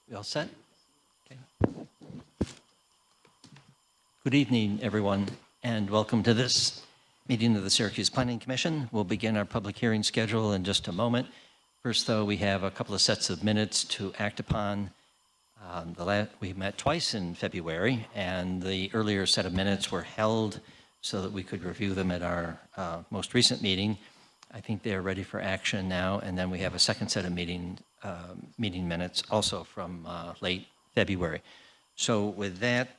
We all set? Okay. Good evening, everyone, and welcome to this meeting of the Syracuse Planning Commission. We'll begin our public hearing schedule in just a moment. First, though, we have a couple of sets of minutes to act upon. We met twice in February, and the earlier set of minutes were held so that we could review them at our most recent meeting. I think they are ready for action now, and then we have a second set of meeting minutes also from late February. So with that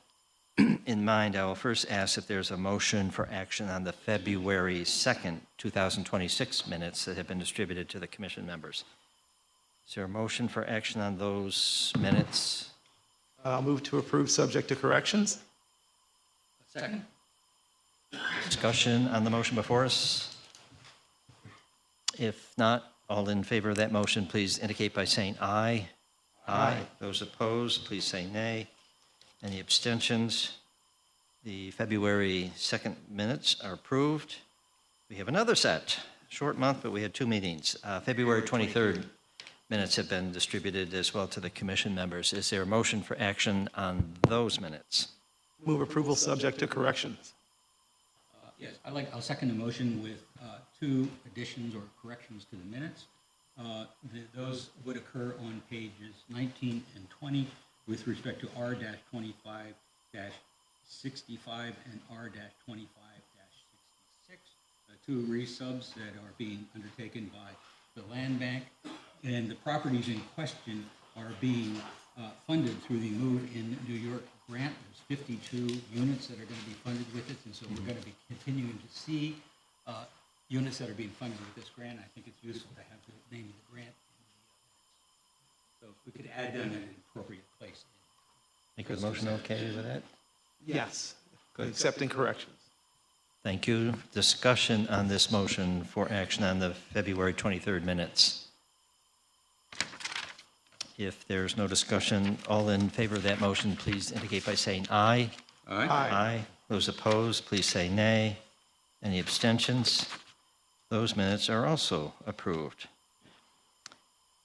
in mind, I will first ask if there's a motion for action on the February 2nd, 2026 minutes that have been distributed to the commission members. Is there a motion for action on those minutes? I'll move to approve subject to corrections. Second. Discussion on the motion before us? If not, all in favor of that motion, please indicate by saying aye. Aye. Those opposed, please say nay. Any abstentions? The February 2nd minutes are approved. We have another set, short month, but we had two meetings. February 23rd minutes have been distributed as well to the commission members. Is there a motion for action on those minutes? Move approval subject to corrections. Yes, I'll second the motion with two additions or corrections to the minutes. Those would occur on pages 19 and 20 with respect to R-25-65 and R-25-66. Two resubs that are being undertaken by the land bank, and the properties in question are being funded through the Move in New York grant. There's 52 units that are going to be funded with it, and so we're going to be continuing to see units that are being funded with this grant. I think it's useful to have the name of the grant. So if we could add them in an appropriate place. Make the motion okay with that? Yes. Good. Accepting corrections. Thank you. Discussion on this motion for action on the February 23rd minutes. If there's no discussion, all in favor of that motion, please indicate by saying aye. Aye. Aye. Those opposed, please say nay. Any abstentions? Those minutes are also approved.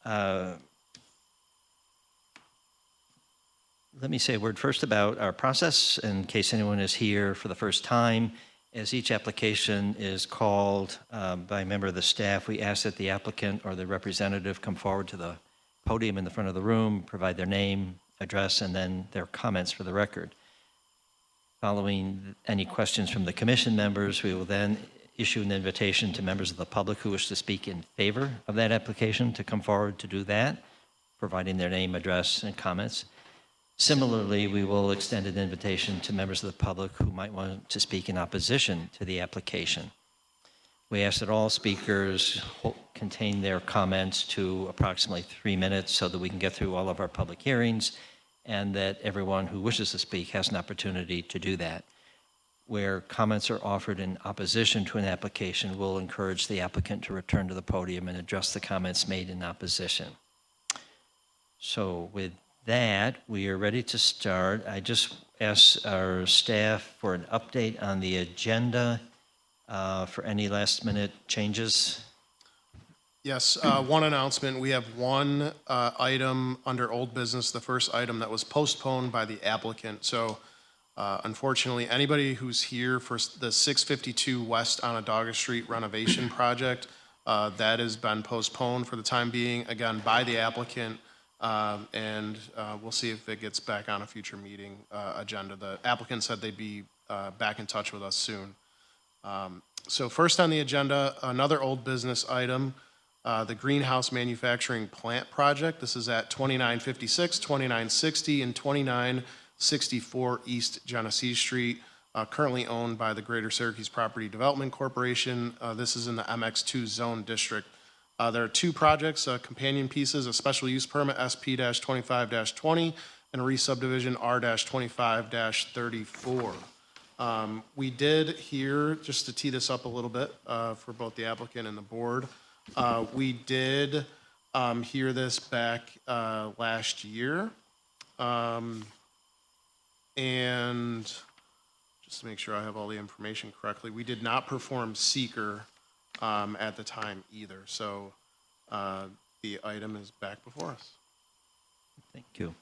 Let me say a word first about our process in case anyone is here for the first time. As each application is called by a member of the staff, we ask that the applicant or the representative come forward to the podium in the front of the room, provide their name, address, and then their comments for the record. Following any questions from the commission members, we will then issue an invitation to members of the public who wish to speak in favor of that application to come forward to do that, providing their name, address, and comments. Similarly, we will extend an invitation to members of the public who might want to speak in opposition to the application. We ask that all speakers contain their comments to approximately 3 minutes so that we can get through all of our public hearings and that everyone who wishes to speak has an opportunity to do that. Where comments are offered in opposition to an application, we'll encourage the applicant to return to the podium and address the comments made in opposition. So with that, we are ready to start. I just asked our staff for an update on the agenda for any last minute changes. Yes, one announcement. We have one item under old business, the first item that was postponed by the applicant. So unfortunately, anybody who's here for the 652 West Anadaga Street renovation project, that has been postponed for the time being, again, by the applicant. And we'll see if it gets back on a future meeting agenda. The applicant said they'd be back in touch with us soon. So first on the agenda, another old business item, the greenhouse manufacturing plant project. This is at 2956, 2960, and 2964 East Genesee Street, currently owned by the Greater Syracuse Property Development Corporation. This is in the MX2 zone district. There are two projects, companion pieces, a special use permit SP-25-20 and a resubdivision R-25-34. We did hear, just to tee this up a little bit for both the applicant and the board, we did hear this back last year. And just to make sure I have all the information correctly, we did not perform seeker at the time either. So the item is back before us. Thank you.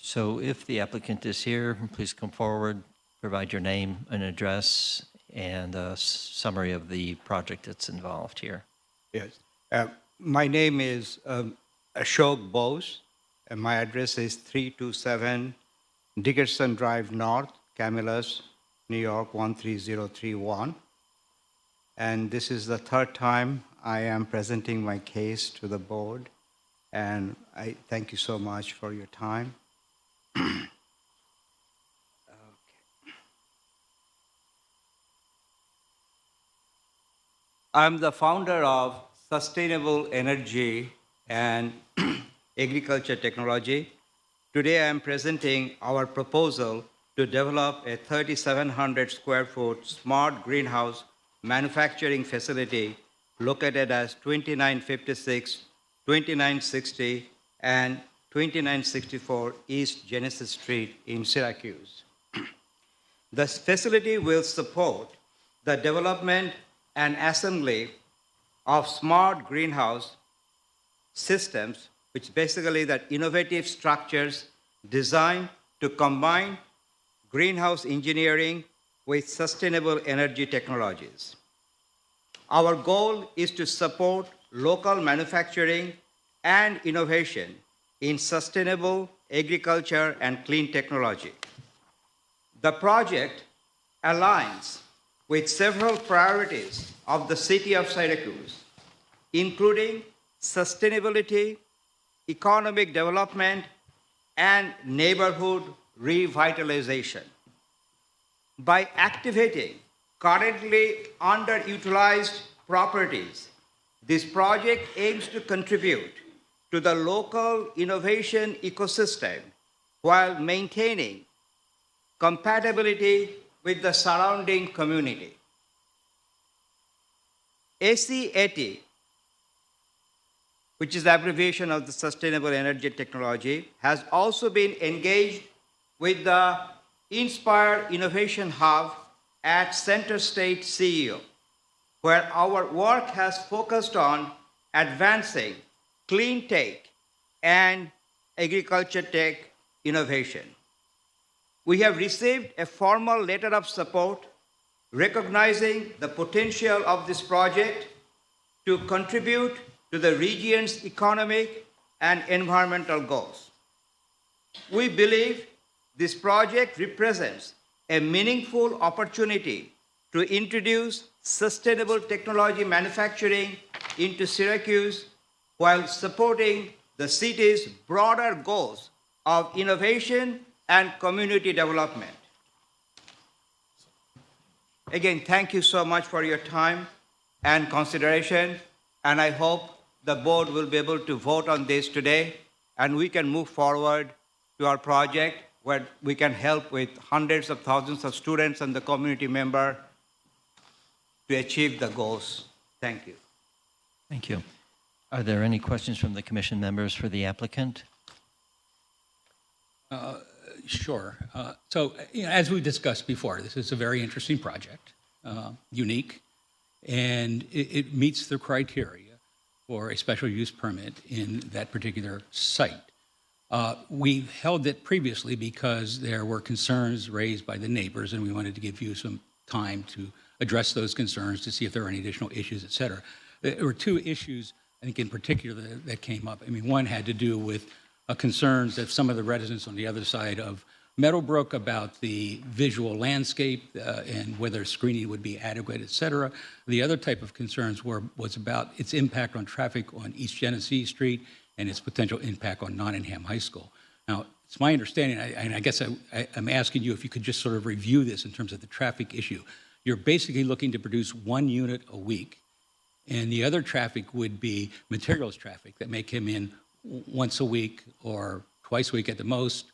So if the applicant is here, please come forward, provide your name and address, and a summary of the project that's involved here. Yes. My name is Ashok Bose, and my address is 327 Dickerson Drive North, Camillus, New York 13031. And this is the third time I am presenting my case to the board, and I thank you so much for your time. I'm the founder of Sustainable Energy and Agriculture Technology. Today I am presenting our proposal to develop a 3,700 square foot smart greenhouse manufacturing facility located as 2956, 2960, and 2964 East Genesis Street in Syracuse. This facility will support the development and assembly of smart greenhouse systems, which basically are innovative structures designed to combine greenhouse engineering with sustainable energy technologies. Our goal is to support local manufacturing and innovation in sustainable agriculture and clean technology. The project aligns with several priorities of the city of Syracuse, including sustainability, economic development, and neighborhood revitalization. By activating currently underutilized properties, this project aims to contribute to the local innovation ecosystem while maintaining compatibility with the surrounding community. ACAT, which is the abbreviation of the Sustainable Energy Technology, has also been engaged with the Inspire Innovation Hub at Center State CEO, where our work has focused on advancing clean tech and agriculture tech innovation. We have received a formal letter of support recognizing the potential of this project to contribute to the region's economic and environmental goals. We believe this project represents a meaningful opportunity to introduce sustainable technology manufacturing into Syracuse while supporting the city's broader goals of innovation and community development. Again, thank you so much for your time and consideration, and I hope the board will be able to vote on this today, and we can move forward to our project where we can help with hundreds of thousands of students and the community member to achieve the goals. Thank you. Thank you. Are there any questions from the commission members for the applicant? Sure. So, as we discussed before, this is a very interesting project, unique, and it meets the criteria for a special use permit in that particular site. We held it previously because there were concerns raised by the neighbors, and we wanted to give you some time to address those concerns to see if there are any additional issues, et cetera. There were two issues, I think, in particular that came up. I mean, one had to do with concerns of some of the residents on the other side of Meadowbrook about the visual landscape and whether screening would be adequate, et cetera. The other type of concerns was about its impact on traffic on East Genesee Street and its potential impact on Nottingham High School. Now, it's my understanding, and I guess I'm asking you if you could just sort of review this in terms of the traffic issue. You're basically looking to produce 1 unit a week, and the other traffic would be materials traffic that may come in once a week or twice a week at the most.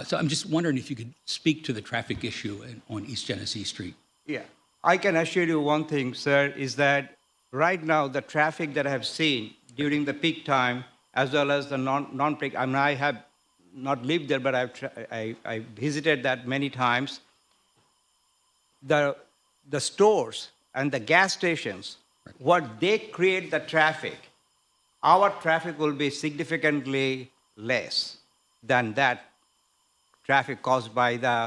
So I'm just wondering if you could speak to the traffic issue on East Genesee Street. Yeah, I can assure you one thing, sir, is that right now the traffic that I have seen during the peak time as well as the non-peak, I mean, I have not lived there, but I visited that many times. The stores and the gas stations, what they create the traffic, our traffic will be significantly less than that traffic caused by the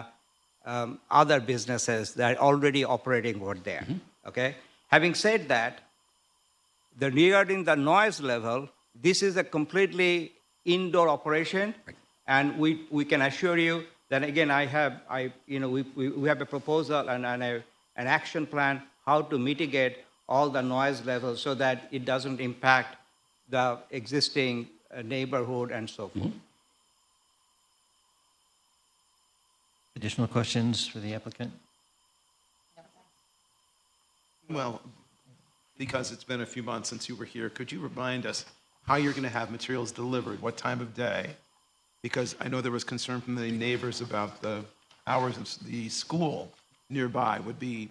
other businesses that are already operating over there. Okay? Having said that, regarding the noise level, this is a completely indoor operation, and we can assure you that again we have a proposal and an action plan how to mitigate all the noise levels so that it doesn't impact the existing neighborhood and so forth. Additional questions for the applicant? Well, because it's been a few months since you were here, could you remind us how you're going to have materials delivered, what time of day? Because I know there was concern from the neighbors about the hours of the school nearby would be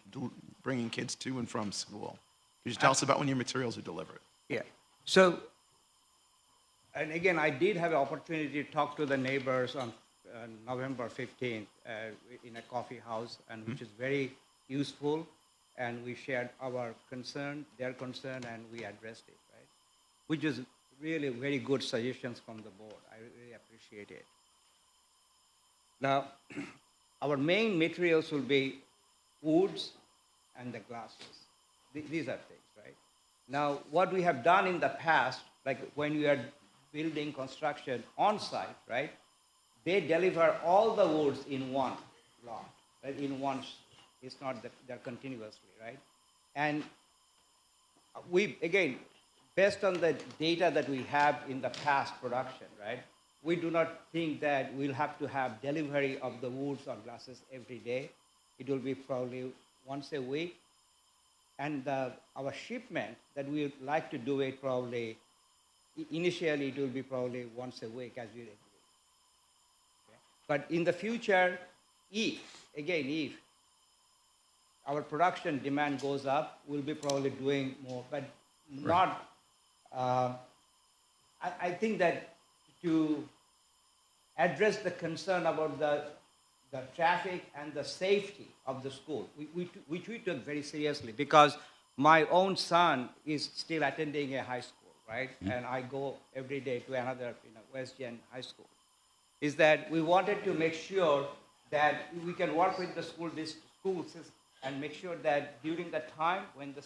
bringing kids to and from school. Could you tell us about when your materials are delivered? Yeah. So, and again, I did have an opportunity to talk to the neighbors on November 15th in a coffee house, and which is very useful. And we shared our concern, their concern, and we addressed it, right? Which is really very good suggestions from the board. I really appreciate it. Now, our main materials will be woods and the glasses. These are things, right? Now, what we have done in the past, like when we are building construction on site, right? They deliver all the woods in one lot, right? In one. It's not that they're continuously, right? And we, again, based on the data that we have in the past production, right? We do not think that we'll have to have delivery of the woods or glasses every day. It will be probably once a week. And our shipment that we would like to do it probably, initially it will be probably once a week as we agree. Okay? But in the future, if our production demand goes up, we'll be probably doing more, but not, I think that to address the concern about the traffic and the safety of the school, which we took very seriously, because my own son is still attending a high school, right? And I go every day to another West Gen high school, is that we wanted to make sure that we can work with the school system and make sure that during the time when the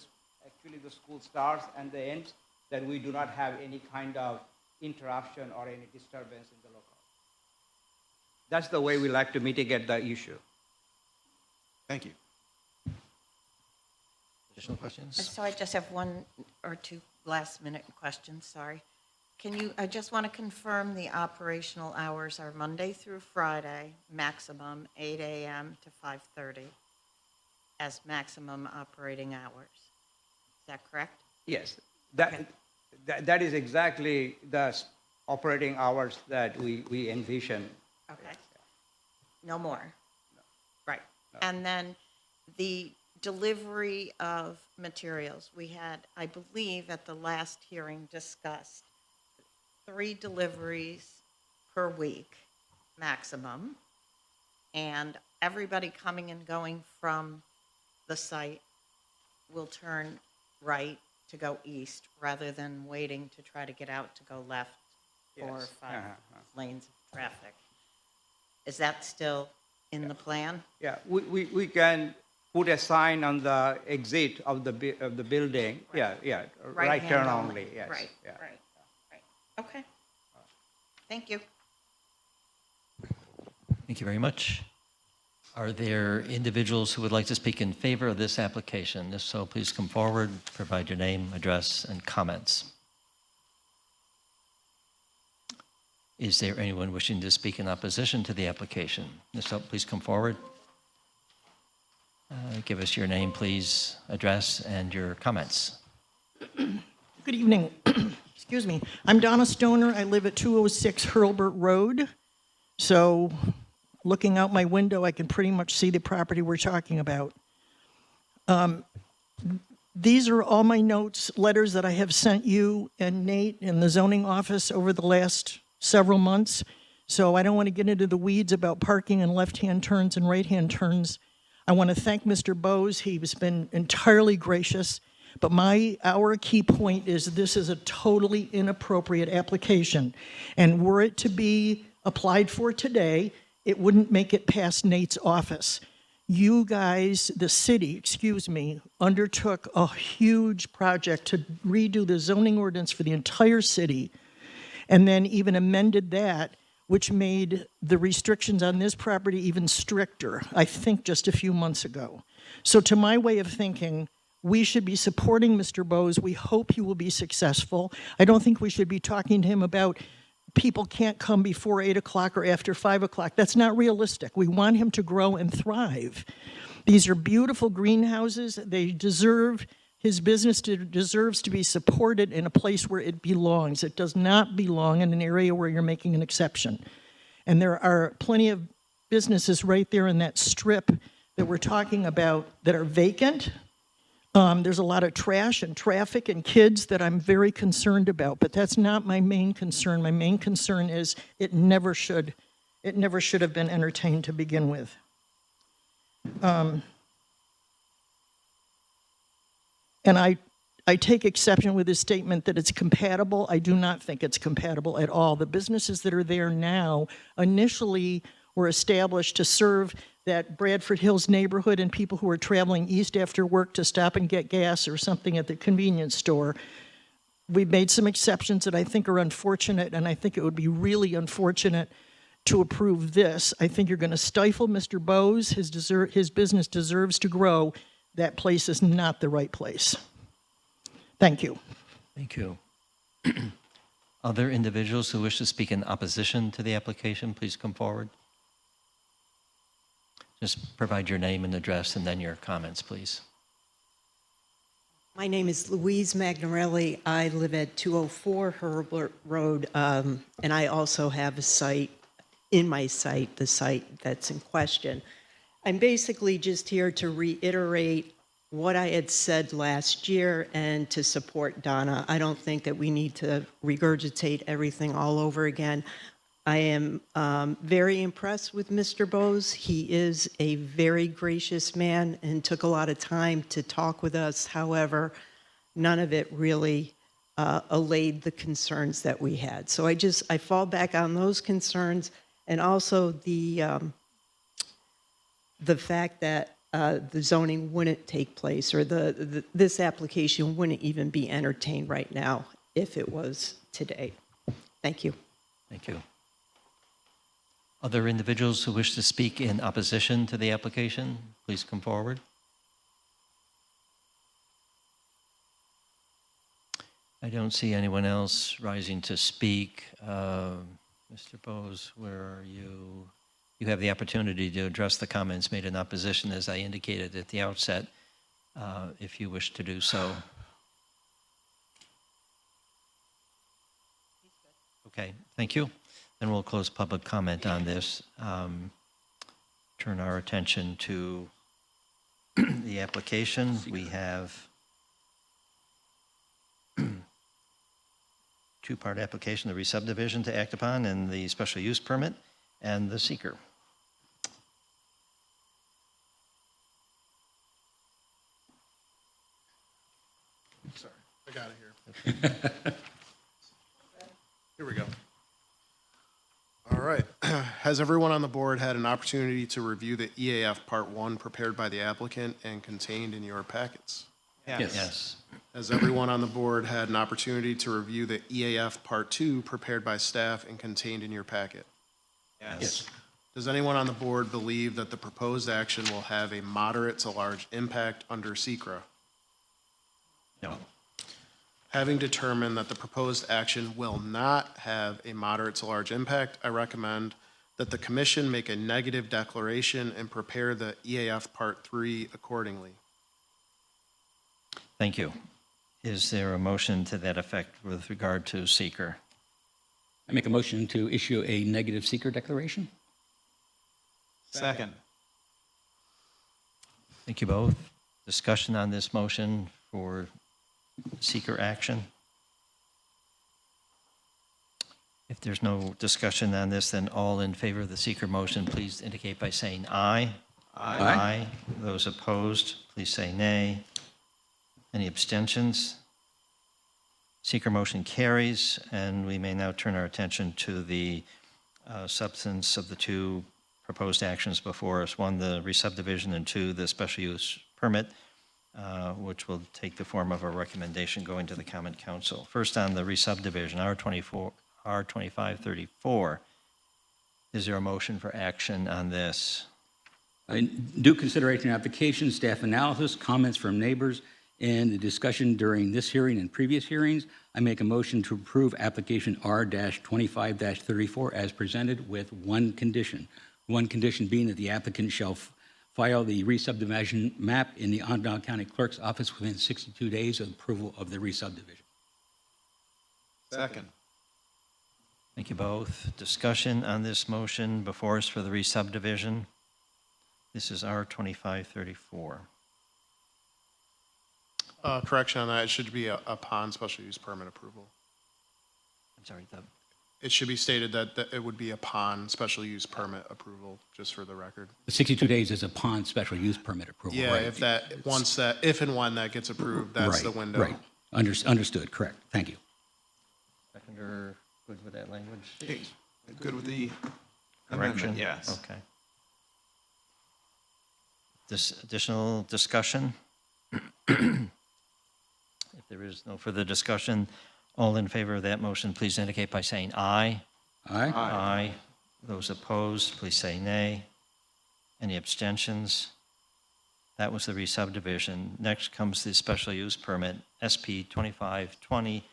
school starts and the ends, that we do not have any kind of interruption or any disturbance in the local. That's the way we like to mitigate the issue. Thank you. Additional questions? So I just have one or two last-minute questions, sorry. I just want to confirm the operational hours are Monday through Friday, maximum 8 a.m. to 5:30 as maximum operating hours. Is that correct? Yes, that is exactly the operating hours that we envision. Okay. No more? No. Right. And then the delivery of materials. We had, I believe, at the last hearing discussed 3 deliveries per week maximum, and everybody coming and going from the site will turn right to go east rather than waiting to try to get out to go left 4 or 5 lanes of traffic. Is that still in the plan? Yeah, we can put a sign on the exit of the building. Right. Yeah, Right right turn hand only, yes. Right, Yeah. right. Okay. Thank you. Thank you very much. Are there individuals who would like to speak in favor of this application? If so, please come forward, provide your name, address, and comments. Is there anyone wishing to speak in opposition to the application? If so, please come forward. Give us your name, please, address, and your comments. Good evening. Excuse me. I'm Donna Stoner. I live at 206 Hurlburt Road. So looking out my window, I can pretty much see the property we're talking about. These are all my notes, letters that I have sent you and Nate in the zoning office over the last several months. So I don't want to get into the weeds about parking and left-hand turns and right-hand turns. I want to thank Mr. Bose. He's been entirely gracious. But our key point is this is a totally inappropriate application. And were it to be applied for today, it wouldn't make it past Nate's office. You guys, the city, excuse me, undertook a huge project to redo the zoning ordinance for the entire city, and then even amended that, which made the restrictions on this property even stricter, I think just a few months ago. So to my way of thinking, we should be supporting Mr. Bose. We hope he will be successful. I don't think we should be talking to him about people can't come before 8 o'clock or after 5 o'clock. That's not realistic. We want him to grow and thrive. These are beautiful greenhouses. They deserve, his business deserves to be supported in a place where it belongs. It does not belong in an area where you're making an exception. And there are plenty of businesses right there in that strip that we're talking about that are vacant. There's a lot of trash and traffic and kids that I'm very concerned about, but that's not my main concern. My main concern is it never should have been entertained to begin with. And I take exception with his statement that it's compatible. I do not think it's compatible at all. The businesses that are there now initially were established to serve that Bradford Hills neighborhood and people who are traveling east after work to stop and get gas or something at the convenience store. We've made some exceptions that I think are unfortunate, and I think it would be really unfortunate to approve this. I think you're going to stifle Mr. Bose. His business deserves to grow. That place is not the right place. Thank you. Thank you. Other individuals who wish to speak in opposition to the application, please come forward. Just provide your name and address and then your comments, please. My name is Louise Magnarelli. I live at 204 Herbert Road, and I also have a site in my site, the site that's in question. I'm basically just here to reiterate what I had said last year and to support Donna. I don't think that we need to regurgitate everything all over again. I am very impressed with Mr. Bose. He is a very gracious man and took a lot of time to talk with us. However, none of it really allayed the concerns that we had. So I fall back on those concerns, and also the fact that the zoning wouldn't take place, or this application wouldn't even be entertained right now if it was today. Thank you. Thank you. Other individuals who wish to speak in opposition to the application, please come forward. I don't see anyone else rising to speak. Mr. Bose, where are you? You have the opportunity to address the comments made in opposition, as I indicated at the outset, if you wish to do so. Okay, thank you. Then we'll close public comment on this. Turn our attention to the application. We have two-part application, the resubdivision to act upon, and the special use permit, and the seeker. Sorry, I got it here. Here we go. All right. Has everyone on the board had an opportunity to review the EAF Part 1 prepared by the applicant and contained in your packets? Yes. Has everyone on the board had an opportunity to review the EAF Part 2 prepared by staff and contained in your packet? Yes. Does anyone on the board believe that the proposed action will have a moderate to large impact under SECRA? No. Having determined that the proposed action will not have a moderate to large impact, I recommend that the commission make a negative declaration and prepare the EAF Part 3 accordingly. Thank you. Is there a motion to that effect with regard to seeker? I make a motion to issue a negative seeker declaration. Second. Thank you both. Discussion on this motion for seeker action? If there's no discussion on this, then all in favor of the seeker motion, please indicate by saying aye. Aye. Aye. Those opposed, please say nay. Any abstentions? Seeker motion carries, and we may now turn our attention to the substance of the two proposed actions before us. One, the re-subdivision, and two, the special use permit, which will take the form of a recommendation going to the Common Council. First, on the re-subdivision, R2534. Is there a motion for action on this? Due consideration of application, staff analysis, comments from neighbors, and the discussion during this hearing and previous hearings, I make a motion to approve application R-25-34 as presented with one condition. One condition being that the applicant shall file the re-subdivision map in the Onondaga County Clerk's office within 62 days of approval of the re-subdivision. Second. Thank you both. Discussion on this motion before us for the re-subdivision. This is R-2534. Correction on that, it should be upon special use permit approval. I'm sorry, It should be stated that it would be upon special use permit approval, just for the record. The 62 days is upon special use permit approval, Yeah, right? if and when that gets approved, that's the Right, window. Right, Understood, correct, thank you. seconder, good with that language? Good with the Correction? amendment? Yes. Okay. This additional discussion? If there is no further discussion, all in favor of that motion, please indicate by saying aye. Aye? Aye. Those opposed, please say nay. Any abstentions? That was the re-subdivision. Next comes the special use permit, SP 2520.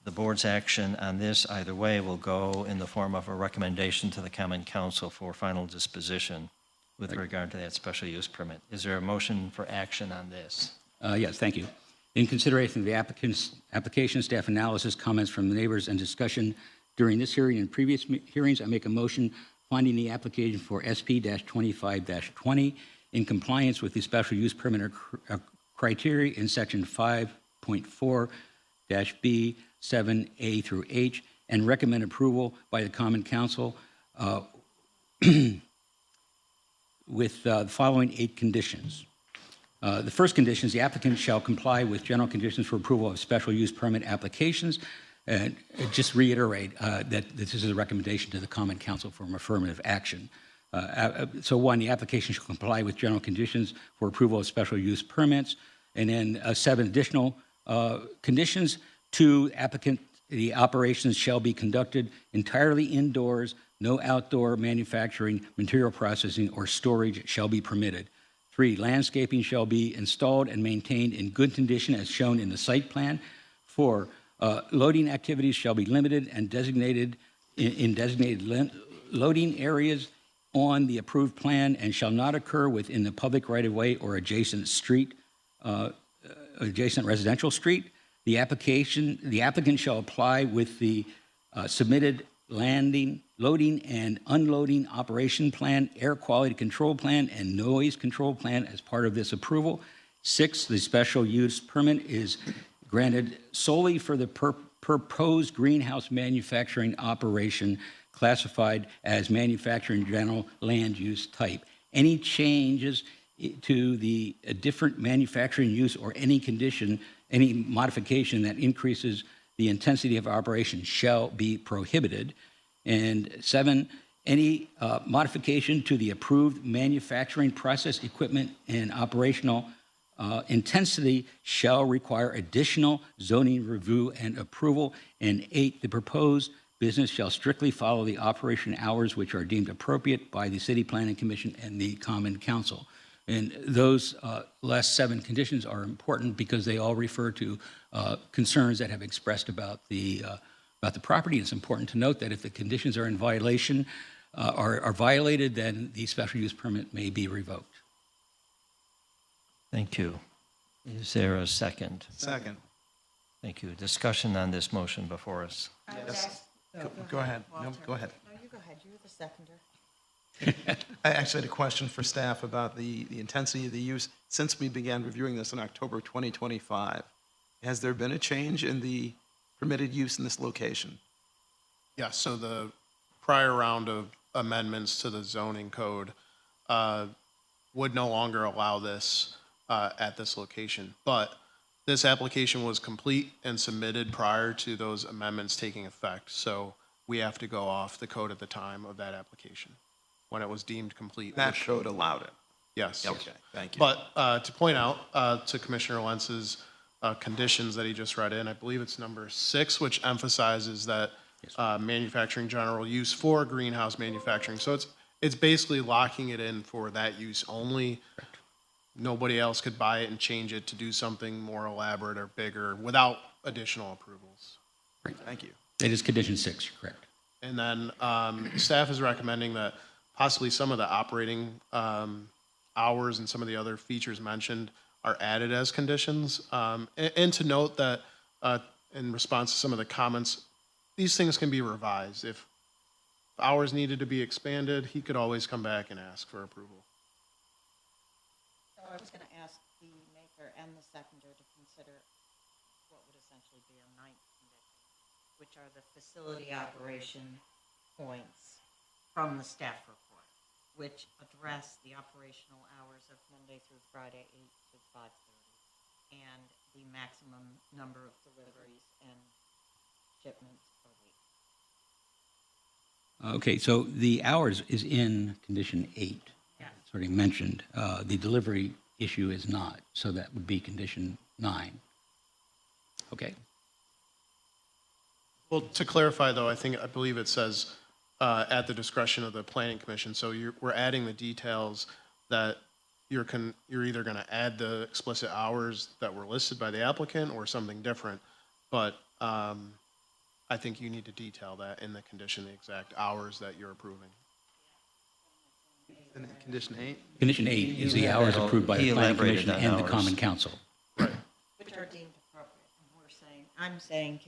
The board's action on this, either way, will go in the form of a recommendation to the Common Council for final disposition with regard to that special use permit. Is there a motion for action on this? Yes, thank you. In consideration of the application, staff analysis, comments from the neighbors, and discussion during this hearing and previous hearings, I make a motion finding the application for SP-25-20 in compliance with the special use permit criteria in section 5.4-B7A through H, and recommend approval by the Common Council with the following 8 conditions. The first condition is the applicant shall comply with general conditions for approval of special use permit applications. And just reiterate that this is a recommendation to the Common Council for an affirmative action. So one, the application shall comply with general conditions for approval of special use permits. And then 7 additional conditions. 2, applicant, the operations shall be conducted entirely indoors. No outdoor manufacturing, material processing, or storage shall be permitted. 3, landscaping shall be installed and maintained in good condition as shown in the site plan. 4, loading activities shall be limited and designated in designated loading areas on the approved plan and shall not occur within the public right-of-way or adjacent street, adjacent residential street. The applicant shall apply with the submitted loading and unloading operation plan, air quality control plan, and noise control plan as part of this approval. 6, the special use permit is granted solely for the proposed greenhouse manufacturing operation classified as manufacturing general land use type. Any changes to the different manufacturing use or any condition, any modification that increases the intensity of operation shall be prohibited. And 7, any modification to the approved manufacturing process, equipment, and operational intensity shall require additional zoning review and approval. And 8, the proposed business shall strictly follow the operation hours which are deemed appropriate by the City Planning Commission and the Common Council. And those last 7 conditions are important because they all refer to concerns that have expressed about the property. It's important to note that if the conditions are in violation, are violated, then the special use permit may be revoked. Thank you. Is there a second? Second. Thank you. Discussion on this motion before us. Yes. Go ahead. No, go ahead. No, you go ahead, you're the seconder. I actually had a question for staff about the intensity of the use. Since we began reviewing this in October 2025, has there been a change in the permitted use in this location? Yeah, so the prior round of amendments to the zoning code would no longer allow this at this location. But this application was complete and submitted prior to those amendments taking effect. So we have to go off the code at the time of that application. when it was deemed complete. That which- code allowed it. Yes. Okay, thank you. But to point out to Commissioner Lentz's conditions that he just read in, I believe it's number 6, which emphasizes that manufacturing general use for greenhouse manufacturing. So it's basically locking it in for that use only. Nobody else could buy it and change it to do something more elaborate or bigger without additional approvals. Thank you. It is condition 6, correct. And then staff is recommending that possibly some of the operating hours and some of the other features mentioned are added as conditions. And to note that in response to some of the comments, these things can be revised. If hours needed to be expanded, he could always come back and ask for approval. So I was going to ask the maker and the seconder to consider what would essentially be a ninth condition, which are the facility operation points from the staff report, which address the operational hours of Monday through Friday, 8 to 5:30, and the maximum number of deliveries and shipments per week. Okay, so the hours is in condition 8. Yeah. It's already mentioned. The delivery issue is not, so that would be condition 9. Okay. Well, to clarify though, I believe it says at the discretion of the planning commission. So we're adding the details that you're either going to add the explicit hours that were listed by the applicant or something different. But I think you need to detail that in the condition, the exact hours that you're approving. And then condition 8? Condition 8 is the hours approved by He the planning elaborated commission on and the hours. common council. Which are deemed appropriate. And I'm saying,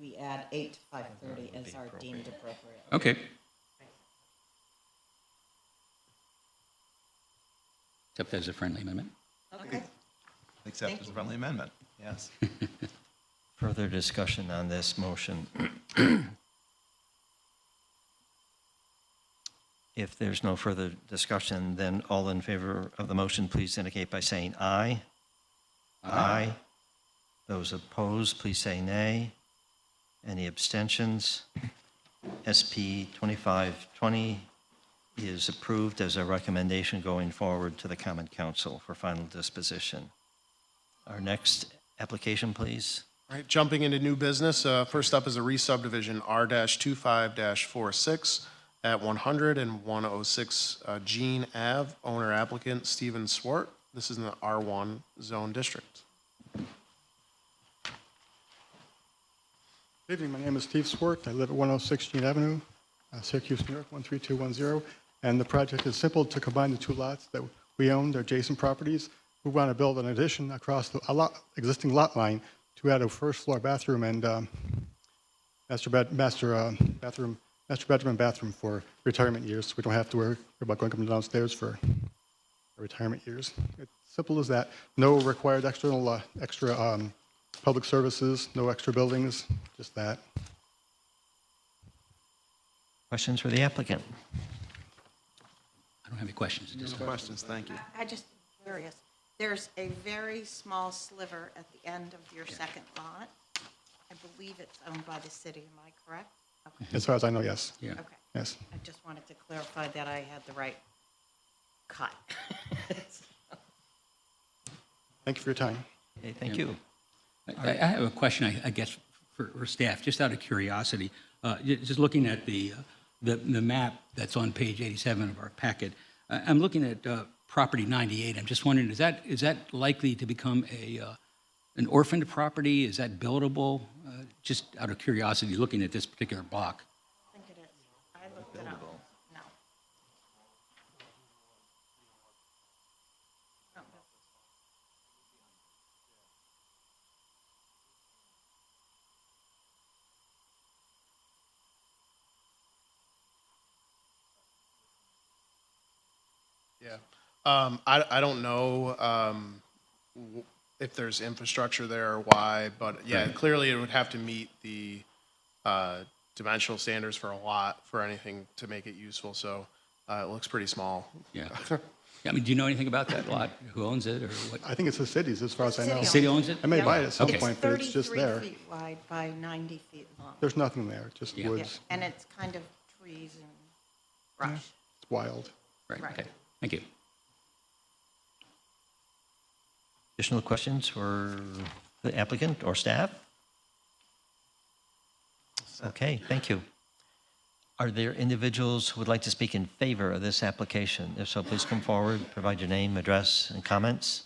we add 8 to 5:30 as our deemed appropriate? Okay. Except as a friendly amendment. Okay. Except as a friendly amendment, yes. Further discussion on this motion? If there's no further discussion, then all in favor of the motion, please indicate by saying aye. Aye. Those opposed, please say nay. Any abstentions? SP 2520 is approved as a recommendation going forward to the Common Council for final disposition. Our next application, please. All right, jumping into new business, first up is a re-subdivision R-25-46 at 100 and 106 Jean Ave, owner applicant Stephen Swart. This is in the R1 zone district. Good evening, my name is Steve Swart. I live at 106 Jean Avenue, Syracuse, New York, 13210. And the project is simple to combine the two lots that we own, they're adjacent properties. We want to build an addition across the existing lot line to add a first floor bathroom and master bedroom and bathroom for retirement years. We don't have to worry about going up and downstairs for retirement years. It's simple as that. No required extra public services, no extra buildings, just that. Questions for the applicant? I don't have any questions at this No time. questions, thank you. I just curious. There's a very small sliver at the end of your second lot. I believe it's owned by the city, am I correct? Okay. As far as I know, yes. Yeah. Okay. Yes. I just wanted to clarify that I had the right cut. Thank you for your time. Okay, thank you. I have a question, I guess, for staff, just out of curiosity. Just looking at the map that's on page 87 of our packet, I'm looking at property 98. I'm just wondering, is that likely to become an orphaned property? Is that buildable? Just out of curiosity, looking at this particular block. I think it is. I looked it up. No. Yeah. I don't know if there's infrastructure there or why, but yeah, clearly it would have to meet the dimensional standards for a lot for anything to make it useful, so it looks pretty small. Yeah. I mean, do you know anything about that lot? Who owns it or what? I think it's the city's, as far as I know. The city owns it? I may Yeah. buy it at some Okay. point, but it's just there. It's 33 feet wide by 90 feet long. There's nothing there, just Yeah. Yeah, woods. and it's kind of trees and brush. It's wild. Right, okay. Thank you. Additional questions for the applicant or staff? Okay, thank you. Are there individuals who would like to speak in favor of this application? If so, please come forward, provide your name, address, and comments.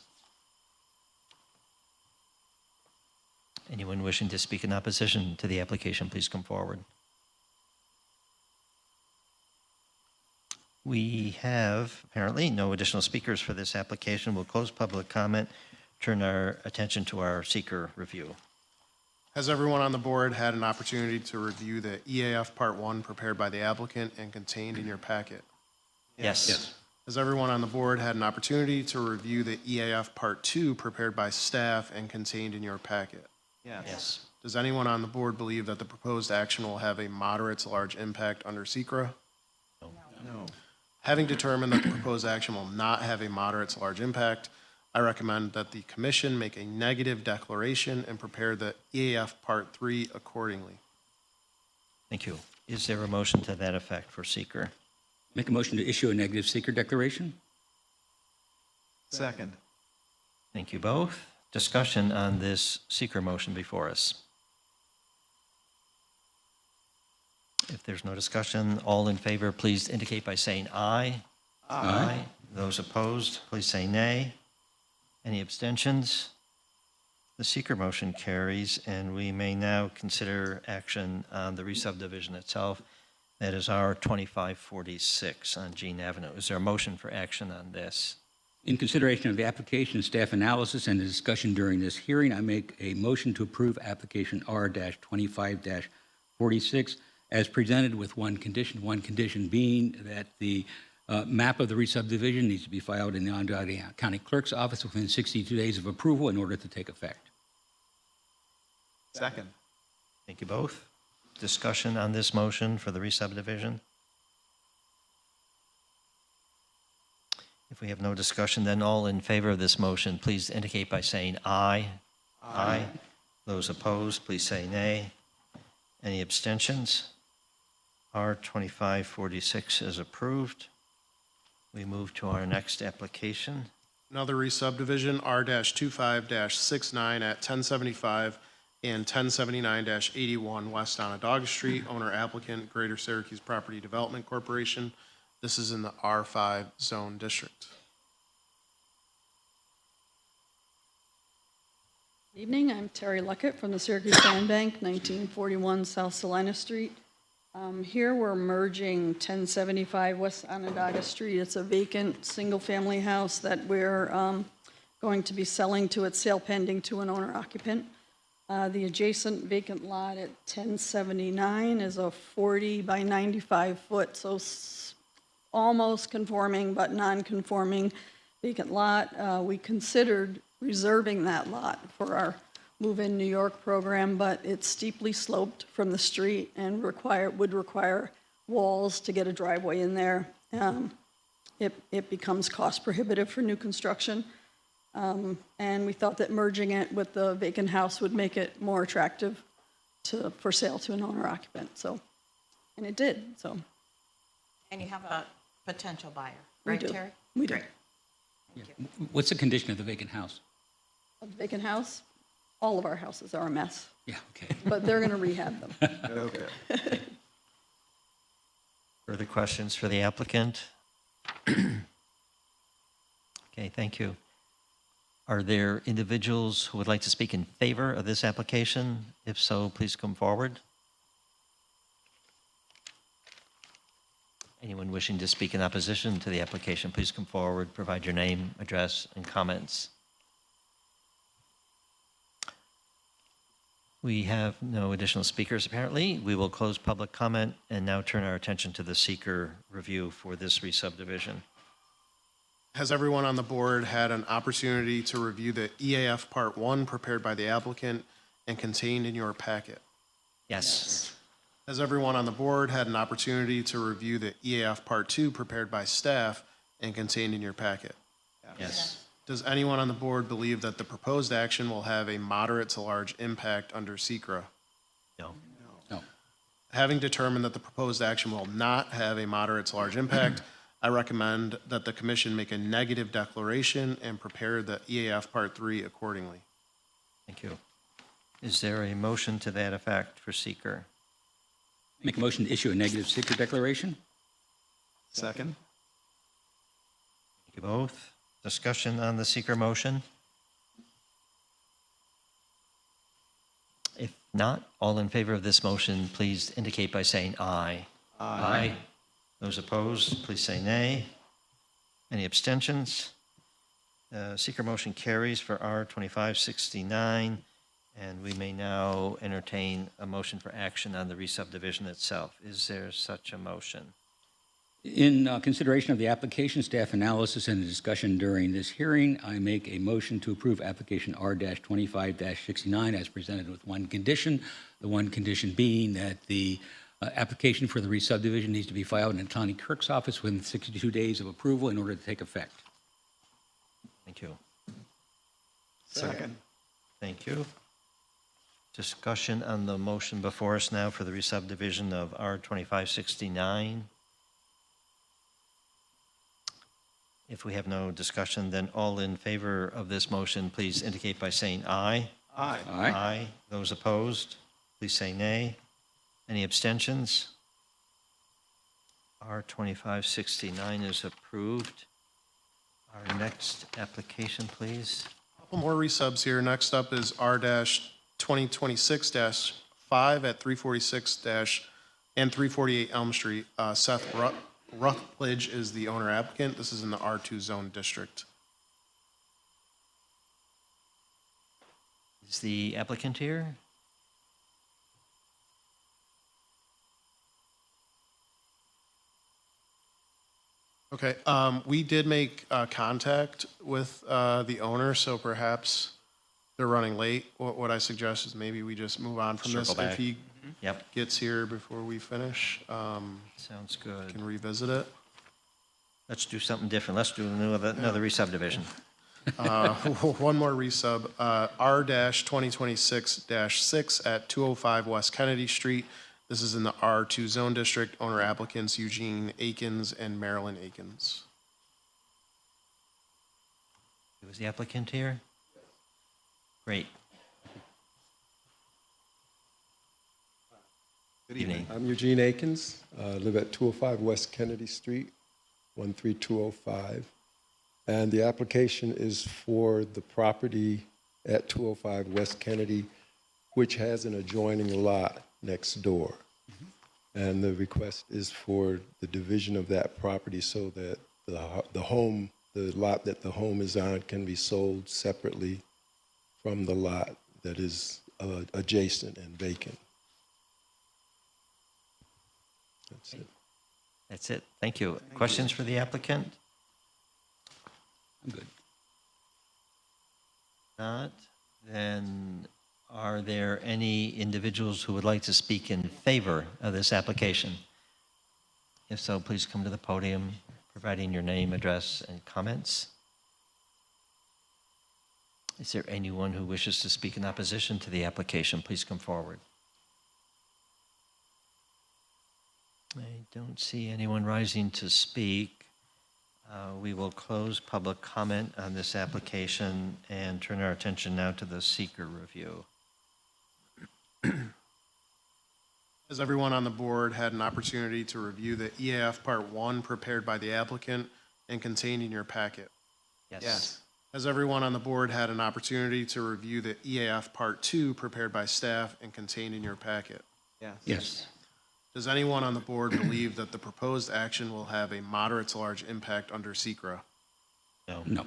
Anyone wishing to speak in opposition to the application, please come forward. We have apparently no additional speakers for this application. We'll close public comment, turn our attention to our seeker review. Has everyone on the board had an opportunity to review the EAF Part 1 prepared by the applicant and contained in your packet? Yes. Has everyone on the board had an opportunity to review the EAF Part 2 prepared by staff and contained in your packet? Yes. Does anyone on the board believe that the proposed action will have a moderate to large impact under SECRA? No. Having determined that the proposed action will not have a moderate to large impact, I recommend that the commission make a negative declaration and prepare the EAF Part 3 accordingly. Thank you. Is there a motion to that effect for seeker? Make a motion to issue a negative seeker declaration? Second. Thank you both. Discussion on this seeker motion before us. If there's no discussion, all in favor, please indicate by saying aye. Aye. Those opposed, please say nay. Any abstentions? The seeker motion carries, and we may now consider action on the re-subdivision itself. That is our 2546 on Jean Avenue. Is there a motion for action on this? In consideration of the application, staff analysis, and the discussion during this hearing, I make a motion to approve application R-25-46 as presented with one condition being that the map of the re-subdivision needs to be filed in the Onondaga County Clerk's office within 62 days of approval in order to take effect. Second. Thank you both. Discussion on this motion for the re-subdivision? If we have no discussion, then all in favor of this motion, please indicate by saying aye. Aye. Those opposed, please say nay. Any abstentions? R-2546 is approved. We move to our next application. Another re-subdivision, R-25-69 at 1075 and 1079-81 West Anadaga Street, owner applicant, Greater Syracuse Property Development Corporation. This is in the R5 zone district. Evening, I'm Terry Luckett from the Syracuse Land Bank, 1941 South Salina Street. Here we're merging 1075 West Anadaga Street. It's a vacant, single-family house that we're going to be selling to its sale pending to an owner-occupant. The adjacent vacant lot at 1079 is a 40 by 95 foot, so almost conforming but non-conforming vacant lot. We considered reserving that lot for our Move-in New York program, but it's steeply sloped from the street and would require walls to get a driveway in there. It becomes cost prohibitive for new construction. And we thought that merging it with the vacant house would make it more attractive for sale to an owner-occupant. So, and it did. So, And you have a potential buyer, We right, do. Terry? We do. Great. What's the condition of the vacant house? A vacant house, all of our houses are a mess, Yeah, okay. but they're going to rehab them. Okay. Further questions for the applicant? Okay, thank you. Are there individuals who would like to speak in favor of this application? If so, please come forward. Anyone wishing to speak in opposition to the application, please come forward, provide your name, address, and comments. We have no additional speakers, apparently. We will close public comment and now turn our attention to the seeker review for this re-subdivision. Has everyone on the board had an opportunity to review the EAF Part 1 prepared by the applicant and contained in your packet? Yes. Has everyone on the board had an opportunity to review the EAF Part 2 prepared by staff and contained in your packet? Yes. Does anyone on the board believe that the proposed action will have a moderate to large impact under SECRA? No. No. Having determined that the proposed action will not have a moderate to large impact, I recommend that the commission make a negative declaration and prepare the EAF Part 3 accordingly. Thank you. Is there a motion to that effect for seeker? Make a motion to issue a negative seeker declaration? Second? Thank you both. Discussion on the seeker motion? If not, all in favor of this motion, please indicate by saying aye. Aye. Those opposed, please say nay. Any abstentions? Seeker motion carries for R2569, and we may now entertain a motion for action on the re-subdivision itself. Is there such a motion? In consideration of the application, staff analysis, and the discussion during this hearing, I make a motion to approve application R-25-69 as presented with one condition. The one condition being that the application for the re-subdivision needs to be filed in Attorney Kirk's office within 62 days of approval in order to take effect. Thank you. Second. Thank you. Discussion on the motion before us now for the re-subdivision of R2569. If we have no discussion, then all in favor of this motion, please indicate by saying aye. Aye. Aye. Those opposed, please say nay. Any abstentions? R2569 is approved. Our next application, please. A couple more resubs here. Next up is R-2026-5 at 346- and 348 Elm Street. Seth Rutledge is the owner applicant. This is in the R2 zone district. Is the applicant here? Okay, we did make contact with the owner, so perhaps they're running late. What I suggest is maybe we just move on from this. Circle back. If he Yep, gets here before we finish, sounds good. can revisit it. Let's do something different. Let's do another re-subdivision. One more resub, R-2026-6 at 205 West Kennedy Street. This is in the R2 zone district. Owner applicants Eugene Akins and Marilyn Akins. Was the applicant here? Great. Good Evening. evening. I'm Eugene Akins, live at 205 West Kennedy Street, 13205. And the application is for the property at 205 West Kennedy, which has an adjoining lot next door. And the request is for the division of that property so that the lot that the home is on can be sold separately from the lot that is adjacent and vacant. That's it. That's it. Thank you. Questions for the applicant? I'm good. Not? Then are there any individuals who would like to speak in favor of this application? If so, please come to the podium, providing your name, address, and comments. Is there anyone who wishes to speak in opposition to the application? Please come forward. I don't see anyone rising to speak. We will close public comment on this application and turn our attention now to the seeker review. Has everyone on the board had an opportunity to review the EAF Part 1 prepared by the applicant and contained in your packet? Yes. Has everyone on the board had an opportunity to review the EAF Part 2 prepared by staff and contained in your packet? Yes. Yes. Does anyone on the board believe that the proposed action will have a moderate to large impact under SECRA? No. No.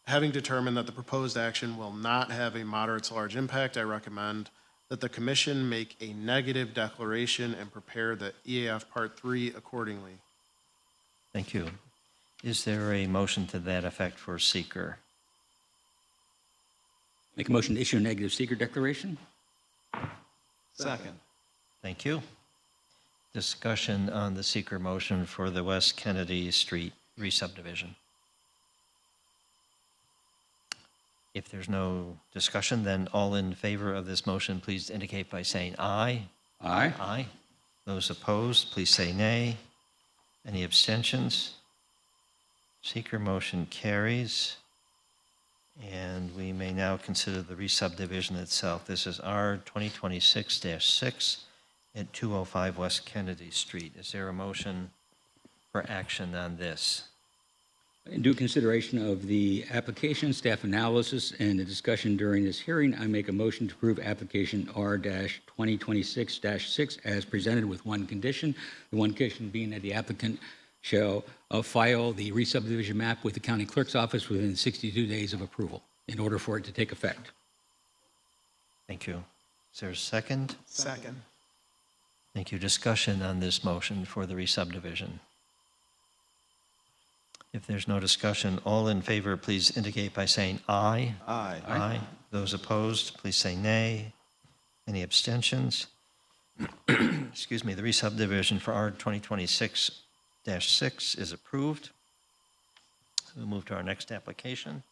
Having determined that the proposed action will not have a moderate to large impact, I recommend that the commission make a negative declaration and prepare the EAF Part 3 accordingly. Thank you. Is there a motion to that effect for seeker? Make a motion to issue a negative seeker declaration? Second. Thank you. Discussion on the seeker motion for the West Kennedy Street re-subdivision. If there's no discussion, then all in favor of this motion, please indicate by saying aye. Aye. Aye. Those opposed, please say nay. Any abstentions? Seeker motion carries. And we may now consider the re-subdivision itself. This is R 2026-6 at 205 West Kennedy Street. Is there a motion for action on this? In due consideration of the application, staff analysis, and the discussion during this hearing, I make a motion to approve application R-2026-6 as presented with one condition. The one condition being that the applicant shall file the re-subdivision map with the county clerk's office within 62 days of approval in order for it to take effect. Thank you. Is there a second? Second. Thank you. Discussion on this motion for the re-subdivision. If there's no discussion, all in favor, please indicate by saying aye. Aye. Aye. Those opposed, please say nay. Any abstentions? Excuse me, the re-subdivision for R 2026-6 is approved. We'll move to our next application.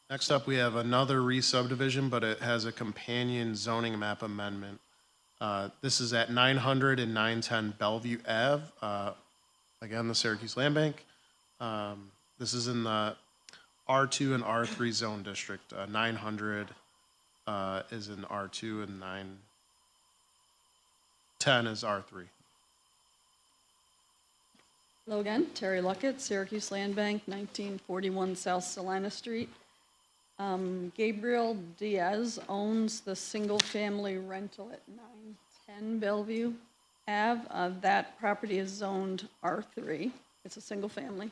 Next up, we have another re-subdivision, but it has a companion zoning map amendment. This is at 900 and 910 Bellevue Ave, again, the Syracuse Land Bank. This is in the R2 and R3 zone district. 900 is in R2 and 910 is R3. Hello again, Terry Luckett, Syracuse Land Bank, 1941 South Salina Street. Gabriel Diaz owns the single-family rental at 910 Bellevue Ave. That property is zoned R3. It's a single family.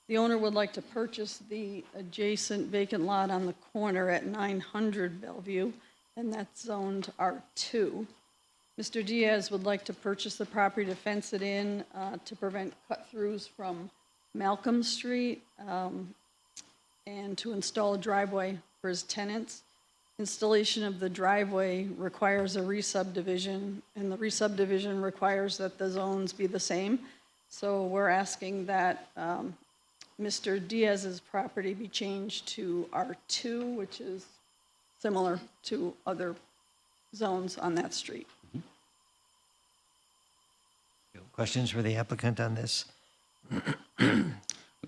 The owner would like to purchase the adjacent vacant lot on the corner at 900 Bellevue, and that's zoned R2. Mr. Diaz would like to purchase the property to fence it in to prevent cut-throughs from Malcolm Street and to install a driveway for his tenants. Installation of the driveway requires a re-subdivision, and the re-subdivision requires that the zones be the same. So we're asking that Mr. Diaz's property be changed to R2, which is similar to other zones on that street. Questions for the applicant on this?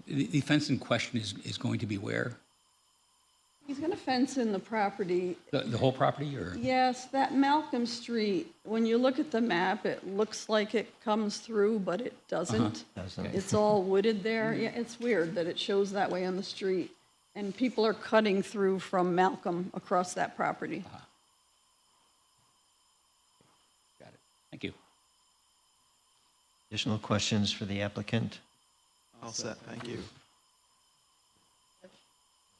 The fence in question is going to be where? He's going to fence in the property. The whole property, or? Yes, that Malcolm Street, when you look at the map, it looks like it comes through, but it doesn't. Doesn't. It's all wooded there. Yeah, it's weird that it shows that way on the street. And people are cutting through from Malcolm across that property. Got it. Thank you. Additional questions for the applicant? All set, thank you.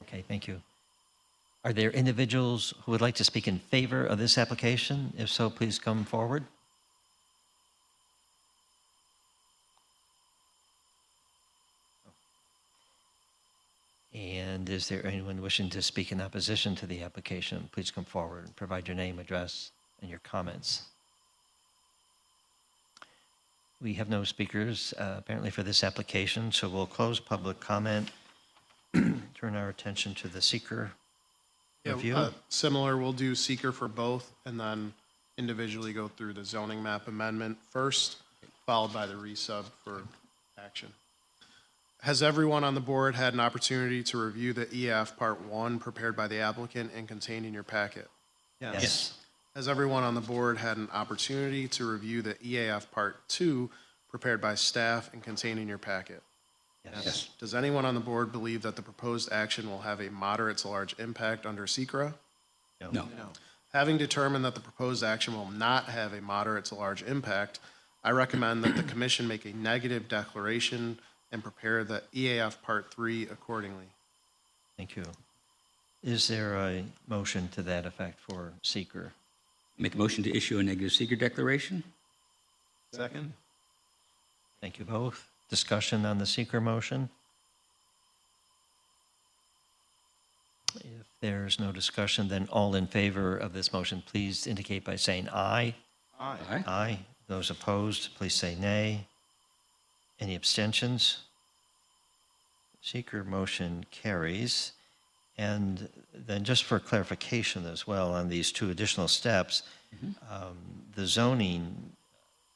Okay, thank you. Are there individuals who would like to speak in favor of this application? If so, please come forward. And is there anyone wishing to speak in opposition to the application? Please come forward and provide your name, address, and your comments. We have no speakers apparently for this application, so we'll close public comment, turn our attention to the seeker review. Similar, we'll do seeker for both, and then individually go through the zoning map amendment first, followed by the resub for action. Has everyone on the board had an opportunity to review the EAF Part 1 prepared by the applicant and contained in your packet? Yes. Has everyone on the board had an opportunity to review the EAF Part 2 prepared by staff and contained in your packet? Yes. Does anyone on the board believe that the proposed action will have a moderate to large impact under SECRA? No. Having determined that the proposed action will not have a moderate to large impact, I recommend that the commission make a negative declaration and prepare the EAF Part 3 accordingly. Thank you. Is there a motion to that effect for seeker? Make a motion to issue a negative seeker declaration? Second? Thank you both. Discussion on the seeker motion? If there's no discussion, then all in favor of this motion, please indicate by saying aye. Aye. Aye. Aye. Those opposed, please say nay. Any abstentions? Seeker motion carries. And then just for clarification as well on these two additional steps, the zoning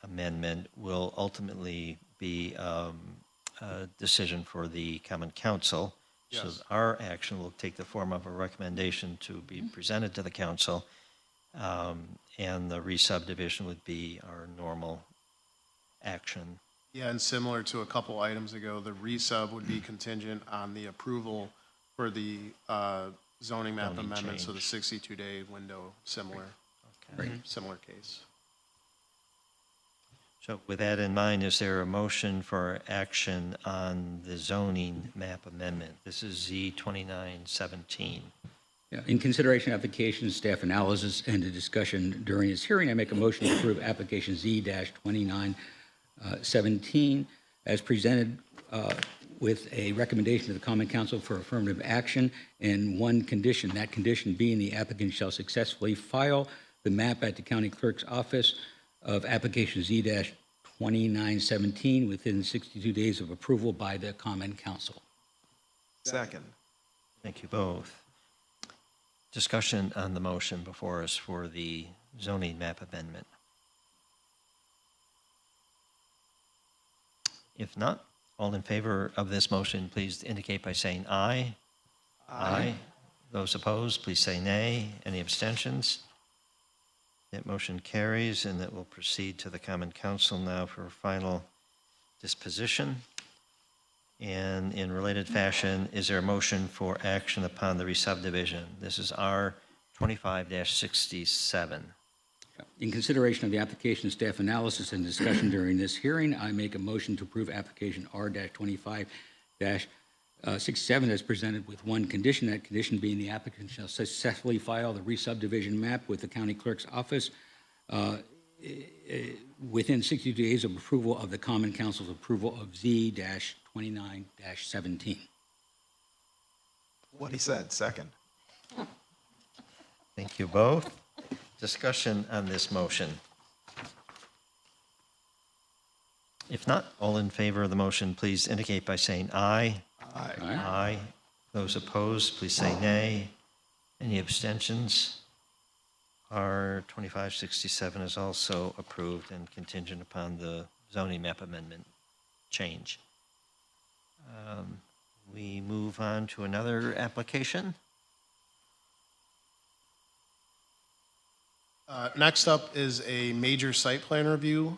amendment will ultimately be decision for the Common Council. So Yes. our action will take the form of a recommendation to be presented to the council, and the re-subdivision would be our normal action. Yeah, and similar to a couple items ago, the resub would be contingent on the approval for the zoning map Zoning amendment, so the change. 62-day window, similar case. So with that in mind, is there a motion for action on the zoning map amendment? This is Z 2917. Yeah, in consideration of application, staff analysis, and a discussion during this hearing, I make a motion to approve application Z-2917 as presented with a recommendation to the Common Council for affirmative action and one condition, that condition being the applicant shall successfully file the map at the county clerk's office of application Z-2917 within 62 days of approval by the Common Council. Second. Thank you both. Discussion on the motion before us for the zoning map amendment. If not, all in favor of this motion, please indicate by saying aye. Aye. Those opposed, please say nay. Any abstentions? That motion carries, and that will proceed to the Common Council now for final disposition. And in related fashion, is there a motion for action upon the re-subdivision? This is R 25-67. In consideration of the application, staff analysis, and discussion during this hearing, I make a motion to approve application R-25-67 as presented with one condition, that condition being the applicant shall successfully file the re-subdivision map with the county clerk's office within 60 days of approval of the Common Council's approval of Z-29-17. What he said, second. Thank you both. Discussion on this motion. If not, all in favor of the motion, please indicate by saying aye. Aye. Aye. Those opposed, please say nay. Any abstentions? R 2567 is also approved and contingent upon the zoning map amendment change. We move on to another application. Next up is a major site plan review,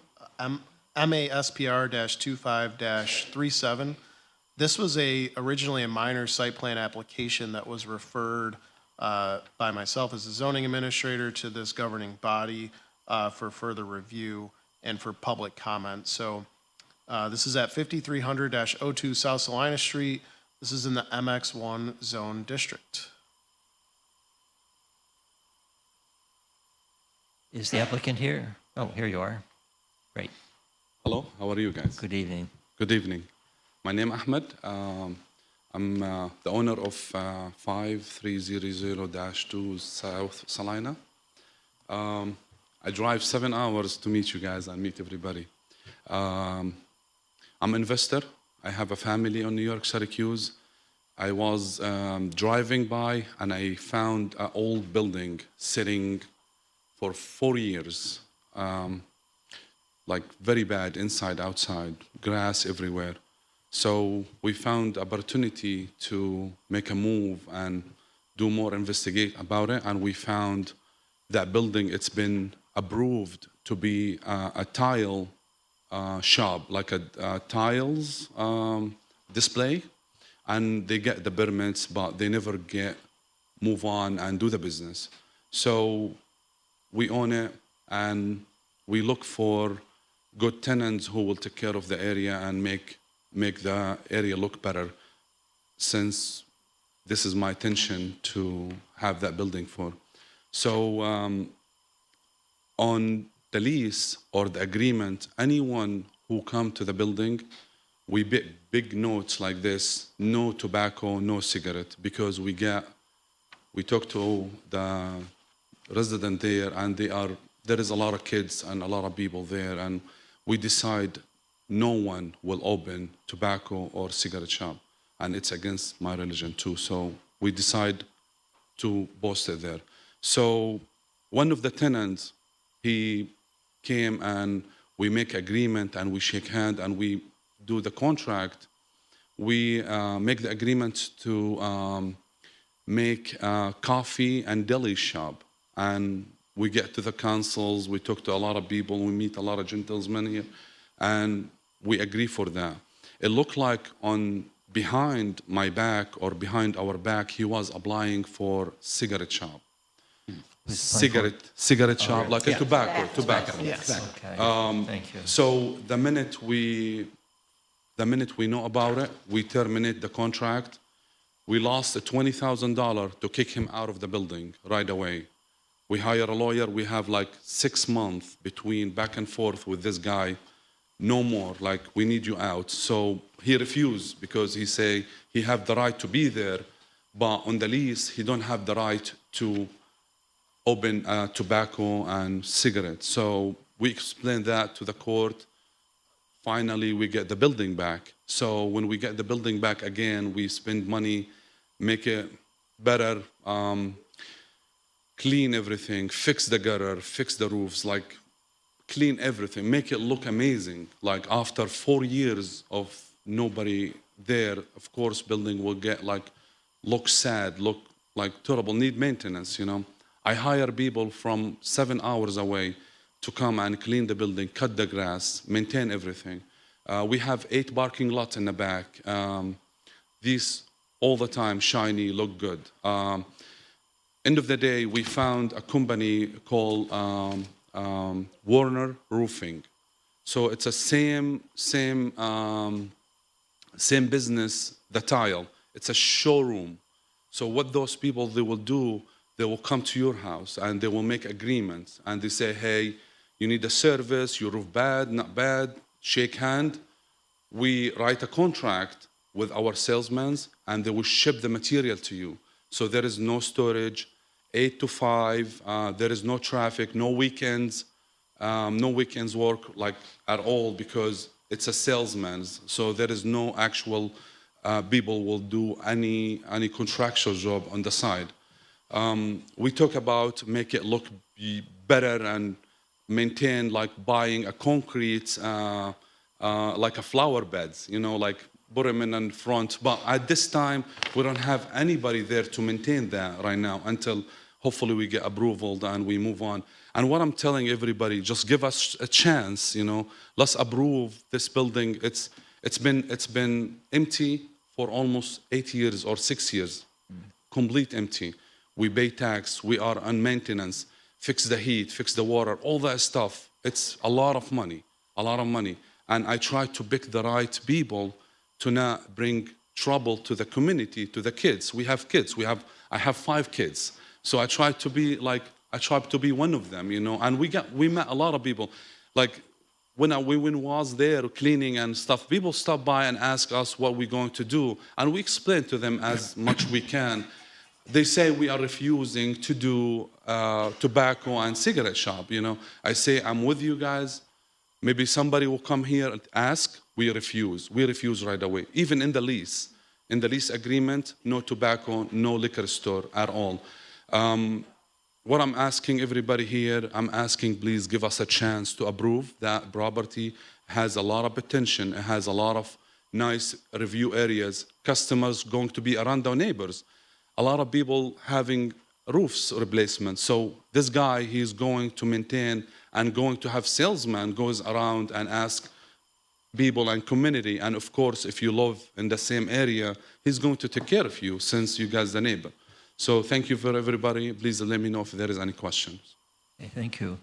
MASPR-25-37. This was originally a minor site plan application that was referred by myself as the zoning administrator to this governing body for further review and for public comment. So this is at 5300-02 South Salina Street. This is in the MX1 zone district. Is the applicant here? Oh, here you are. Great. Hello, how are you guys? Good evening. Good evening. My name is Ahmed. I'm the owner of 5300-2 South Salina. I drive 7 hours to meet you guys and meet everybody. I'm an investor. I have a family in New York, Syracuse. I was driving by and I found an old building sitting for 4 years, like very bad inside, outside, grass everywhere. So we found opportunity to make a move and do more investigate about it, and we found that building, it's been approved to be a tile shop, like a tiles display, and they get the permits, but they never move on and do the business. So we own it, and we look for good tenants who will take care of the area and make the area look better, since this is my intention to have that building for. So on the lease or the agreement, anyone who come to the building, we big notes like this: no tobacco, no cigarette, because we talk to the resident there, and there is a lot of kids and a lot of people there, and we decide no one will open tobacco or cigarette shop, and it's against my religion too. So we decide to post it there. So one of the tenants, he came and we make agreement and we shake hand and we do the contract we make the agreement to make a coffee and deli shop. And we get to the councils, we talk to a lot of people, we meet a lot of gentlemen here, and we agree for that. It looked like on behind my back or behind our back, he was applying for cigarette shop. Cigarette shop, like a tobacco. Yes. Okay, thank you. So the minute we know about it, we terminate the contract. We lost $20,000 to kick him out of the building right away. We hire a lawyer. We have like 6 months between back and forth with this guy. No more, like, we need you out. So he refused because he say he have the right to be there, but on the lease, he don't have the right to open tobacco and cigarettes. So we explained that to the court. Finally, we get the building back. So when we get the building back again, we spend money, make it better, clean everything, fix the gutter, fix the roofs, like clean everything, make it look amazing. Like after 4 years of nobody there, of course, building will get like, look sad, look like terrible, need maintenance, you know. I hire people from 7 hours away to come and clean the building, cut the grass, maintain everything. We have 8 parking lots in the back. These all the time shiny, look good. End of the day, we found a company called Warner Roofing. So it's a same business, the tile. It's a showroom. So what those people, they will do, they will come to your house and they will make agreements. And they say, hey, you need a service, your roof bad, not bad, shake hand. We write a contract with our salesmen and they will ship the material to you. So there is no storage, 8 to 5, there is no traffic, no weekends work like at all because it's a salesman's. So there is no actual people will do any contractual job on the side. We talk about make it look better and maintain like buying a concrete like a flower beds, you know, like put them in front. But at this time, we don't have anybody there to maintain that right now until hopefully we get approval and we move on. And what I'm telling everybody, just give us a chance, you know. Let's approve this building. It's been empty for almost 8 years or 6 years, complete empty. We pay tax, we are on maintenance, fix the heat, fix the water, all that stuff. It's a lot of money, a lot of money. And I try to pick the right people to not bring trouble to the community, to the kids. We have kids, I have 5 kids. So I try to be one of them, you know. And we met a lot of people. Like when we was there cleaning and stuff, people stop by and ask us what we're going to do. And we explain to them as much we can. They say we are refusing to do tobacco and cigarette shop, you know. I say, I'm with you guys. Maybe somebody will come here and ask. We refuse. We refuse right away. Even in the lease agreement, no tobacco, no liquor store at all. What I'm asking everybody here, I'm asking please give us a chance to approve that property. Has a lot of potential. It has a lot of nice review areas. Customers going to be around our neighbors. A lot of people having roofs replacement. So this guy, he's going to maintain and going to have salesman goes around and ask people and community. And of course, if you live in the same area, he's going to take care of you since you guys the neighbor. So thank you for everybody. Please let me know if there is any questions. Okay, thank you.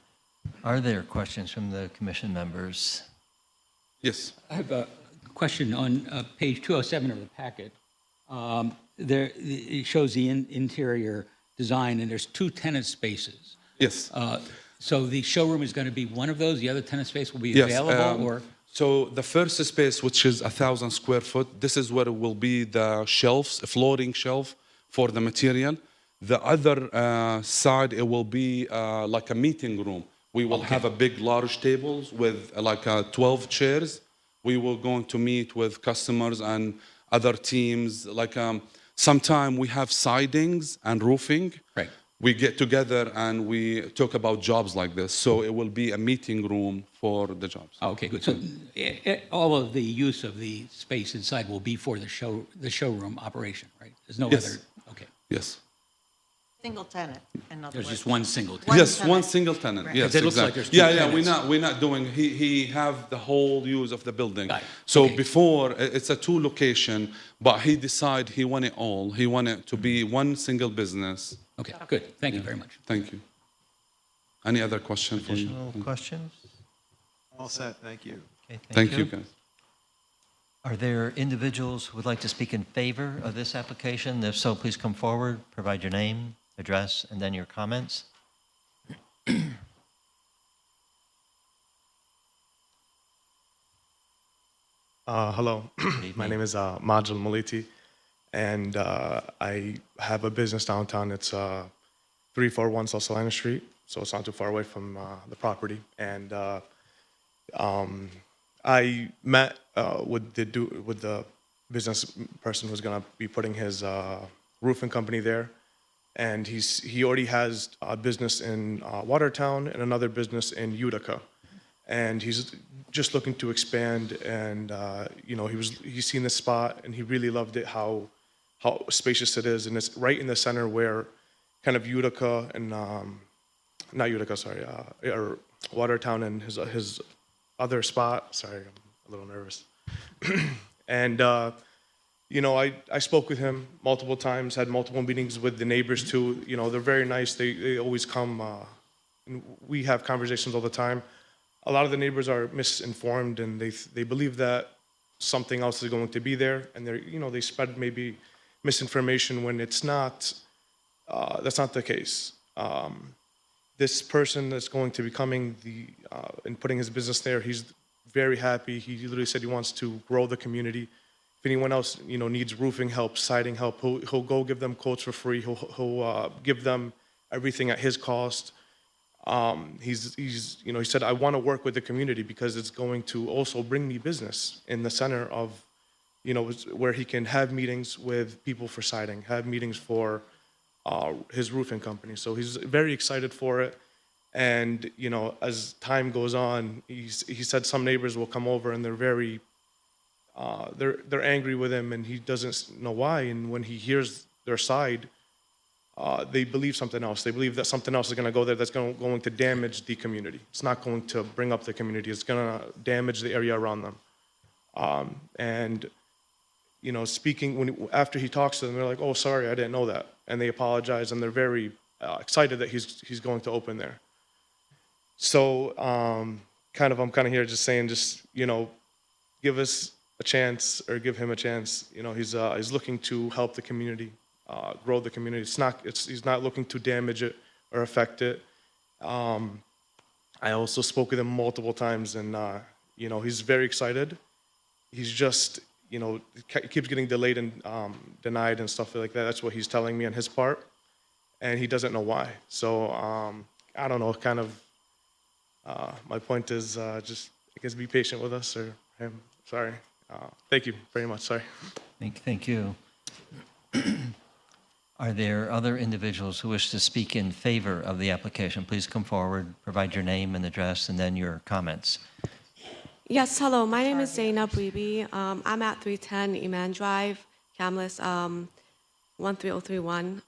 Are there questions from the commission members? Yes. I have a question on page 207 of the packet. There, it shows the interior design, and there's 2 tenant spaces. Yes. So the showroom is going to be one of those? The other tenant space will be available? Or? So the first space, which is 1,000 square foot, this is where it will be the shelves, a floating shelf for the material. The other side, it will be like a meeting room. We will have a big, large tables with like 12 chairs. We will going to meet with customers and other teams. Like sometime we have sidings and roofing. Right. we get together and we talk about jobs like this. So it will be a meeting room for the jobs. Okay, good. So all of the use of the space inside will be for the showroom operation, right? There's no Yes. other, okay. Yes. Single tenant, in other There's words. just one single. One Yes, tenant. one single tenant. Right. Yes, 'Cause it looks like exactly. there's two Yeah, tenants. we're not doing. He have the whole use of the building. Got it. So Okay. before it's a two location, but he decided he want it all. He want it to be one single business. Okay, good. Thank you very much. Thank you. Any other question for you? Additional questions? All set, thank you. Okay, Thank you, guys. Are there individuals who would like to speak in favor of this application? If so, please come forward, provide your name, address, and then your comments. Hello, my evening. name is Majal Maliti, and I have a business downtown. It's 341 South Salina Street, so it's not too far away from the property. And I met with the business person who's gonna be putting his roofing company there, and he already has a business in Watertown and another business in Utica, and he's just looking to expand. And you know, he's seen this spot and he really loved it, how spacious it is, and it's right in the center where kind of Utica and not Utica, sorry, or Watertown and his other spot. Sorry, I'm a little nervous. And you know, I spoke with him multiple times, had multiple meetings with the neighbors too. You know, they're very nice. They always come. And we have conversations all the time. A lot of the neighbors are misinformed, and they believe that something else is going to be there, and they spread maybe misinformation when it's not. That's not the case. This person that's going to be coming and putting his business there, he's very happy. He literally said he wants to grow the community. If anyone else, needs roofing help, siding help, he'll go give them quotes for free. He'll give them everything at his cost. He said, I want to work with the community because it's going to also bring me business in the center of, where he can have meetings with people for siding, have meetings for his roofing company. So he's very excited for it. And, as time goes on, he said some neighbors will come over and they're very, they're angry with him and he doesn't know why. And when he hears their side, they believe something else. They believe that something else is going to go there that's going to damage the community. It's not going to bring up the community. It's going to damage the area around them. And, after he talks to them, they're like, oh, sorry, I didn't know that. And they apologize, and they're very excited that he's going to open there. So I'm kind of here just saying, give us a chance, or give him a chance. He's looking to help the community. Grow the community. He's not looking to damage it or affect it. I also spoke with him multiple times, and he's very excited. He's just it keeps getting delayed and denied and stuff like that. That's what he's telling me on his part, and he doesn't know why. So I don't know. Kind of my point is just be patient with us or him. Sorry. Thank you very much. Sorry. Thank you. Are there other individuals who wish to speak in favor of the application? Please come forward, provide your name and address, and then your comments. Yes, hello. My name is Zainab Bibi. I'm at 310 Eman Drive, Camless 13031.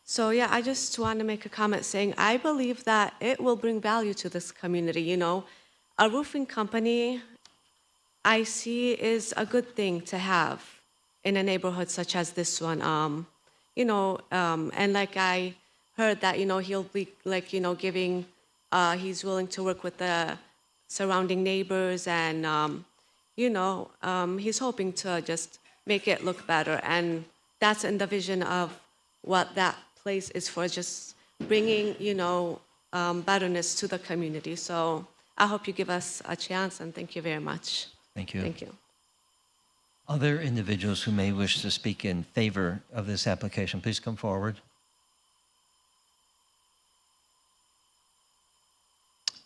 So yeah, I just want to make a comment saying I believe that it will bring value to this community. A roofing company I see is a good thing to have in a neighborhood such as this one. And like I heard that, he'll be giving, he's willing to work with the surrounding neighbors and, he's hoping to just make it look better. And that's in the vision of what that place is for, just bringing, betterness to the community. So I hope you give us a chance, and thank you very much. Thank you. Thank you. Other individuals who may wish to speak in favor of this application, please come forward.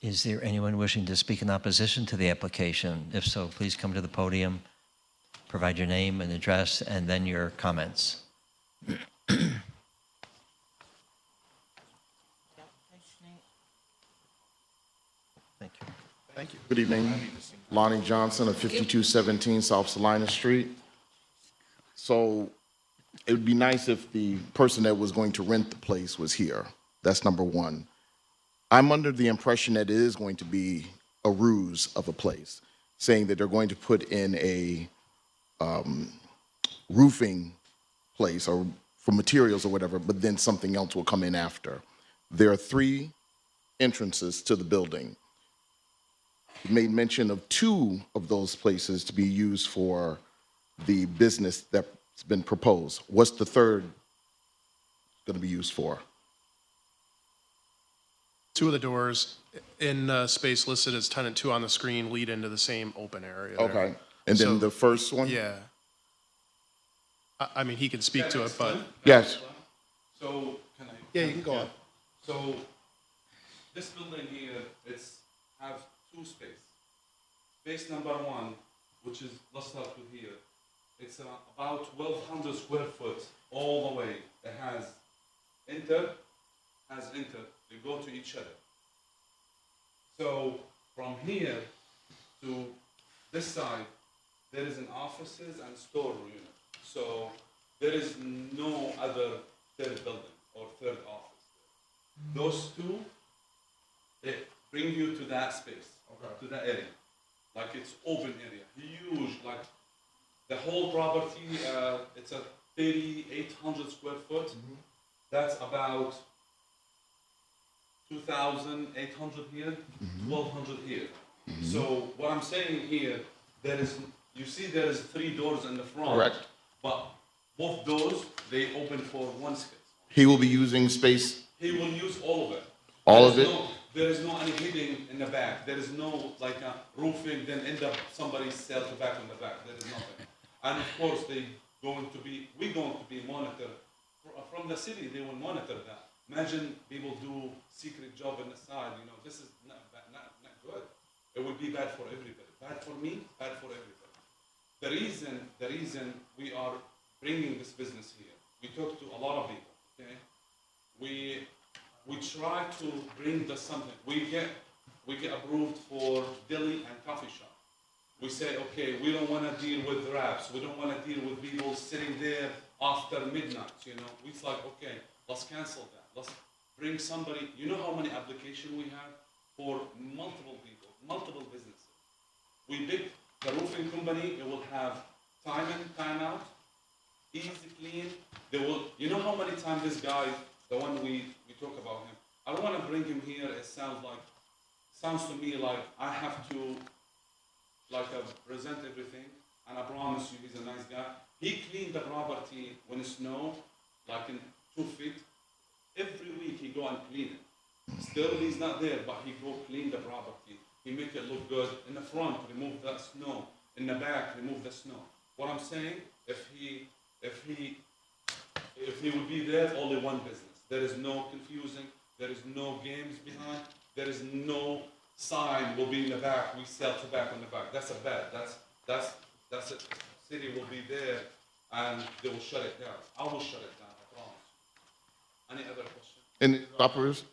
Is there anyone wishing to speak in opposition to the application? If so, please come to the podium, provide your name and address, and then your comments. Thank you. Good evening. Lonnie Johnson of 5217 South Salina Street. So it would be nice if the person that was going to rent the place was here. That's number one. I'm under the impression that it is going to be a ruse of a place, saying that they're going to put in a roofing place or for materials or whatever, but then something else will come in after. There are 3 entrances to the building. You made mention of 2 of those places to be used for the business that's been proposed. What's the third going to be used for? 2 of the doors in space listed as tenant 2 on the screen lead into the same open area there. Okay. And then So- the first one? Yeah. I mean, he can speak to it, but, Yes. So, can I? yeah, you can go on. So, this building here, it's have 2 spaces. Space number 1, which is, let's start with here. It's about 1,200 square foot all the way. It has enter, they go to each other. So, from here to this side, there is an offices and store unit. So, there is no other third building or third office. Those 2, they bring you to that space, to that area. Like it's open area, huge, like the whole property, it's a 3,800 square foot. That's about 2,800 here, 1,200 here. So what I'm saying here, you see there is 3 doors in the front. Correct. But both doors, they open for 1 space. He will be using space, He will use all of it. all of it? There is no any heating in the back. There is no like a roofing, then end up somebody sell tobacco in the back. There is nothing. And of course, we're going to be monitored. From the city, they will monitor that. Imagine people do secret job on the side, this is not good. It would be bad for everybody. Bad for me, bad for everybody. The reason we are bringing this business here, we talk to a lot of people, okay? We try to bring the something. We get approved for deli and coffee shop. We say, okay, we don't want to deal with wraps. We don't want to deal with people sitting there after midnight, It's like, okay, let's cancel that. Let's bring somebody. You know how many applications we have for multiple people, multiple businesses. We pick the roofing company. It will have time in, time out, easy clean. You know how many times this guy, the one we talk about him, I don't want to bring him here. It sounds to me like I have to present everything, and I promise you he's a nice guy. He cleaned the property when it snowed, like in 2 feet. Every week he go and clean it. Still he's not there, but he go clean the property. He make it look good. In the front, remove the snow. In the back, remove the snow. What I'm saying, if he would be there, only one business. There is no confusing. There is no games behind. There is no sign will be in the back. We sell tobacco in the back. That's a bet. That's it. City will be there, and they will shut it down. I will shut it down. I promise. Any other question? And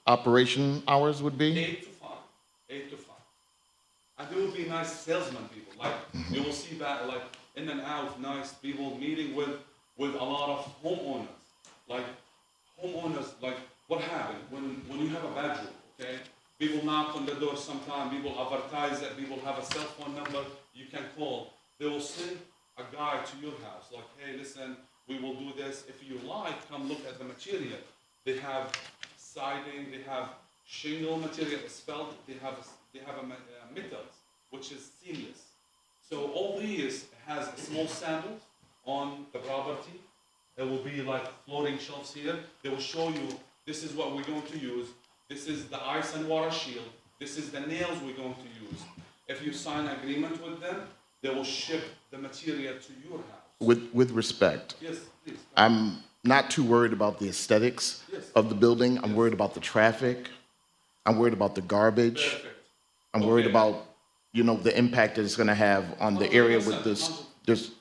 operation hours would be? 8 to 5. 8 to 5. And they will be nice salesman people. Like you will see that like in and out, nice people meeting with a lot of homeowners. Like what happened when you have a bedroom, okay? People knock on the door sometime, people advertise it, people have a cell phone number you can call. They will send a guy to your house, like, hey, listen, we will do this. If you like, come look at the material. They have siding, they have shingle material, asphalt, they have metals, which is seamless. So all these has small samples on the property. It will be like floating shelves here. They will show you, this is what we're going to use. This is the ice and water shield. This is the nails we're going to use. If you sign an agreement with them, they will ship the material to your house. With respect, Yes, please. I'm not too worried about the aesthetics of the building. I'm worried about the traffic. I'm worried about the garbage. Perfect. I'm worried about, the impact that it's going to have on the area with this. There's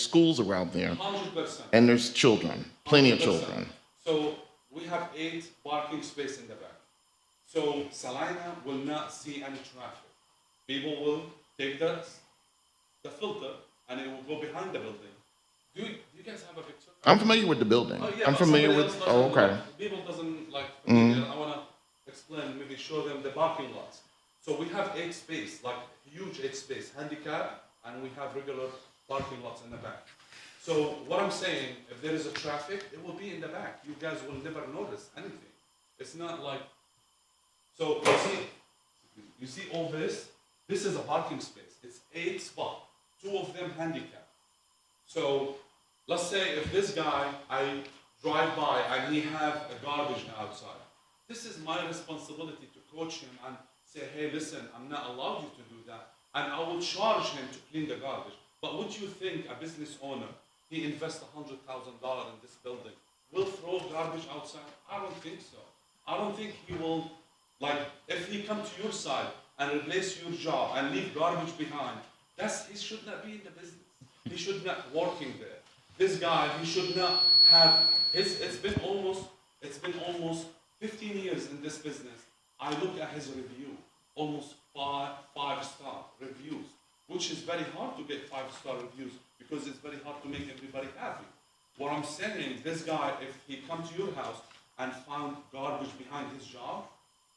schools around there, 100%. and there's children, plenty of 100%. children. So we have 8 parking spaces in the back. So Salina will not see any traffic. People will take the filter and it will go behind the building. Do you guys have a picture? I'm familiar with the building. Oh, yeah, I'm but familiar somebody with, else doesn't oh, okay. know. People doesn't like familiar. I want to explain, maybe show them the parking lots. So we have 8 space, like huge 8 space, handicap, and we have regular parking lots in the back. So what I'm saying, if there is a traffic, it will be in the back. You guys will never notice anything. It's not like, so you see all this? This is a parking space. It's 8 spots, 2 of them handicap. So let's say if this guy, I drive by and he have a garbage outside. This is my responsibility to coach him and say, hey, listen, I'm not allowed you to do that. And I will charge him to clean the garbage. But would you think a business owner, he invests $100,000 in this building, will throw garbage outside? I don't think so. I don't think he will, like, if he come to your side and replace your job and leave garbage behind, he should not be in the business. He should not working there. This guy, he should not have, it's been almost 15 years in this business. I look at his review, almost five-star reviews, which is very hard to get 5-star reviews because it's very hard to make everybody happy. What I'm saying, this guy, if he come to your house and found garbage behind his job,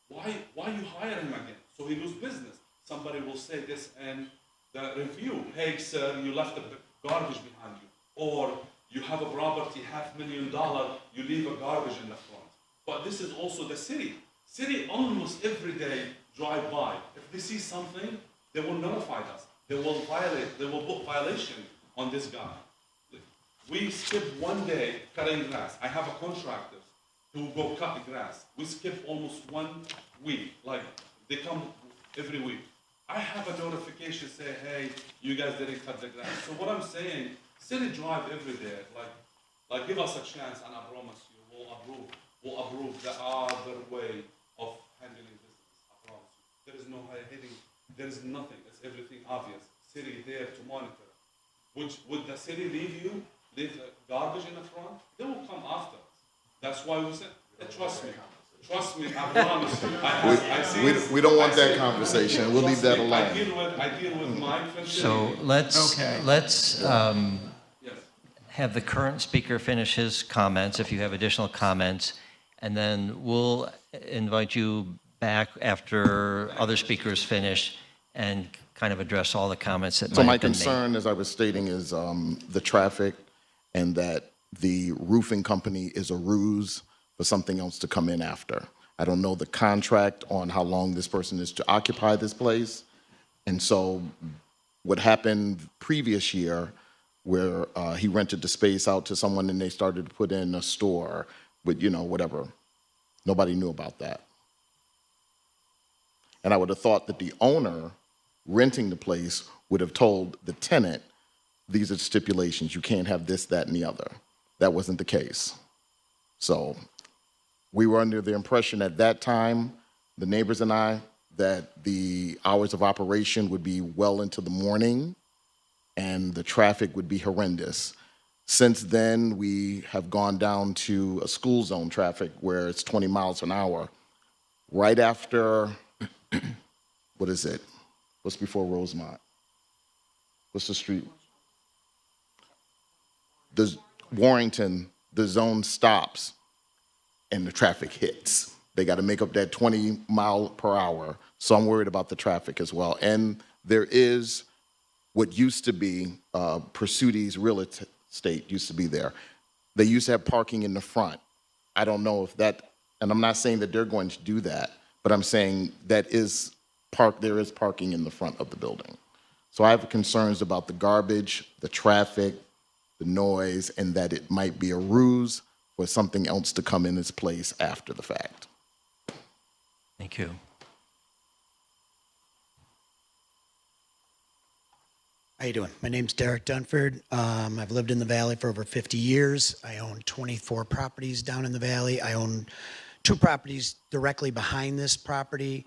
why you hire him again? So he lose business. Somebody will say this in the review, hey sir, you left the garbage behind you. Or you have a property, $500,000, you leave a garbage in the front. But this is also the city. City almost every day drive by. If they see something, they will notify us. They will put violation on this guy. We skip one day cutting grass. I have a contractor who go cut the grass. We skip almost 1 week. Like, they come every week. I have a notification say, hey, you guys didn't cut the grass. So what I'm saying, city drive every day. Like give us a chance, and I promise you, we'll approve the other way of handling business. I promise you. There is no hiding. There is nothing. It's everything obvious. City there to monitor. Would the city leave the garbage in the front? They will come after us. That's why we said, trust me. Trust me, I promise you. We don't want that conversation. We'll leave that alone. I deal with my So let's have the current speaker finish his comments, if you have additional comments, and then we'll invite you back after other speakers finish and kind of address all the comments that So might my have been made. concern, as I was stating, is the traffic and that the roofing company is a ruse for something else to come in after. I don't know the contract on how long this person is to occupy this place. And so what happened previous year where he rented the space out to someone and they started to put in a store with, whatever. Nobody knew about that. And I would have thought that the owner renting the place would have told the tenant, these are the stipulations, you can't have this, that, and the other. That wasn't the case. So we were under the impression at that time, the neighbors and I, that the hours of operation would be well into the morning and the traffic would be horrendous. Since then, we have gone down to a school zone traffic where it's 20 miles an hour. Right after, what is it? What's before Rosemont? What's the street? The Warrington, the zone stops and the traffic hits. They got to make up that 20 mile per hour. So I'm worried about the traffic as well. And there is what used to be Pursuiti's real estate used to be there. They used to have parking in the front. I don't know if that, and I'm not saying that they're going to do that, but I'm saying there is parking in the front of the building. So I have concerns about the garbage, the traffic, the noise, and that it might be a ruse for something else to come in its place after the fact. Thank you. How you doing? My name's Derek Dunford. I've lived in the Valley for over 50 years. I own 24 properties down in the Valley. I own 2 properties directly behind this property.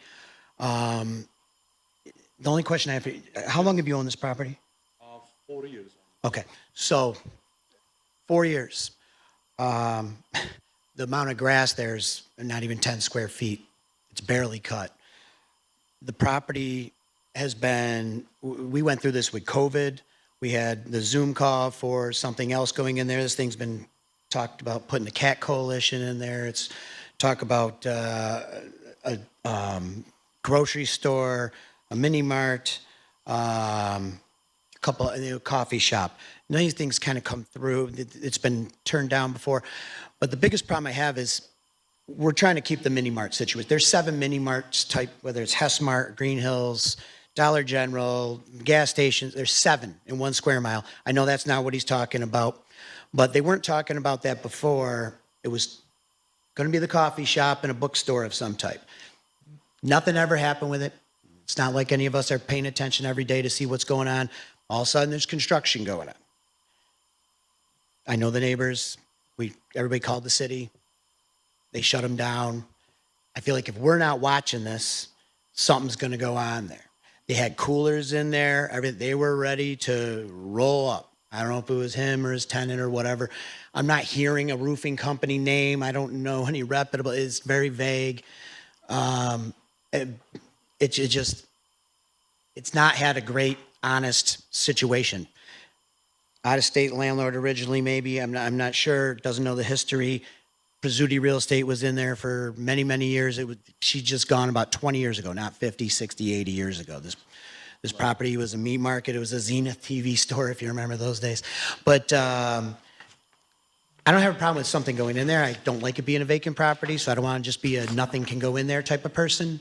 The only question I have, how long have you owned this property? 4 years. Okay, so 4 years. The amount of grass there's not even 10 square feet. It's barely cut. The property has been, we went through this with COVID. We had the Zoom call for something else going in there. This thing's been talked about putting the Cat Coalition in there. It's talk about a grocery store, a mini mart, a couple, coffee shop. None of these things kind of come through. It's been turned down before. But the biggest problem I have is we're trying to keep the mini mart situation. There's 7 mini marts type, whether it's Hess Mart, Green Hills, Dollar General, gas stations. There's 7 in 1 square mile. I know that's not what he's talking about, but they weren't talking about that before. It was going to be the coffee shop and a bookstore of some type. Nothing ever happened with it. It's not like any of us are paying attention every day to see what's going on. All of a sudden, there's construction going on. I know the neighbors. Everybody called the city. They shut them down. I feel like if we're not watching this, something's going to go on there. They had coolers in there. They were ready to roll up. I don't know if it was him or his tenant or whatever. I'm not hearing a roofing company name. I don't know any reputable. It's very vague. It's not had a great, honest situation. Out-of-state landlord originally, maybe. I'm not sure. Doesn't know the history. Pizzuti Real Estate was in there for many, many years. She's just gone about 20 years ago, not 50, 60, 80 years ago. This property was a meat market. It was a Zenith TV store, if you remember those days. But I don't have a problem with something going in there. I don't like it being a vacant property, so I don't want to just be a nothing can go in there type of person.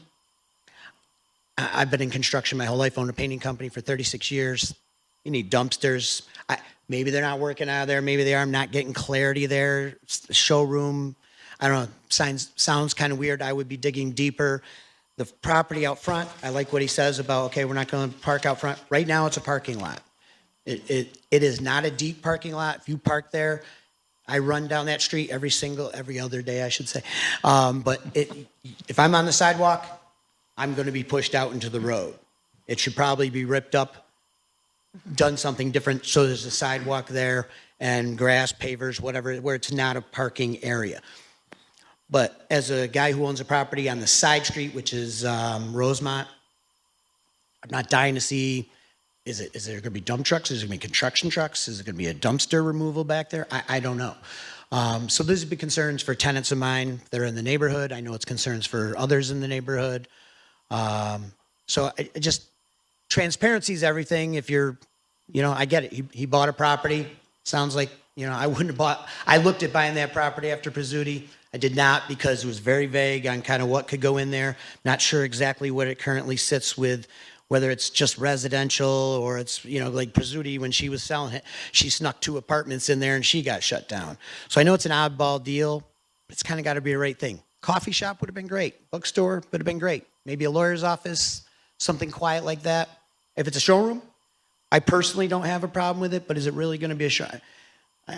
I've been in construction my whole life, owned a painting company for 36 years. You need dumpsters. Maybe they're not working out of there. Maybe they are. I'm not getting clarity there. Showroom, I don't know, sounds kind of weird. I would be digging deeper. The property out front, I like what he says about, okay, we're not going to park out front. Right now, it's a parking lot. It is not a deep parking lot. If you park there, I run down that street every other day, I should say. But if I'm on the sidewalk, I'm going to be pushed out into the road. It should probably be ripped up, done something different so there's a sidewalk there and grass, pavers, whatever, where it's not a parking area. But as a guy who owns a property on the side street, which is Rosemont, I'm not dying to see, is there going to be dump trucks? Is there going to be construction trucks? Is it going to be a dumpster removal back there? I don't know. So those would be concerns for tenants of mine that are in the neighborhood. I know it's concerns for others in the neighborhood. So I just, transparency is everything. If you're, I get it. He bought a property. Sounds like, I wouldn't have bought, I looked at buying that property after Pizzuti. I did not because it was very vague on kind of what could go in there. Not sure exactly what it currently sits with, whether it's just residential or it's, like Pizzuti when she was selling it, she snuck 2 apartments in there and she got shut down. So I know it's an oddball deal, but it's kind of got to be the right thing. Coffee shop would have been great. Bookstore would have been great. Maybe a lawyer's office, something quiet like that. If it's a showroom, I personally don't have a problem with it, but is it really going to be a showroom?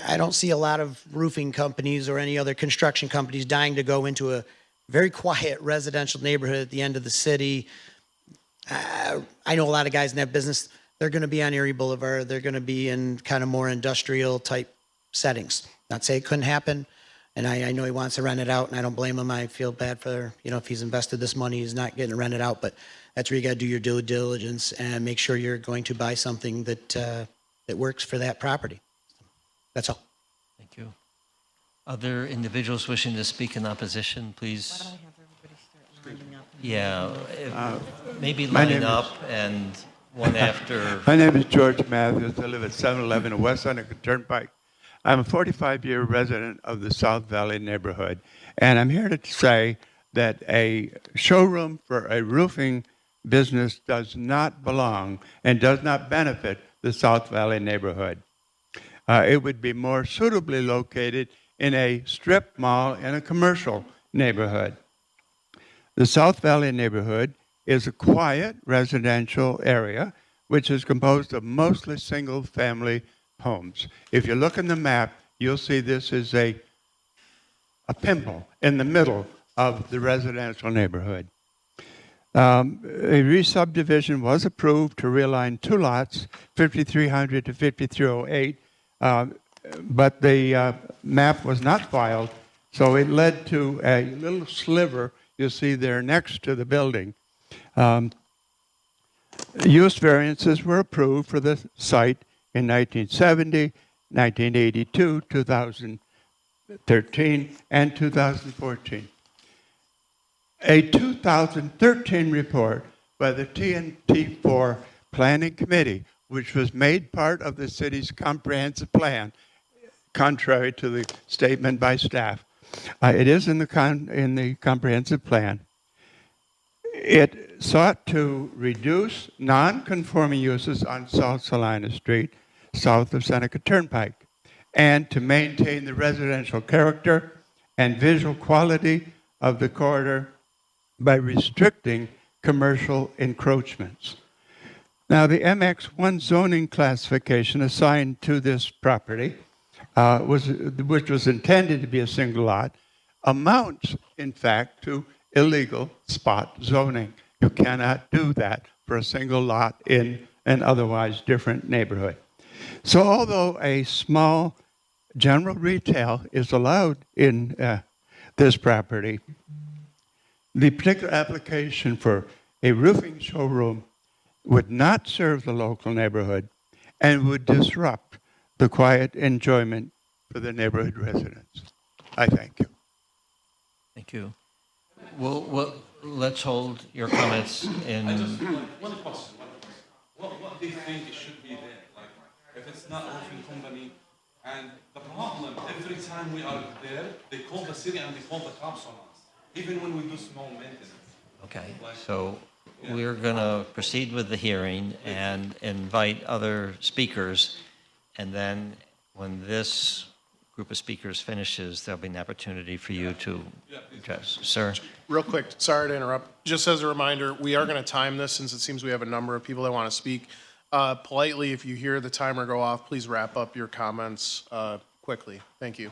I don't see a lot of roofing companies or any other construction companies dying to go into a very quiet residential neighborhood at the end of the city. I know a lot of guys in that business, they're going to be on Erie Boulevard. They're going to be in kind of more industrial type settings. Not say it couldn't happen. And I know he wants to rent it out, and I don't blame him. I feel bad for, if he's invested this money, he's not getting it rented out. But that's where you got to do your due diligence and make sure you're going to buy something that that works for that property. That's all. Thank you. Other individuals wishing to speak in opposition, please. Why don't we have everybody start lining up? Yeah, maybe line up and one after. My name is George Matthews. I live at 711 West Seneca Turnpike. I'm a 45-year resident of the South Valley neighborhood, and I'm here to say that a showroom for a roofing business does not belong and does not benefit the South Valley neighborhood. It would be more suitably located in a strip mall in a commercial neighborhood. The South Valley neighborhood is a quiet residential area which is composed of mostly single-family homes. If you look in the map, you'll see this is a pimple in the middle of the residential neighborhood. A resubdivision was approved to realign 2 lots, 5300 to 5308, but the map was not filed, so it led to a little sliver you see there next to the building. Use variances were approved for the site in 1970, 1982, 2013, and 2014. A 2013 report by the TNT4 Planning Committee, which was made part of the city's comprehensive plan, contrary to the statement by staff. It is in the comprehensive plan. It sought to reduce non-conforming uses on South Salina Street, south of Seneca Turnpike, and to maintain the residential character and visual quality of the corridor by restricting commercial encroachments. Now, the MX1 zoning classification assigned to this property, which was intended to be a single lot, amounts, in fact, to illegal spot zoning. You cannot do that for a single lot in an otherwise different neighborhood. So although a small general retail is allowed in this property, the particular application for a roofing showroom would not serve the local neighborhood and would disrupt the quiet enjoyment for the neighborhood residents. I thank you. Thank you. Well, let's hold your comments in. One question. What do you think it should be there? Like, if it's not a roofing company, and the problem, every time we are there, they call the city and they call the cops on us, even when we do small maintenance. Okay, so we're going to proceed with the hearing and invite other speakers, and then when this group of speakers finishes, there'll be an opportunity for you to address. Sir? Real quick, sorry to interrupt. Just as a reminder, we are going to time this since it seems we have a number of people that want to speak. Politely, if you hear the timer go off, please wrap up your comments quickly. Thank you.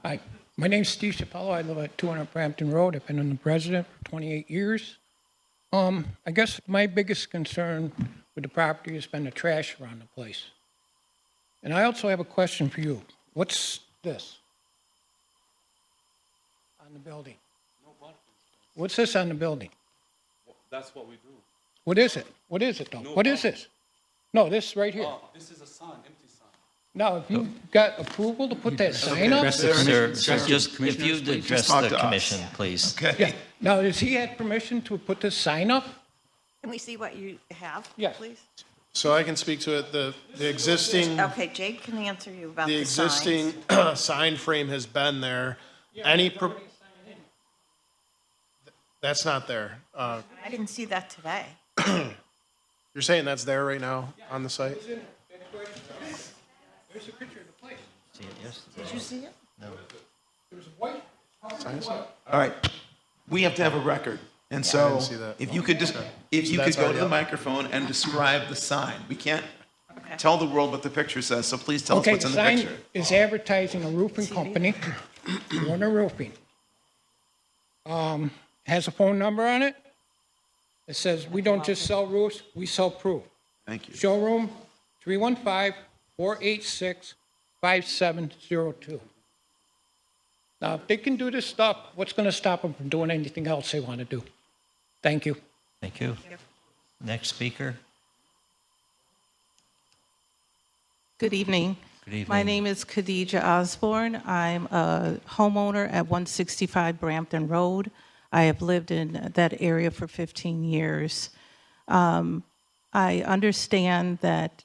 Hi, my name's Steve Chappello. I live at 200 Brampton Road. I've been in the president for 28 years. I guess my biggest concern with the property has been the trash around the place. And I also have a question for you. What's this on the building? What's this on the building? That's what we do. What is it? What is it, though? What is this? No, this right here. Oh, this is a sign, empty sign. Now, if you got approval to put that sign up? Sir, just if you'd address the commission, please. Okay. Yeah. Now, does he have permission to put this sign up? Can we see what you have, Yes. please? So I can speak to it. The existing, Okay, Jake can answer you about the the signs. existing sign frame has been there. That's not there. I didn't see that today. You're saying that's there right now on the site? There's a picture of the place. See it yesterday? Did you see it? No. There's a white. All right, we have to have a record. And I so didn't see that. if you could just, if you that's could go to already the up. microphone and describe the sign. We can't Okay. tell the world what the picture says, so please tell us Okay, what's the in the sign picture. is advertising a roofing company, Warner Roofing. Has a phone number on it. It says, we don't just sell roofs, we sell proof. Thank you. Showroom 315-486-5702. Now, if they can do this stuff, what's going to stop them from doing anything else they want to do? Thank you. Thank you. Next speaker. Good evening. Good evening. My name is Khadija Osborne. I'm a homeowner at 165 Brampton Road. I have lived in that area for 15 years. I understand that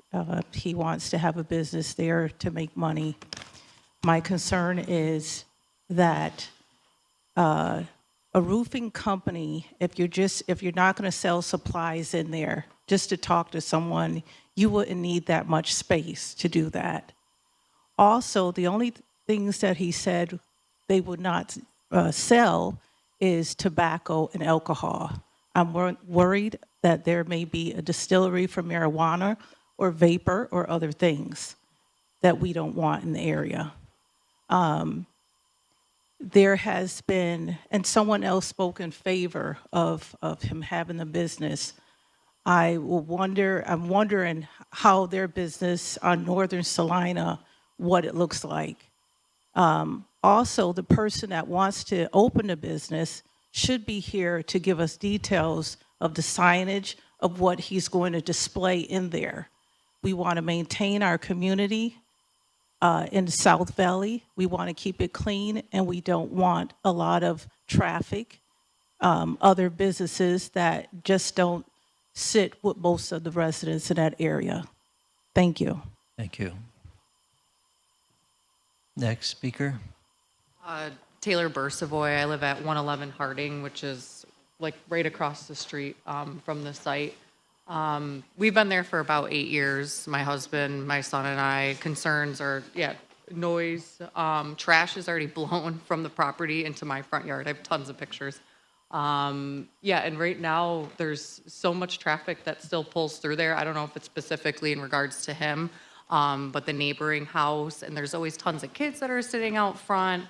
he wants to have a business there to make money. My concern is that a roofing company, if you're not going to sell supplies in there, just to talk to someone, you wouldn't need that much space to do that. Also, the only things that he said they would not sell is tobacco and alcohol. I'm worried that there may be a distillery for marijuana or vapor or other things that we don't want in the area. There has been, and someone else spoke in favor of him having a business. I'm wondering how their business on Northern Salina, what it looks like. Also, the person that wants to open a business should be here to give us details of the signage, of what he's going to display in there. We want to maintain our community in the South Valley. We want to keep it clean, and we don't want a lot of traffic, other businesses that just don't sit with most of the residents in that area. Thank you. Thank you. Next speaker. Taylor Bursavoy. I live at 111 Harding, which is like right across the street from the site. We've been there for about 8 years. My husband, my son, and I. Concerns are, noise. Trash is already blown from the property into my front yard. I have tons of pictures. And right now there's so much traffic that still pulls through there. I don't know if it's specifically in regards to him, but the neighboring house, and there's always tons of kids that are sitting out front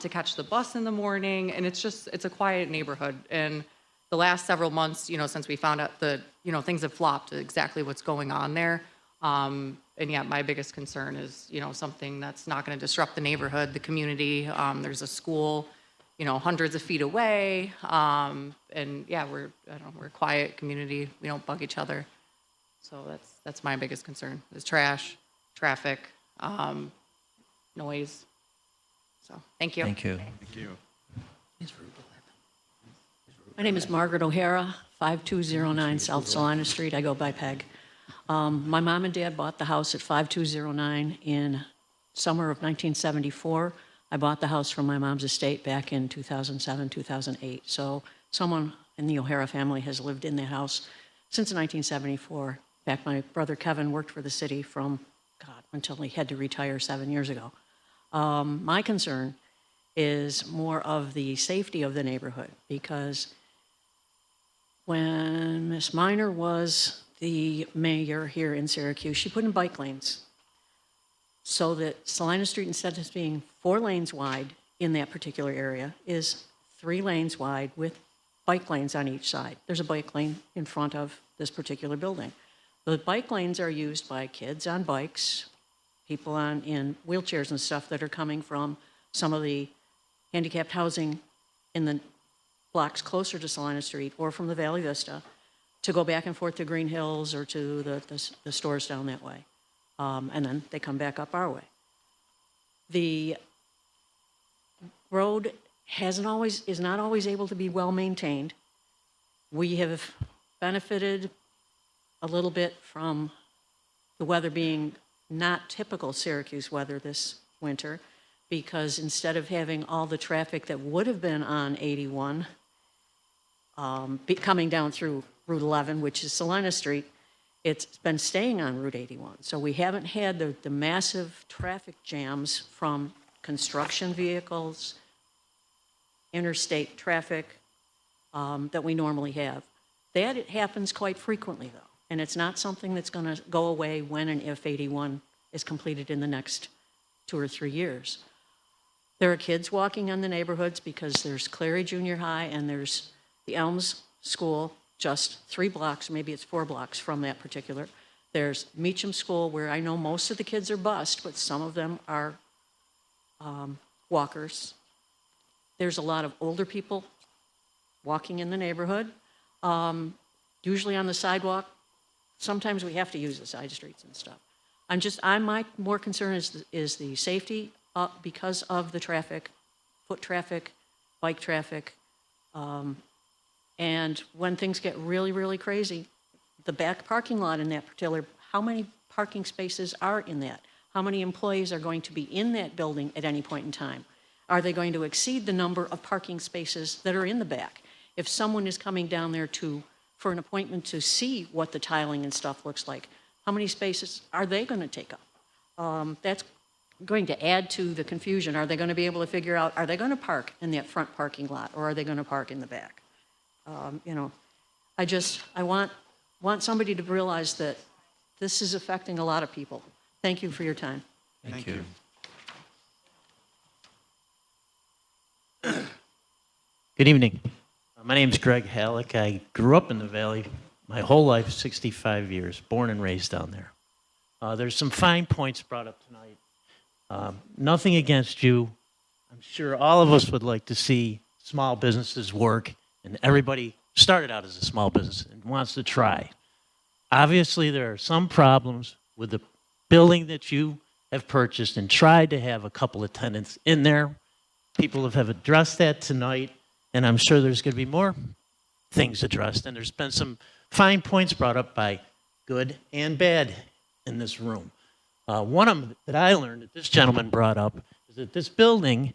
to catch the bus in the morning, and it's a quiet neighborhood. And the last several months, since we found out things have flopped, exactly what's going on there. My biggest concern is, something that's not going to disrupt the neighborhood, the community. There's a school, hundreds of feet away. We're a quiet community. We don't bug each other. So that's my biggest concern is trash, traffic, noise. So thank you. Thank you. Thank you. My name is Margaret O'Hara, 5209 South Salina Street. I go by Peg. My mom and dad bought the house at 5209 in summer of 1974. I bought the house from my mom's estate back in 2007, 2008. So someone in the O'Hara family has lived in that house since 1974. In fact, my brother Kevin worked for the city from, until he had to retire 7 years ago. My concern is more of the safety of the neighborhood, because when Ms. Minor was the mayor here in Syracuse, she put in bike lanes so that Salina Street, instead of being 4 lanes wide in that particular area, is 3 lanes wide with bike lanes on each side. There's a bike lane in front of this particular building. The bike lanes are used by kids on bikes, people in wheelchairs and stuff that are coming from some of the handicapped housing in the blocks closer to Salina Street or from the Valley Vista to go back and forth to Green Hills or to the stores down that way. And then they come back up our way. The road is not always able to be well maintained. We have benefited a little bit from the weather being not typical Syracuse weather this winter, because instead of having all the traffic that would have been on 81 coming down through Route 11, which is Salina Street, it's been staying on Route 81. So we haven't had the massive traffic jams from construction vehicles, interstate traffic that we normally have. That it happens quite frequently, though, and it's not something that's going to go away when and if 81 is completed in the next 2 or 3 years. There are kids walking in the neighborhoods because there's Clary Junior High and there's the Elms School, just 3 blocks, maybe it's 4 blocks from that particular. There's Meacham School, where I know most of the kids are bused, but some of them are walkers. There's a lot of older people walking in the neighborhood, usually on the sidewalk. Sometimes we have to use the side streets and stuff. My more concern is the safety because of the traffic, foot traffic, bike traffic. And when things get really, really crazy, the back parking lot in that particular, how many parking spaces are in that? How many employees are going to be in that building at any point in time? Are they going to exceed the number of parking spaces that are in the back? If someone is coming down there for an appointment to see what the tiling and stuff looks like, how many spaces are they going to take up? That's going to add to the confusion. Are they going to be able to figure out, are they going to park in that front parking lot, or are they going to park in the back? I want somebody to realize that this is affecting a lot of people. Thank you for your time. Thank you. Good evening. My name's Greg Halleck. I grew up in the Valley my whole life, 65 years, born and raised down there. There's some fine points brought up tonight. Nothing against you. I'm sure all of us would like to see small businesses work and everybody started out as a small business and wants to try. Obviously, there are some problems with the building that you have purchased and tried to have a couple of tenants in there. People have addressed that tonight, and I'm sure there's going to be more things addressed. And there's been some fine points brought up by good and bad in this room. One of them that I learned that this gentleman brought up is that this building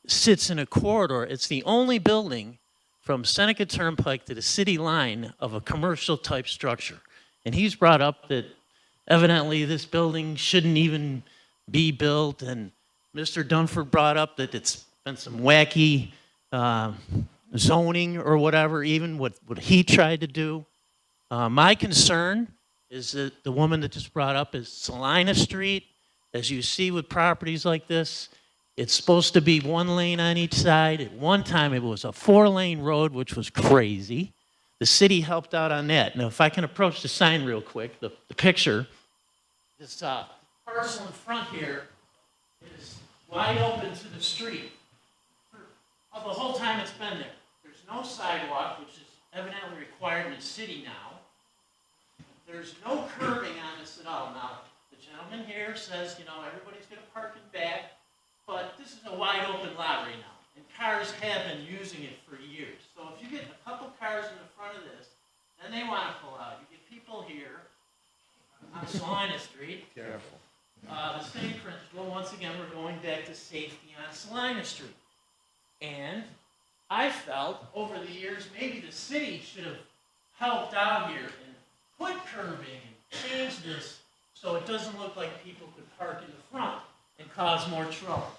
sits in a corridor. It's the only building from Seneca Turnpike to the city line of a commercial type structure. And he's brought up that evidently this building shouldn't even be built. And Mr. Dunford brought up that it's been some wacky zoning or whatever, even what he tried to do. My concern is that the woman that just brought up is Salina Street. As you see with properties like this, it's supposed to be one lane on each side. At one time, it was a 4-lane road, which was crazy. The city helped out on that. Now, if I can approach the sign real quick, the picture, this parcel in front here is wide open to the street. Of the whole time it's been there. There's no sidewalk, which is evidently required in the city now. There's no curbing on this at all. Now, the gentleman here says, you know, everybody's going to park in back, but this is a wide open lot right now, and cars have been using it for years. So if you get a couple cars in the front of this, then they want to pull out. You get people here on Salina Street. Careful. The same principle, once again, we're going back to safety on Salina Street. And I felt over the years, maybe the city should have helped out here and put curbing and change this so it doesn't look like people could park in the front and cause more trouble.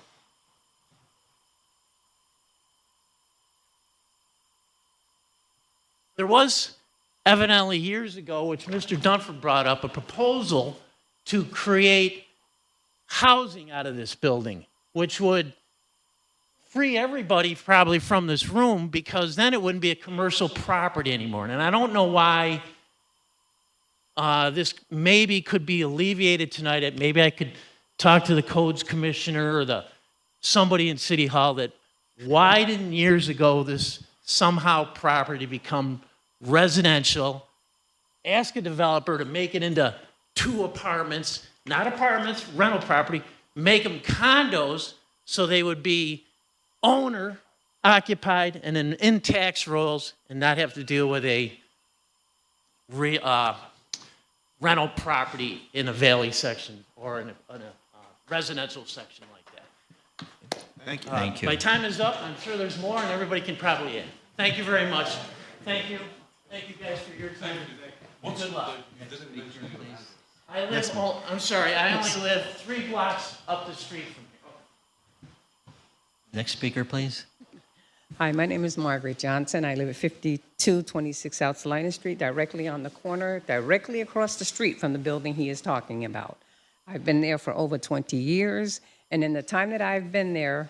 There was evidently years ago, which Mr. Dunford brought up, a proposal to create housing out of this building, which would free everybody probably from this room, because then it wouldn't be a commercial property anymore. And I don't know why this maybe could be alleviated tonight. Maybe I could talk to the codes commissioner or somebody in City Hall that why didn't years ago this somehow property become residential? Ask a developer to make it into 2 apartments, not apartments, rental property, make them condos so they would be owner occupied and in tax rolls and not have to deal with a rental property in a valley section or in a residential section like that. Thank you. Thank you. My time is up. I'm sure there's more, and everybody can probably add. Thank you very much. Thank you. Thank you guys for your time. Well, good luck. I live, I'm sorry, I only live 3 blocks up the street from here. Next speaker, please. Hi, my name is Margaret Johnson. I live at 5226 South Salina Street, directly on the corner, directly across the street from the building he is talking about. I've been there for over 20 years, and in the time that I've been there,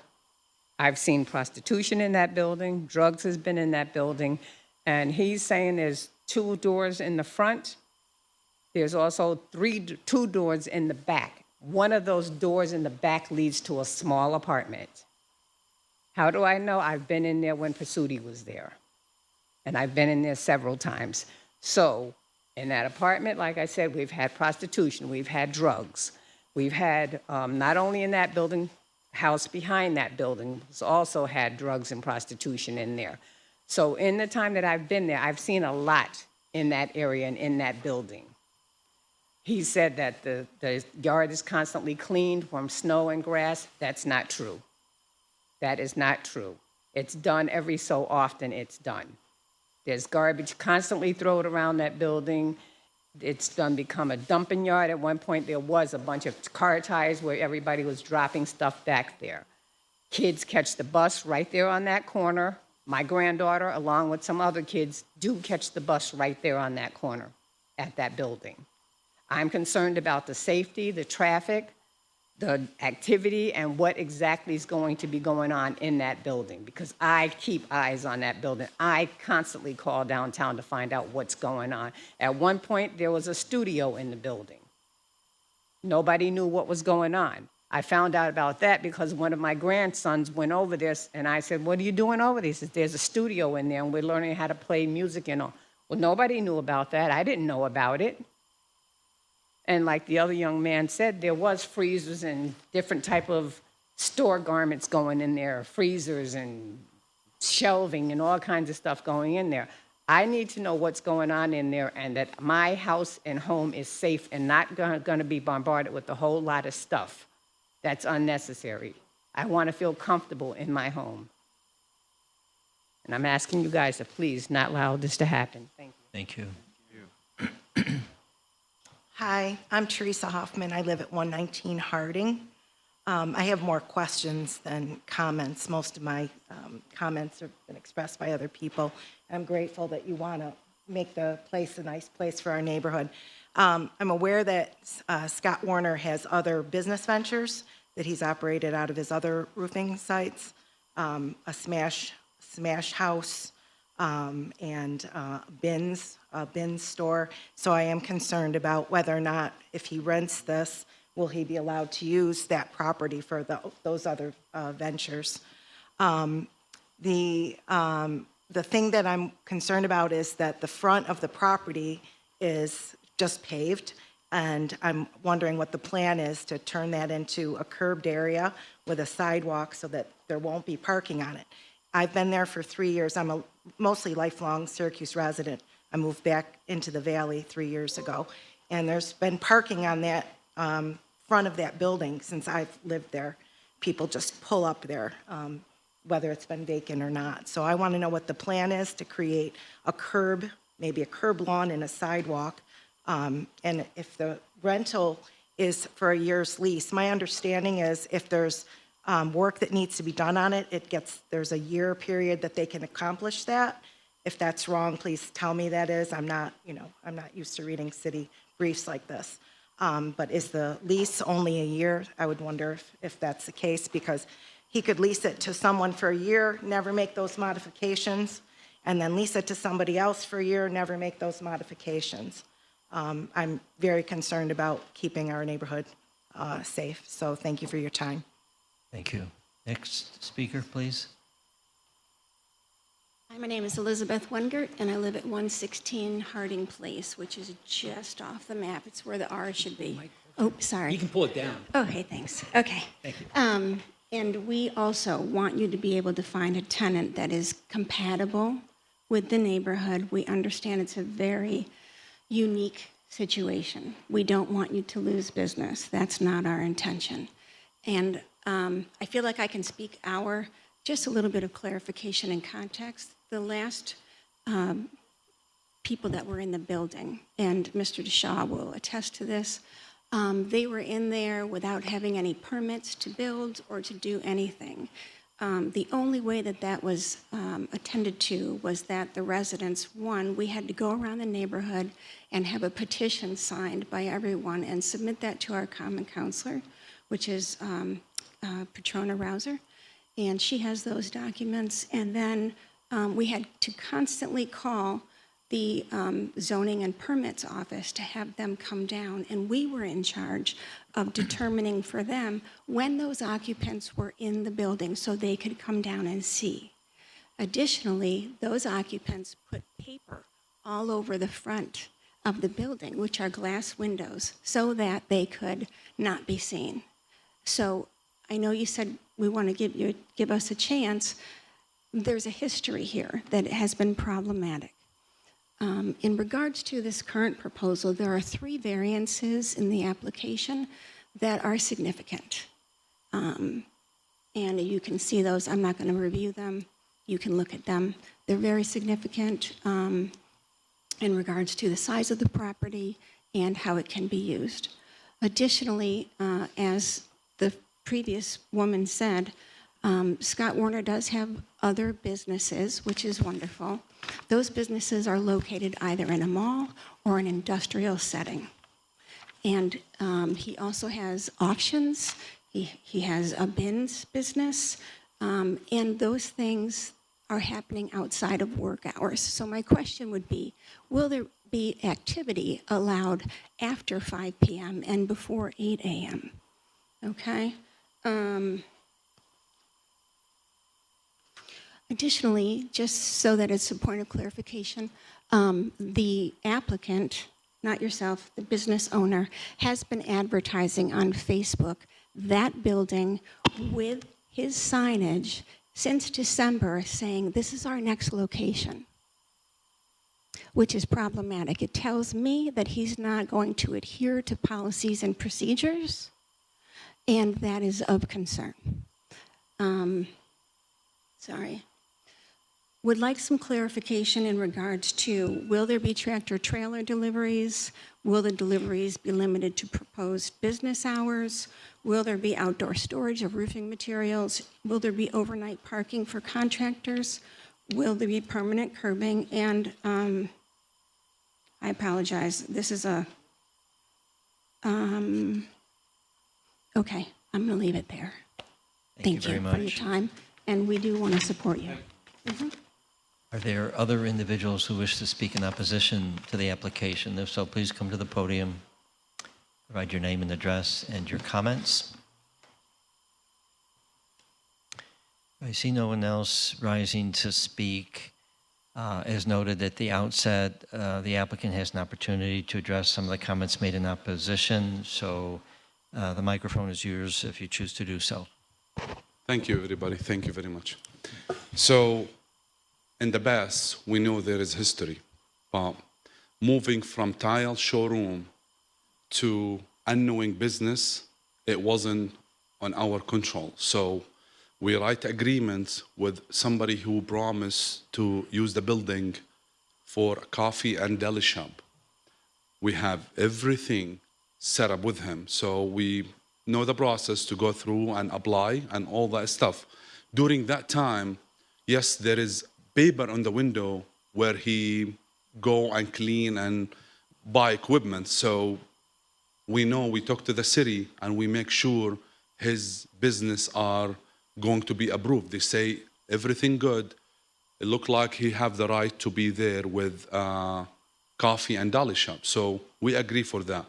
I've seen prostitution in that building, drugs has been in that building, and he's saying there's 2 doors in the front. There's also 2 doors in the back. One of those doors in the back leads to a small apartment. How do I know? I've been in there when Pasuti was there. And I've been in there several times. So in that apartment, like I said, we've had prostitution, we've had drugs. We've had, not only in that building, house behind that building, has also had drugs and prostitution in there. So in the time that I've been there, I've seen a lot in that area and in that building. He said that the yard is constantly cleaned from snow and grass. That's not true. That is not true. It's done every so often, it's done. There's garbage constantly thrown around that building. It's become a dumping yard. At one point, there was a bunch of car tires where everybody was dropping stuff back there. Kids catch the bus right there on that corner. My granddaughter, along with some other kids, do catch the bus right there on that corner at that building. I'm concerned about the safety, the traffic, the activity, and what exactly is going to be going on in that building, because I keep eyes on that building. I constantly call downtown to find out what's going on. At one point, there was a studio in the building. Nobody knew what was going on. I found out about that because one of my grandsons went over this, and I said, what are you doing over there? He says, there's a studio in there, and we're learning how to play music and all. Well, nobody knew about that. I didn't know about it. And like the other young man said, there was freezers and different type of store garments going in there, freezers and shelving and all kinds of stuff going in there. I need to know what's going on in there and that my house and home is safe and not going to be bombarded with a whole lot of stuff that's unnecessary. I want to feel comfortable in my home. And I'm asking you guys to please not allow this to happen. Thank you. Thank you. Hi, I'm Teresa Hoffman. I live at 119 Harding. I have more questions than comments. Most of my comments have been expressed by other people. I'm grateful that you want to make the place a nice place for our neighborhood. I'm aware that Scott Warner has other business ventures that he's operated out of his other roofing sites, a smash house, and a bins store. So I am concerned about whether or not, if he rents this, will he be allowed to use that property for those other ventures? The thing that I'm concerned about is that the front of the property is just paved, and I'm wondering what the plan is to turn that into a curbed area with a sidewalk so that there won't be parking on it. I've been there for 3 years. I'm a mostly lifelong Syracuse resident. I moved back into the Valley 3 years ago, and there's been parking on that front of that building since I've lived there. People just pull up there, whether it's been vacant or not. So I want to know what the plan is to create a curb, maybe a curb lawn and a sidewalk. And if the rental is for a year's lease, my understanding is if there's work that needs to be done on it, there's a year period that they can accomplish that. If that's wrong, please tell me that is. I'm not used to reading city briefs like this. But is the lease only a year? I would wonder if that's the case, because he could lease it to someone for a year, never make those modifications, and then lease it to somebody else for a year, never make those modifications. I'm very concerned about keeping our neighborhood safe. So thank you for your time. Thank you. Next speaker, please. Hi, my name is Elizabeth Wengert, and I live at 116 Harding Place, which is just off the map. It's where the R should be. Oh, sorry. You can pull it down. Okay, thanks. Okay. Thank you. And we also want you to be able to find a tenant that is compatible with the neighborhood. We understand it's a very unique situation. We don't want you to lose business. That's not our intention. And I feel like I can speak just a little bit of clarification and context. The last people that were in the building, and Mr. DeShaw will attest to this, they were in there without having any permits to build or to do anything. The only way that was attended to was that the residents, we had to go around the neighborhood and have a petition signed by everyone and submit that to our common counselor, which is Patrona Rouser, and she has those documents. And then we had to constantly call the zoning and permits office to have them come down, and we were in charge of determining for them when those occupants were in the building so they could come down and see. Additionally, those occupants put paper all over the front of the building, which are glass windows, so that they could not be seen. So I know you said we want to give us a chance. There's a history here that has been problematic. In regards to this current proposal, there are 3 variances in the application that are significant. And you can see those. I'm not going to review them. You can look at them. They're very significant in regards to the size of the property and how it can be used. Additionally, as the previous woman said, Scott Warner does have other businesses, which is wonderful. Those businesses are located either in a mall or an industrial setting. And he also has auctions. He has a bins business. And those things are happening outside of work hours. So my question would be, will there be activity allowed after 5 p.m. and before 8 a.m.? Okay? Additionally, just so that it's a point of clarification, the applicant, not yourself, the business owner, has been advertising on Facebook that building with his signage since December saying, this is our next location, which is problematic. It tells me that he's not going to adhere to policies and procedures, and that is of concern. Sorry. Would like some clarification in regards to, will there be tractor trailer deliveries? Will the deliveries be limited to proposed business hours? Will there be outdoor storage of roofing materials? Will there be overnight parking for contractors? Will there be permanent curbing? And I apologize, this is a, okay, I'm gonna leave it there. Thank you for your time, and we do want to support you. Are there other individuals who wish to speak in opposition to the application? If so, please come to the podium, provide your name and address and your comments. I see no one else rising to speak. As noted at the outset, the applicant has an opportunity to address some of the comments made in opposition, so the microphone is yours if you choose to do so. Thank you, everybody. Thank you very much. So, in the past, we know there is history, but moving from tile showroom to unknowing business, it wasn't on our control. So we write agreements with somebody who promised to use the building for a coffee and deli shop. We have everything set up with him, so we know the process to go through and apply and all that stuff. During that time, yes, there is paper on the window where he go and clean and buy equipment. So we know, we talk to the city and we make sure his business are going to be approved. They say everything good. It look like he have the right to be there with coffee and deli shop. So we agree for that.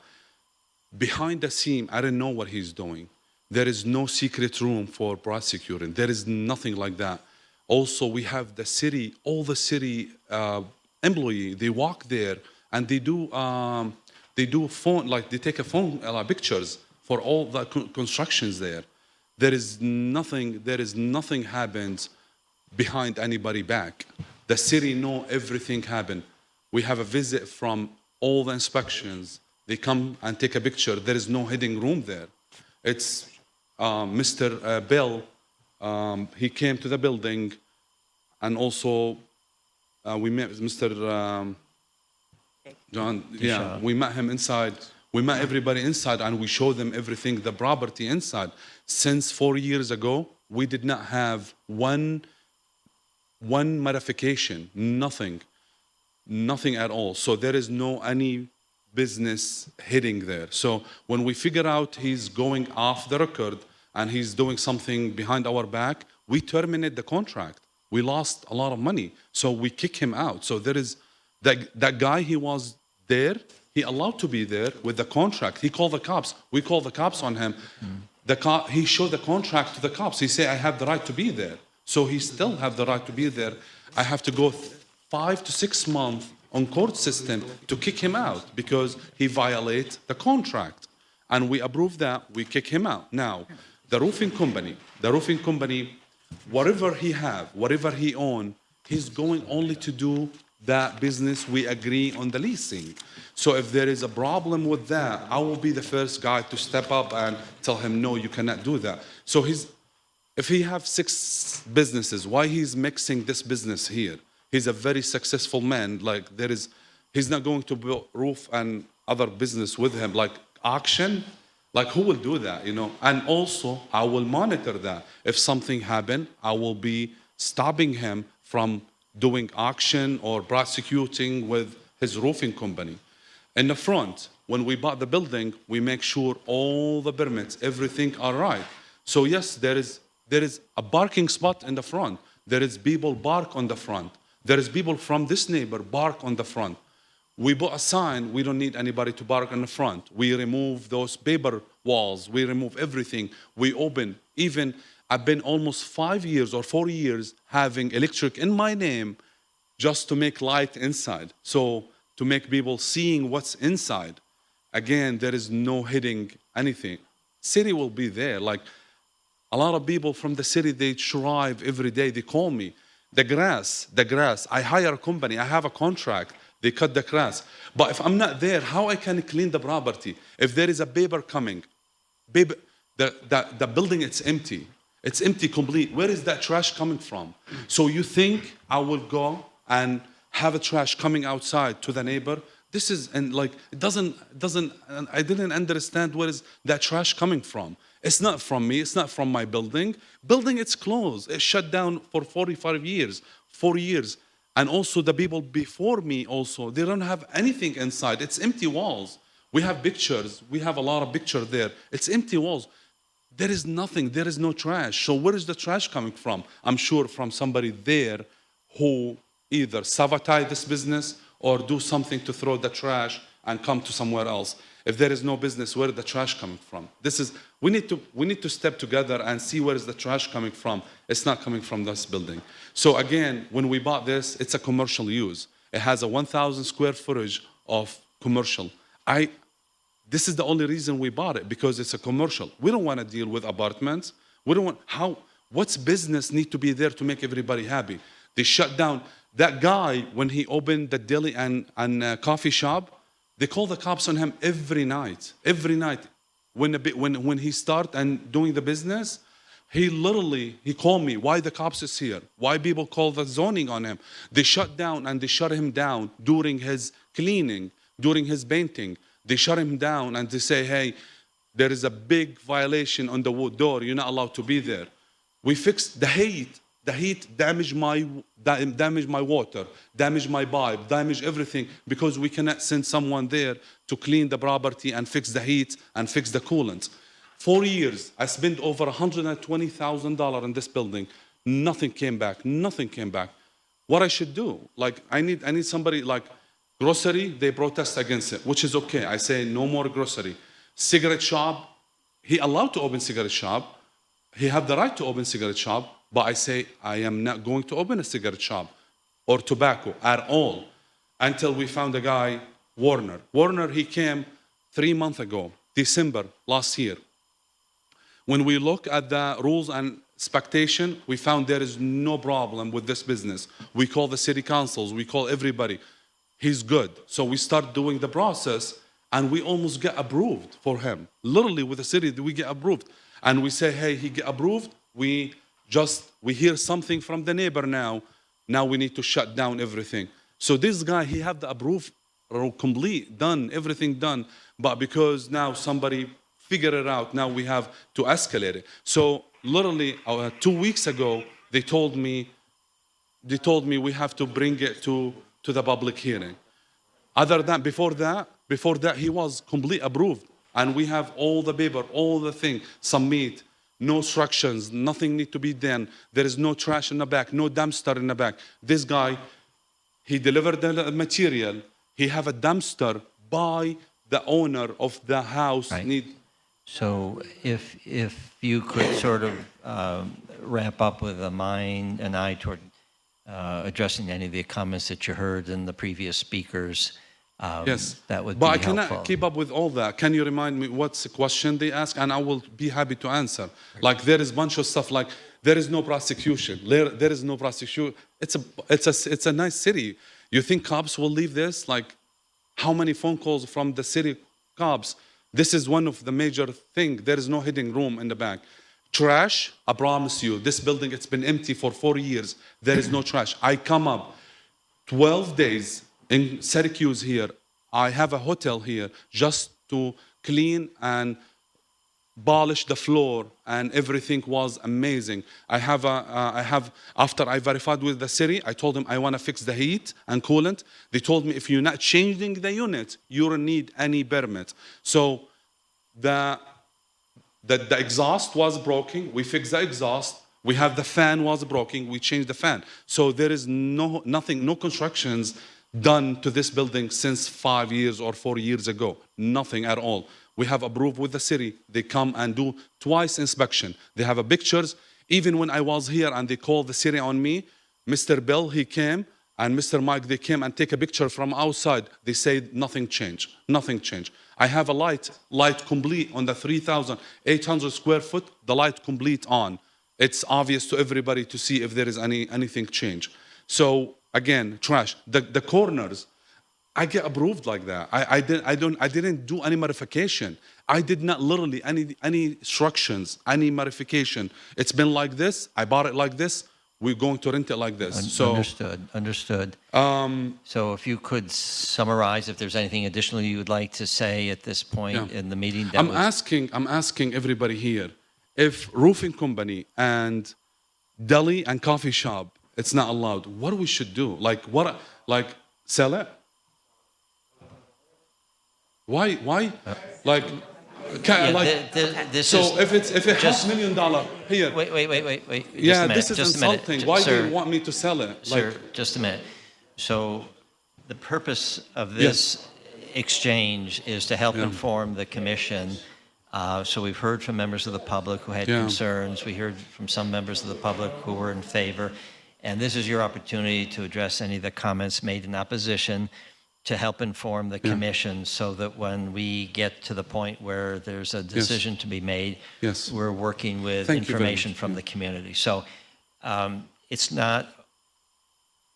Behind the scene, I don't know what he's doing. There is no secret room for prosecuting. There is nothing like that. Also, we have the city, all the city employee, they walk there and they do phone, like they take a phone pictures for all the constructions there. There is nothing happens behind anybody back. The city know everything happened. We have a visit from all the inspections. They come and take a picture. There is no hidden room there. It's Mr. Bell. He came to the building, and also we met Mr. John. Yeah, we met him inside. We met everybody inside, and we showed them everything, the property inside. Since 4 years ago, we did not have one modification, nothing at all. So there is no any business hitting there. So when we figure out he's going off the record and he's doing something behind our back, we terminate the contract. We lost a lot of money, so we kick him out. So there is that guy, he was there, he allowed to be there with the contract. He called the cops. We called the cops on him. He showed the contract to the cops. He said, I have the right to be there. So he still have the right to be there. I have to go 5 to 6 months on court system to kick him out because he violates the contract. And we approve that, we kick him out. Now, the roofing company, whatever he have, whatever he own, he's going only to do that business we agree on the leasing. So if there is a problem with that, I will be the first guy to step up and tell him, no, you cannot do that. So if he have 6 businesses, why he's mixing this business here? He's a very successful man. Like he's not going to build roof and other business with him, like auction. Like who will do that, you know? And also I will monitor that. If something happen, I will be stopping him from doing auction or prosecuting with his roofing company. In the front, when we bought the building, we make sure all the permits, everything are right. So yes, there is a parking spot in the front. There is people park on the front. There is people from this neighbor park on the front. We put a sign, we don't need anybody to park in the front. We remove those paper walls. We remove everything. We open. Even I've been almost 5 years or 4 years having electric in my name just to make light inside. So to make people seeing what's inside. Again, there is no hiding anything. City will be there. Like a lot of people from the city, they drive every day. They call me. The grass. I hire a company. I have a contract. They cut the grass. But if I'm not there, how I can clean the property? If there is a paper coming, the building, it's empty. It's empty complete. Where is that trash coming from? So you think I will go and have a trash coming outside to the neighbor? This is, and like, it doesn't, I didn't understand where is that trash coming from. It's not from me, it's not from my building. Building, it's closed, it's shut down for 45 years, 4 years. And also the people before me also, they don't have anything inside. It's empty walls. We have pictures, we have a lot of pictures there. It's empty walls. There is nothing, there is no trash. So where is the trash coming from? I'm sure from somebody there who either sabotage this business or do something to throw the trash and come to somewhere else. If there is no business, where is the trash coming from? This is, we need to step together and see where is the trash coming from. It's not coming from this building. So again, when we bought this, it's a commercial use. It has a 1,000 square footage of commercial. This is the only reason we bought it, because it's a commercial. We don't want to deal with apartments. We don't want, what's business need to be there to make everybody happy? They shut down. That guy, when he opened the deli and coffee shop, they call the cops on him every night. Every night. When he start and doing the business, he called me, why the cops is here? Why people call the zoning on him? They shut down and they shut him down during his cleaning, during his painting. They shut him down and they say, hey, there is a big violation on the wood door. You're not allowed to be there. We fixed the heat. The heat damaged my water, damaged my pipe, damaged everything, because we cannot send someone there to clean the property and fix the heat and fix the coolant. 4 years, I spent over $120,000 in this building. Nothing came back. Nothing came back. What I should do? Like I need somebody like grocery. They protest against it, which is okay. I say no more grocery. Cigarette shop. He allowed to open cigarette shop. He have the right to open cigarette shop. But I say, I am not going to open a cigarette shop or tobacco at all until we found a guy, Warner. Warner, he came 3 months ago, December last year. When we look at the rules and expectation, we found there is no problem with this business. We call the city councils, we call everybody. He's good. So we start doing the process and we almost get approved for him. Literally with the city, we get approved. And we say, hey, he get approved, we hear something from the neighbor now we need to shut down everything. So this guy, he had the approved, complete, done, everything done, but because now somebody figured it out, now we have to escalate it. So literally 2 weeks ago, they told me we have to bring it to the public hearing. Other than, before that, he was complete approved. And we have all the paper, all the thing, submit. No instructions, nothing need to be done. There is no trash in the back, no dumpster in the back. This guy, he delivered the material. He have a dumpster by the owner of the house. Right. So if you could sort of wrap up with a mind and eye toward addressing any of the comments that you heard in the previous speakers. Yes, that would but be I cannot helpful. keep up with all that. Can you remind me what's the question they ask, and I will be happy to answer. Like there is a bunch of stuff like there is no prosecution. There is no prosecution. It's a nice city. You think cops will leave this? Like how many phone calls from the city cops? This is one of the major things. There is no hidden room in the back. Trash, I promise you, this building, it's been empty for 4 years. There is no trash. I come up 12 days in Syracuse here. I have a hotel here just to clean and polish the floor, and everything was amazing. After I verified with the city, I told them I want to fix the heat and coolant. They told me if you're not changing the unit, you don't need any permit. So the exhaust was broken. We fixed the exhaust. We have the fan was broken. We changed the fan. So there is no constructions done to this building since 5 years or 4 years ago. Nothing at all. We have approved with the city. They come and do twice inspection. They have a pictures. Even when I was here and they called the city on me, Mr. Bill, he came, and Mr. Mike, they came and take a picture from outside. They say nothing changed, nothing changed. I have a light complete on the 3,800 square foot, the light complete on. It's obvious to everybody to see if there is anything change. So again, trash. The corners, I get approved like that. I didn't do any modification. I did not literally any instructions, any modification. It's been like this. I bought it like this. We're going to rent it like this. So Understood. So if you could summarize, if there's anything additional you would like to say at this point in the meeting. I'm asking everybody here, if roofing company and deli and coffee shop, it's not allowed, what we should do? Like sell it? Why? Like, so if it's $500,000 here. Wait. Yeah, this is just a minute. insulting. Why do Sir, you want me to sell it? Sir, just a minute. So the purpose of this exchange is to help inform the commission. So we've heard from members of the public who had concerns. We heard from some members of the public who were in favor. And this is your opportunity to address any of the comments made in opposition, to help inform the commission so that when we get to the point where there's a decision to be made, we're working with information from the community. So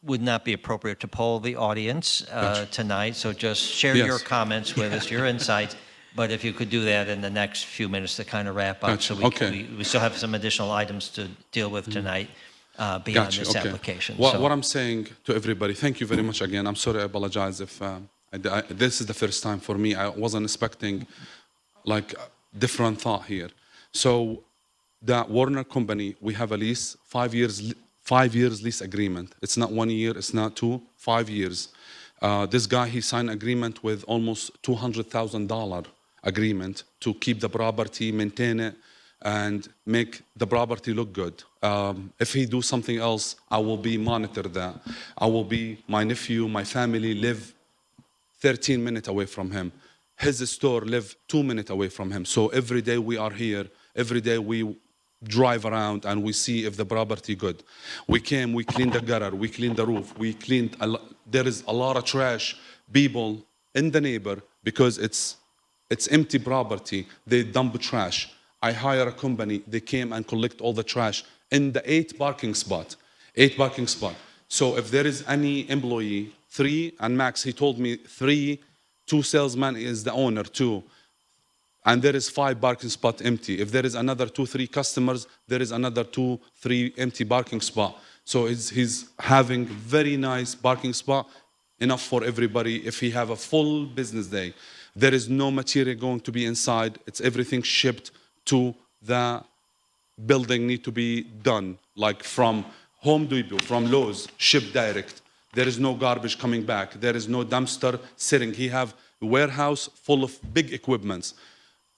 would not be appropriate to poll the audience tonight. So just share your comments with us, your insights. But if you could do that in the next few minutes to kind of wrap up, so we still have some additional items to deal with tonight. Beyond this application. What I'm saying to everybody, thank you very much again. I'm sorry, I apologize if this is the first time for me. I wasn't expecting like different thought here. So the Warner company, we have a lease, 5 years lease agreement. It's not 1 year, it's not 2, 5 years. This guy, he signed agreement with almost $200,000 agreement to keep the property, maintain it, and make the property look good. If he do something else, I will be monitor that. My nephew, my family live 13 minutes away from him. His store live 2 minutes away from him. So every day we are here, every day we drive around and we see if the property good. We came, we cleaned the gutter, we cleaned the roof, there is a lot of trash, people in the neighbor, because it's empty property, they dump trash. I hire a company, they came and collect all the trash in the 8 parking spot. So if there is any employee, 3, and max, he told me 3, 2 salesmen is the owner, 2. And there is 5 parking spot empty. If there is another 2, 3 customers, there is another 2, 3 empty parking spot. So he's having very nice parking spot, enough for everybody if he have a full business day. There is no material going to be inside. It's everything shipped to the building need to be done, like from Home Depot, from Lowe's, shipped direct. There is no garbage coming back. There is no dumpster sitting. He have a warehouse full of big equipments,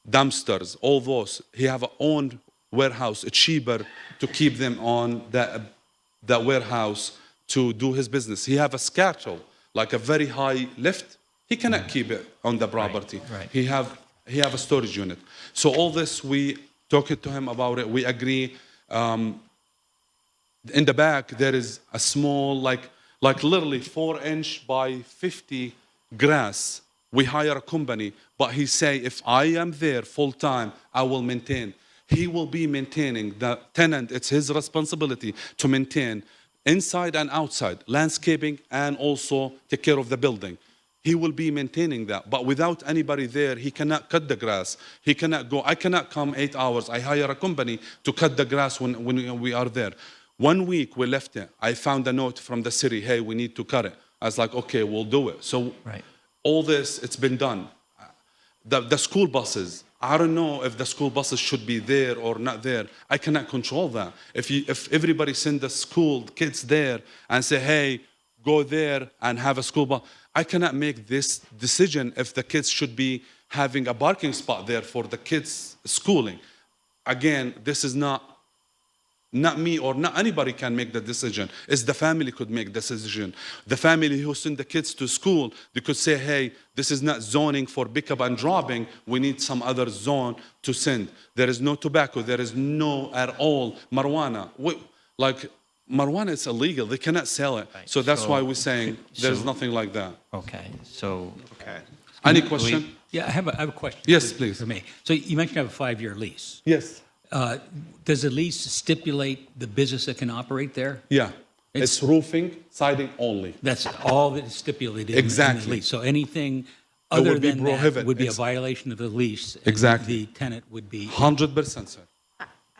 dumpsters, all those. He have a own warehouse. It's cheaper to keep them on that warehouse to do his business. He have a schedule, like a very high lift. He cannot keep it on the property. Right. He have a storage unit. So all this, we talked to him about it. We agree. In the back, there is a small, like literally 4-inch by 50 grass. We hire a company, but he say, if I am there full time, I will maintain. He will be maintaining. The tenant, it's his responsibility to maintain inside and outside, landscaping, and also take care of the building. He will be maintaining that. But without anybody there, he cannot cut the grass. He cannot go. I cannot come 8 hours. I hire a company to cut the grass when we are there. 1 week, we left it. I found a note from the city, hey, we need to cut it. I was like, okay, we'll do it. So all this, it's been done. The school buses, I don't know if the school buses should be there or not there. I cannot control that. If everybody send the school kids there and say, hey, go there and have a school bus, I cannot make this decision if the kids should be having a parking spot there for the kids' schooling. Again, this is not Not me or not anybody can make the decision. It's the family could make the decision. The family who send the kids to school, they could say, hey, this is not zoning for pickup and dropping. We need some other zone to send. There is no tobacco. There is no at all marijuana. Like marijuana is illegal. They cannot sell it. So that's why we're saying there's nothing like that. Okay, so. Okay. Any question? Yeah, I have a question. Yes, please. For me. So you mentioned you have a 5-year lease. Yes. Does the lease stipulate the business that can operate there? Yeah. It's roofing, siding only. That's all that is stipulated Exactly. in the lease. So anything other would be than that prohibited. would be a violation of the lease. and Exactly. The tenant would be. 100%, sir.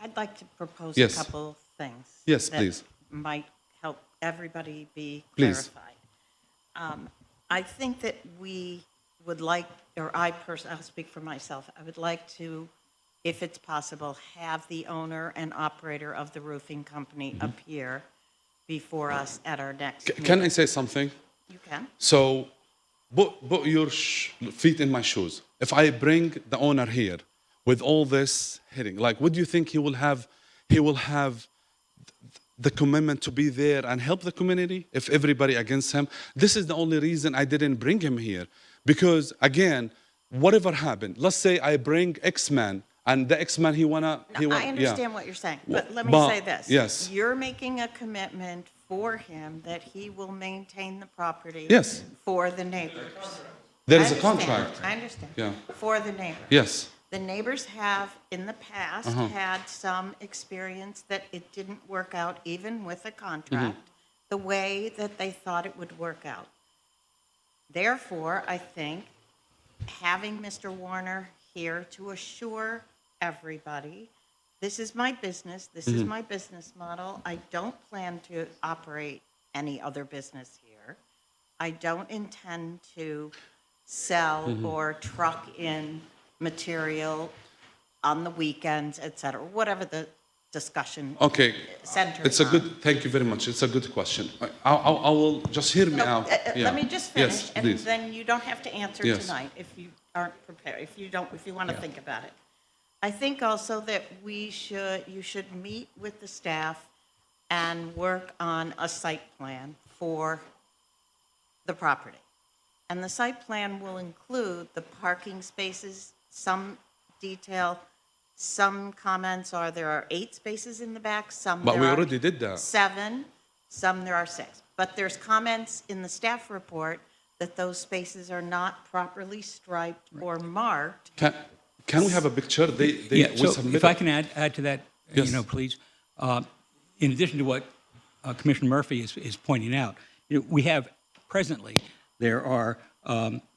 I'd like to propose Yes. a couple things. Yes, that please. might help everybody be Please. clarified. I think that we would like, or I personally, I'll speak for myself, I would like to, if it's possible, have the owner and operator of the roofing company appear before us at our next meeting. Can I say something? You can. So put your feet in my shoes. If I bring the owner here with all this hitting, like, what do you think he will have? He will have the commitment to be there and help the community if everybody against him? This is the only reason I didn't bring him here. Because again, whatever happened, let's say I bring X-Man and the X-Man I understand what you're saying, but let me But- say this. yes. You're making a commitment for him that he will maintain the property Yes. for the neighbors. There I is a understand. contract. I understand. Yeah. For the neighbors. Yes. The neighbors have, in the past, Uh-huh. had some experience that it didn't work out, even with a contract, Mm-hmm. the way that they thought it would work out. Therefore, I think having Mr. Warner here to assure everybody, this is my business, this is my business model. I don't plan to operate any other business here. I don't intend to sell or truck in material on the weekends, et cetera, whatever the discussion Okay. centers It's a on. good, thank you very much. It's a good question. I will just hear me So, out. Yeah. Let me just finish, Yes, and please. then you don't have to answer Yes. tonight if you aren't prepared, if you want to think about it. I think also that you should meet with the staff and work on a site plan for the property. And the site plan will include the parking spaces, some detail, some comments are there are 8 spaces in the back, some But there we are already did that. 7, some there are 6. But there's comments in the staff report that those spaces are not properly striped or marked. Can we have a picture? Yeah, we so submitted. if I can add to that, Yes. please. In addition to what Commissioner Murphy is pointing out, we have presently, there are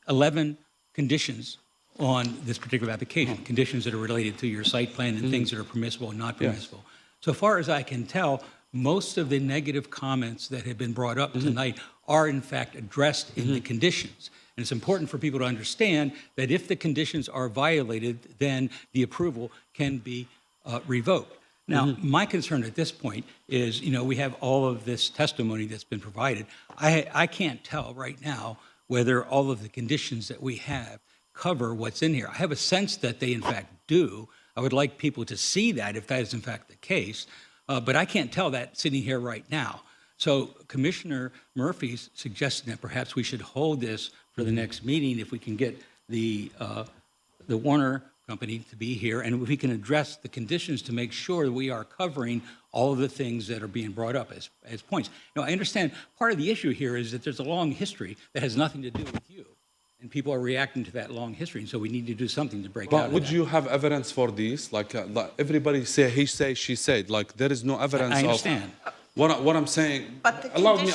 11 conditions on this particular application, conditions that are related to your site plan and things that are permissible and not permissible. So far as I can tell, most of the negative comments that have been brought up tonight are in fact addressed in the conditions. And it's important for people to understand that if the conditions are violated, then the approval can be revoked. Now, my concern at this point is, we have all of this testimony that's been provided. I can't tell right now whether all of the conditions that we have cover what's in here. I have a sense that they in fact do. I would like people to see that if that is in fact the case, but I can't tell that sitting here right now. So Commissioner Murphy's suggesting that perhaps we should hold this for the next meeting if we can get the Warner Company to be here, and if we can address the conditions to make sure that we are covering all of the things that are being brought up as points. Now, I understand part of the issue here is that there's a long history that has nothing to do with you, and people are reacting to that long history, and so we need to do something to break out But of would that. you have evidence for these? Like everybody say, he say, she said. Like there is no evidence. I understand. What I'm saying. But the allow me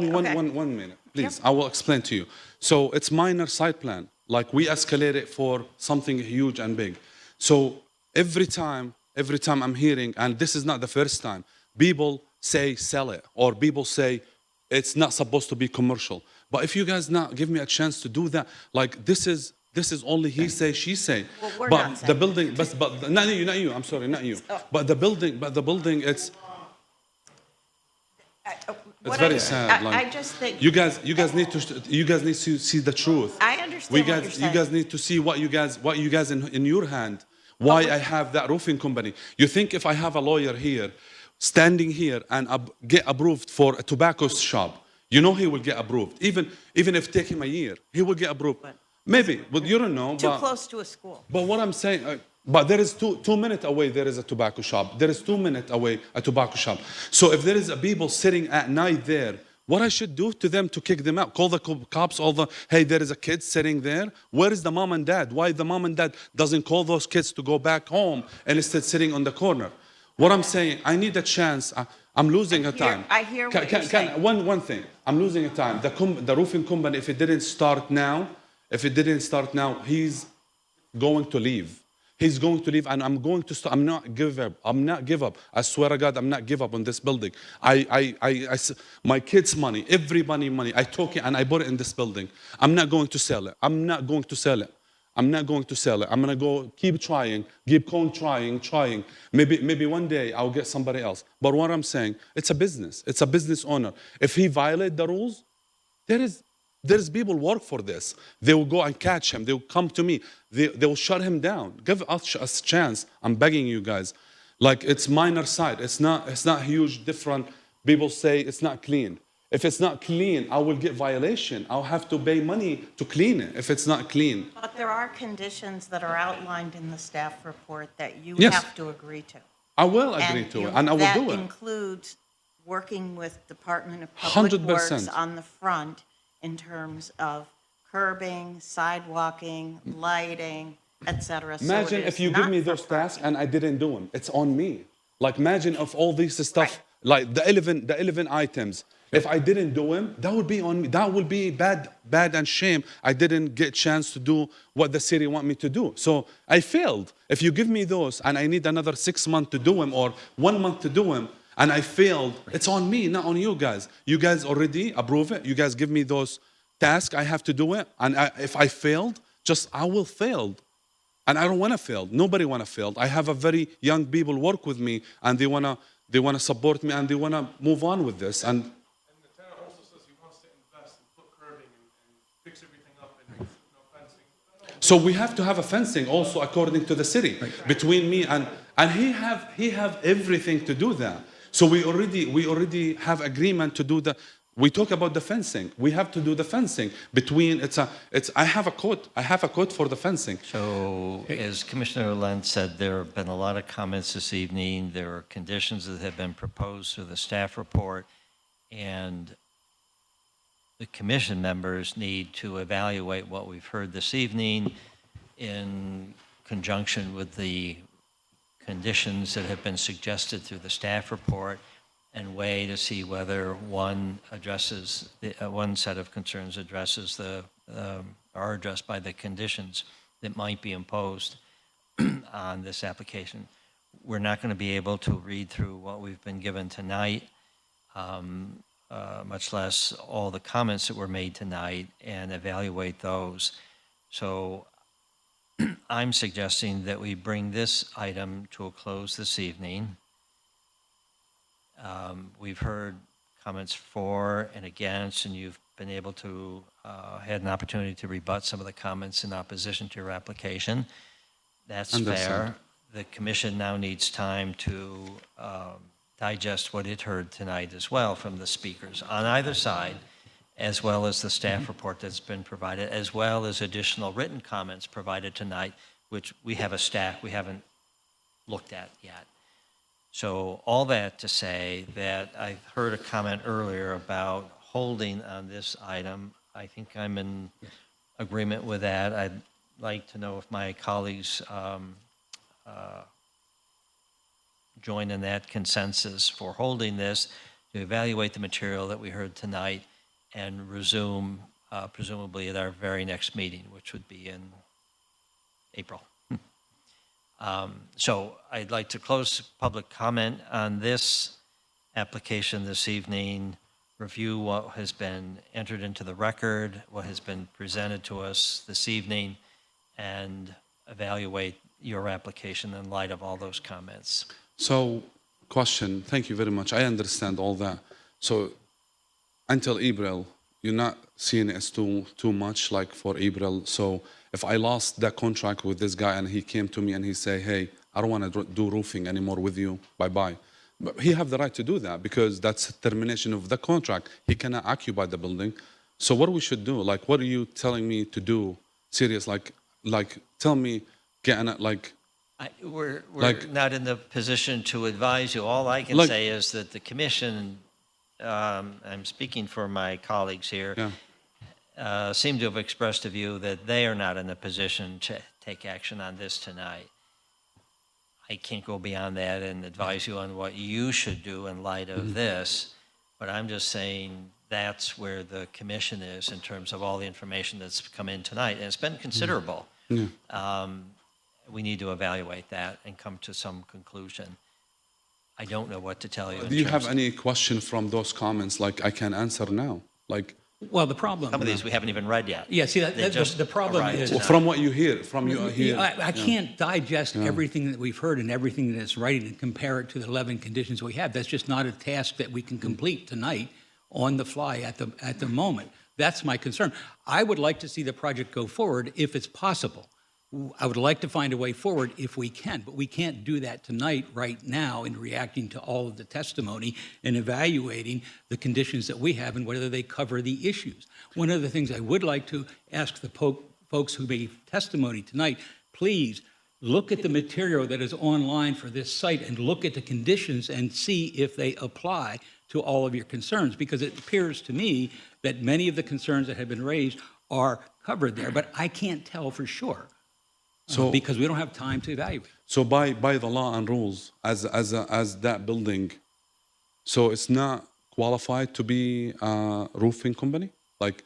conditions- one minute, please. I will explain to you. So it's minor site plan. Like we escalate it for something huge and big. So every time I'm hearing, and this is not the first time, people say sell it, or people say it's not supposed to be commercial. But if you guys not give me a chance to do that, like this is only he say, she say. Well, we're but not the saying. building, but not you. I'm sorry, not you. But the building, it's very sad. Like, I just think. you guys need to see the truth. I understand what you're You saying. guys need to see what you guys in your hand, why I have that roofing company. You think if I have a lawyer here, standing here and get approved for a tobacco shop, you know he will get approved. Even if it take him a year, he will get approved. Maybe, but you don't know. Too close to a school. But what I'm saying, but there is 2 minutes away, there is a tobacco shop. There is 2 minutes away, a tobacco shop. So if there is a people sitting at night there, what I should do to them to kick them out? Call the cops, hey, there is a kid sitting there. Where is the mom and dad? Why the mom and dad doesn't call those kids to go back home and instead sitting on the corner? What I'm saying, I need a chance. I'm losing a time. I hear what you're saying. One thing, I'm losing a time. The roofing company, if it didn't start now, he's going to leave. He's going to leave, and I'm going to start. I'm not give up. I swear to God, I'm not give up on this building. My kids' money, everybody money. I took it and I put it in this building. I'm not going to sell it. I'm not going to sell it. I'm going to go keep trying, keep on trying. Maybe one day I'll get somebody else. But what I'm saying, it's a business. It's a business owner. If he violate the rules, there's people work for this. They will go and catch him. They will come to me. They will shut him down. Give us a chance. I'm begging you guys. Like, it's minor side. It's not huge different. People say it's not clean. If it's not clean, I will get violation. I'll have to pay money to clean it if it's not clean. But there are conditions that are outlined in the staff report that you Yes. have to agree to. I will agree to it, and I will do That it. includes working with Department of Public 100%. Works on the front in terms of curbing, sidewalking, lighting, et cetera. So Imagine it if is you give not me for those tasks and I didn't do them. It's on me. Like, imagine if all this stuff, like the 11 items, if I didn't do them, that would be on me. That would be bad and shame. I didn't get a chance to do what the city want me to do. So I failed. If you give me those and I need another 6 months to do them or 1 month to do them, and I failed, it's on me, not on you guys. You guys already approve it. You guys give me those tasks. I have to do it. And if I failed, I will fail. And I don't want to fail. Nobody want to fail. I have a very young people work with me, and they wanna support me, and they wanna move on with this. And the tenant also says he wants to invest and put curbing and fix everything up and fencing. so we have to have a fencing also according to the city between me and he have everything to do that. So we already have agreement to do the. We talk about the fencing. We have to do the fencing between. I have a code for the fencing. So, as Commissioner Lent said, there have been a lot of comments this evening. There are conditions that have been proposed through the staff report, and the commission members need to evaluate what we've heard this evening in conjunction with the conditions that have been suggested through the staff report, and weigh to see whether one set of concerns addresses are addressed by the conditions that might be imposed on this application. We're not going to be able to read through what we've been given tonight, much less all the comments that were made tonight, and evaluate those. So I'm suggesting that we bring this item to a close this evening. We've heard comments for and against, and you've been able to had an opportunity to rebut some of the comments in opposition to your application. That's fair. The commission now needs time to digest what it heard tonight as well from the speakers on either side, as well as the staff report that's been provided, as well as additional written comments provided tonight, which we have a stack we haven't looked at yet. So all that to say that I heard a comment earlier about holding on this item. I think I'm in agreement with that. I'd like to know if my colleagues join in that consensus for holding this to evaluate the material that we heard tonight and resume presumably at our very next meeting, which would be in April. So I'd like to close public comment on this application this evening, review what has been entered into the record, what has been presented to us this evening, and evaluate your application in light of all those comments. So, question. Thank you very much. I understand all that. So, until April, you're not seeing it as too much like for April. So, if I lost that contract with this guy and he came to me and he say, hey, I don't want to do roofing anymore with you, bye-bye. But he have the right to do that because that's termination of the contract. He cannot occupy the building. So what we should do? Like, what are you telling me to do? Serious, like tell me, We're Like- not in the position to advise you. All I can Like- say is that the commission, I'm speaking for my colleagues here, seem to have expressed a view that they are not in a position to take action on this tonight. I can't go beyond that and advise you on what you should do in light of this, but I'm just saying that's where the commission is in terms of all the information that's come in tonight, and it's been considerable. We need to evaluate that and come to some conclusion. I don't know what to tell you. Do you have any question from those comments? Like I can answer now. Like Well, the problem. Some of these we haven't even read yet. Yeah, see, They just the problem arrived is. tonight. from what you hear, from you hear. I can't digest everything that we've heard and everything that's writing and compare it to the 11 conditions we have. That's just not a task that we can complete tonight on the fly at the moment. That's my concern. I would like to see the project go forward if it's possible. I would like to find a way forward if we can, but we can't do that tonight, right now, in reacting to all of the testimony and evaluating the conditions that we have and whether they cover the issues. One of the things I would like to ask the folks who gave testimony tonight, please look at the material that is online for this site and look at the conditions and see if they apply to all of your concerns, because it appears to me that many of the concerns that have been raised are covered there, but I can't tell for sure. Because we don't have time to evaluate. So by the law and rules, as that building, so it's not qualified to be a roofing company. Like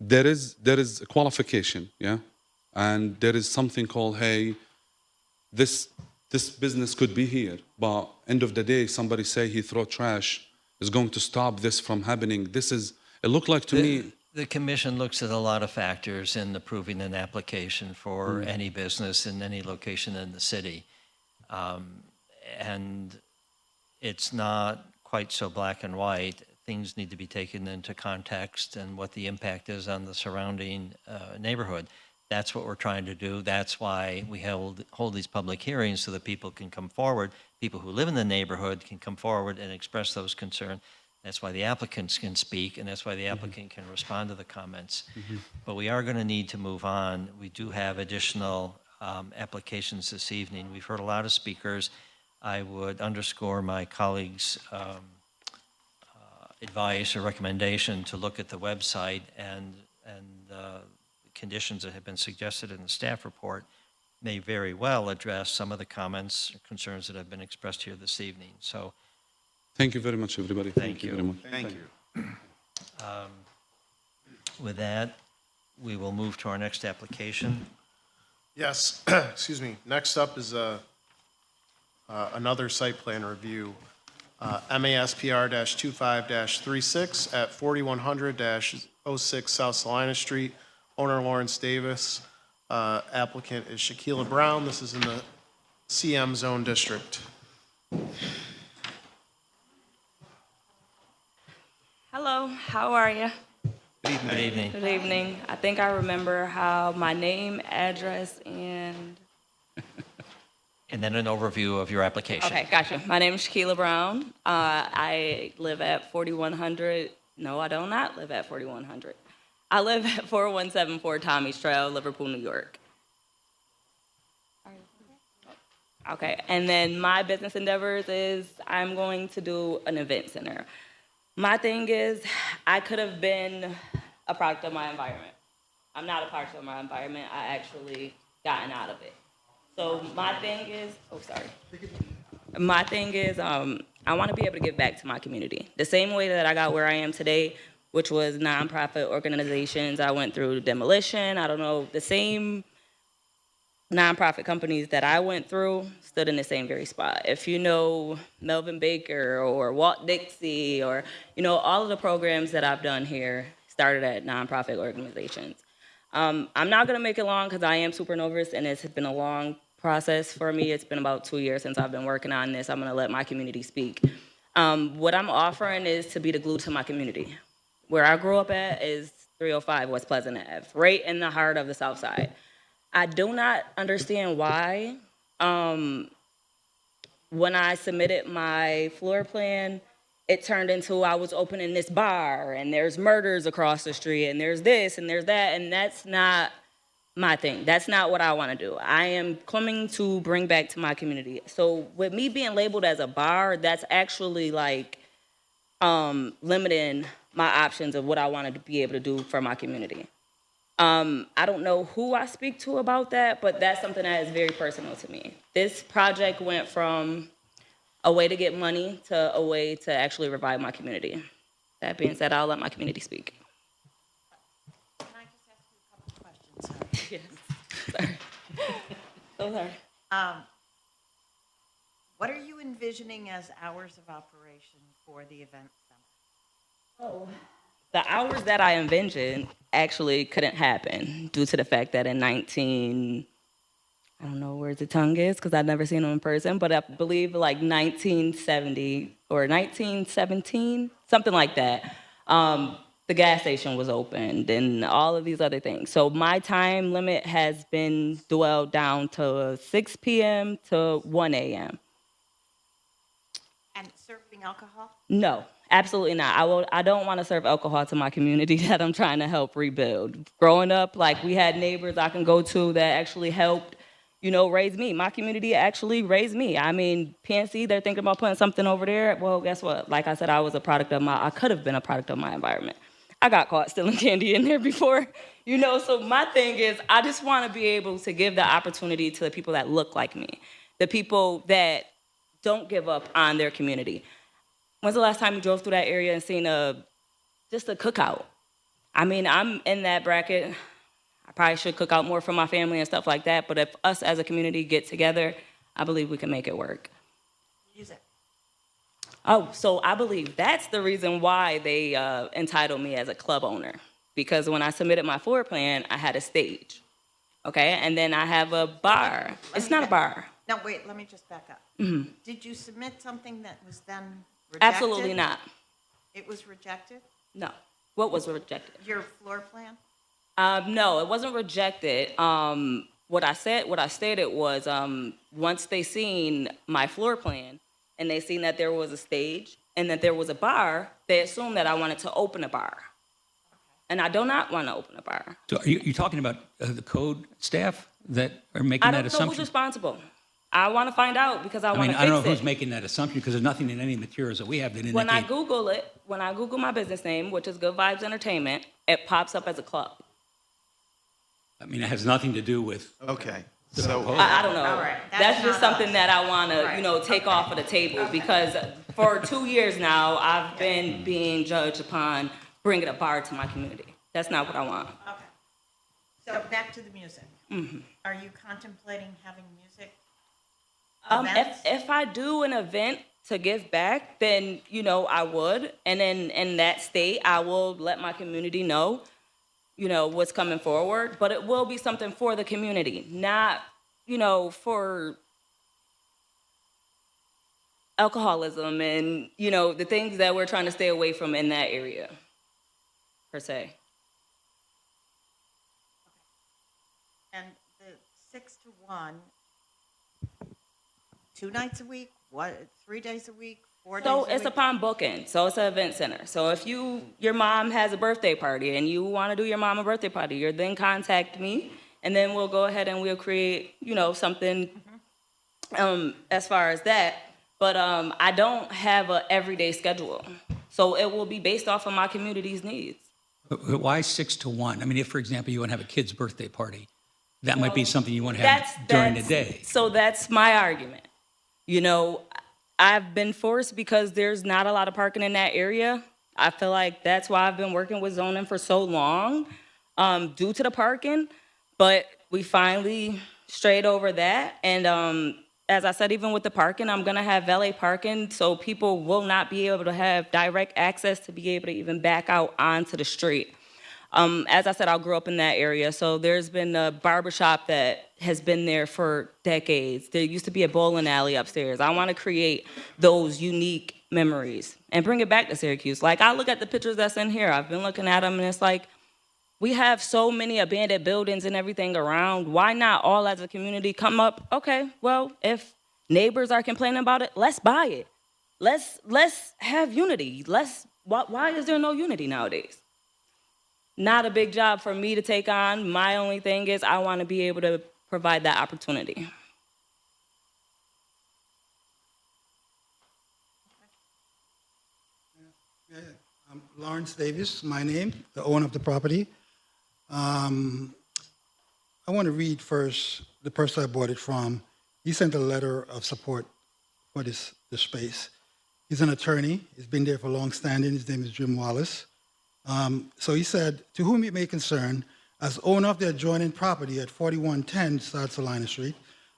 there is a qualification, yeah, and there is something called, hey, this business could be here, but end of the day, somebody say he throw trash is going to stop this from happening. It looked like to me. The commission looks at a lot of factors in approving an application for any business in any location in the city. And it's not quite so black and white. Things need to be taken into context and what the impact is on the surrounding neighborhood. That's what we're trying to do. That's why we hold these public hearings so that people can come forward. People who live in the neighborhood can come forward and express those concerns. That's why the applicants can speak, and that's why the applicant can respond to the comments. But we are going to need to move on. We do have additional applications this evening. We've heard a lot of speakers. I would underscore my colleagues' advice or recommendation to look at the website, and the conditions that have been suggested in the staff report may very well address some of the comments or concerns that have been expressed here this evening. So. Thank you very much, everybody. Thank you very much. Thank you. With that, we will move to our next application. Yes, excuse me. Next up is another site plan review, MASPR-25-36 at 4100-06 South Salina Street. Owner Lawrence Davis. Applicant is Shaquila Brown. This is in the CM Zone District. Hello, how are you? Good evening. Good evening. I think I remember how my name, address, and... And then an overview of your application. Okay, gotcha. My name is Shaquila Brown. I live at 4100. No, I do not live at 4100. I live at 4174 Tommy's Trail, Liverpool, New York. Okay, and then my business endeavors is I'm going to do an event center. My thing is, I could have been a product of my environment. I'm not a product of my environment. I actually gotten out of it. So my thing is, my thing is, I want to be able to give back to my community. The same way that I got where I am today, which was nonprofit organizations. I went through demolition. I don't know, the same nonprofit companies that I went through stood in the same very spot. If you know Melvin Baker or Walt Dixie or, you know, all of the programs that I've done here started at nonprofit organizations. I'm not gonna make it long because I am super nervous and it's been a long process for me. It's been about 2 years since I've been working on this. I'm gonna let my community speak. What I'm offering is to be the glue to my community. Where I grew up at is 305 West Pleasant Ave, right in the heart of the South Side. I do not understand why, when I submitted my floor plan, it turned into I was opening this bar, and there's murders across the street, and there's this, and there's that, and that's not my thing. That's not what I want to do. I am coming to bring back to my community. So with me being labeled as a bar, that's actually like limiting my options of what I wanted to be able to do for my community. I don't know who I speak to about that, but that's something that is very personal to me. This project went from a way to get money to a way to actually revive my community. That being said, I'll let my community speak. Can I just ask you a couple questions? Yes. Sorry. So sorry. What are you envisioning as hours of operation for the event center? Oh. The hours that I envisioned actually couldn't happen due to the fact that in I don't know where the tongue is because I've never seen them in person, but I believe like 1970 or 1917, something like that, the gas station was opened and all of these other things. So my time limit has been dwelled down to 6 p.m. to 1 a.m. And serving alcohol? No. Absolutely not. I don't want to serve alcohol to my community that I'm trying to help rebuild. Growing up, like we had neighbors I can go to that actually helped, raise me. My community actually raised me. I mean, PNC, they're thinking about putting something over there. Well, guess what? Like I said, I could have been a product of my environment. I got caught stealing candy in there before, so my thing is I just want to be able to give the opportunity to the people that look like me, the people that don't give up on their community. When's the last time you drove through that area and seen just a cookout? I mean, I'm in that bracket. I probably should cook out more for my family and stuff like that, but if us as a community get together, I believe we can make it work. Music. Oh, so I believe that's the reason why they entitled me as a club owner, because when I submitted my floor plan, I had a stage, okay? And then I have a bar. It's not a bar. No, wait, let me just back up. Mm-hmm. Did you submit something that was then rejected? Absolutely not. It was rejected? No. What was rejected? Your floor plan? No, it wasn't rejected. What I stated was once they seen my floor plan and they seen that there was a stage and that there was a bar, they assumed that I wanted to open a bar. And I do not want to open a bar. So are you talking about the code staff that are making that I don't know who's assumption? responsible. I want to find out because I want to fix it. I don't know who's making that assumption because there's nothing in any materials that we have that indicate. When I Google my business name, which is Good Vibes Entertainment, it pops up as a club. I mean, it has nothing to do with. Okay. So I don't know. All right. That's just not something us. that I want to, Right. take off of the table because for 2 years now, I've been being judged upon bringing a bar to my community. That's not what I want. Okay. So back to the music. Mm-hmm. Are you contemplating having music events? If I do an event to give back, then, I would. And then in that state, I will let my community know, what's coming forward. But it will be something for the community, not, for alcoholism and, the things that we're trying to stay away from in that area, per se. And the 6 to 1, 2 nights a week, 3 days a week, 4 days a week? So it's upon booking. So it's an event center. So if your mom has a birthday party and you want to do your mom a birthday party, you then contact me, and then we'll go ahead and we'll create, something as far as that. But I don't have an everyday schedule. So it will be based off of my community's needs. But why 6 to 1? I mean, if, for example, you want to have a kid's birthday party, that might be something you want to have during the day. So that's my argument. I've been forced because there's not a lot of parking in that area. I feel like that's why I've been working with zoning for so long, due to the parking. But we finally strayed over that. And as I said, even with the parking, I'm going to have valet parking, so people will not be able to have direct access to be able to even back out onto the street. As I said, I grew up in that area, so there's been a barbershop that has been there for decades. There used to be a bowling alley upstairs. I want to create those unique memories and bring it back to Syracuse. Like, I look at the pictures that's in here. I've been looking at them, and it's like, We have so many abandoned buildings and everything around. Why not all as a community come up? Okay, well, if neighbors are complaining about it, let's buy it. Let's have unity. Why is there no unity nowadays? Not a big job for me to take on. My only thing is I want to be able to provide that opportunity. I'm Lawrence Davis, my name, the owner of the property. I want to read first the person I bought it from. He sent a letter of support for this space. He's an attorney. He's been there for long standing. His name is Jim Wallace. So he said, to whom it may concern, as owner of the adjoining property at 4110 South Salina Street,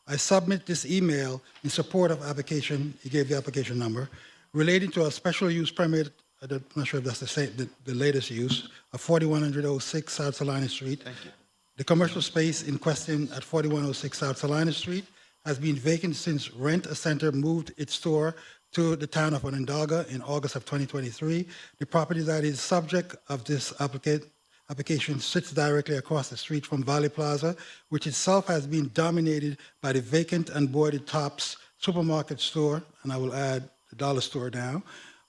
I submit this email in support of application, he gave the application number, relating to a special use permit, I'm not sure if that's the latest use, of 4106 South Salina Street. Thank you. The commercial space in question at 4106 South Salina Street has been vacant since Rent-A-Center moved its store to the town of Anadaga in August of 2023. The property that is subject of this application sits directly across the street from Valley Plaza, which itself has been dominated by the vacant and boarded Tops supermarket store, and I will add the dollar store now.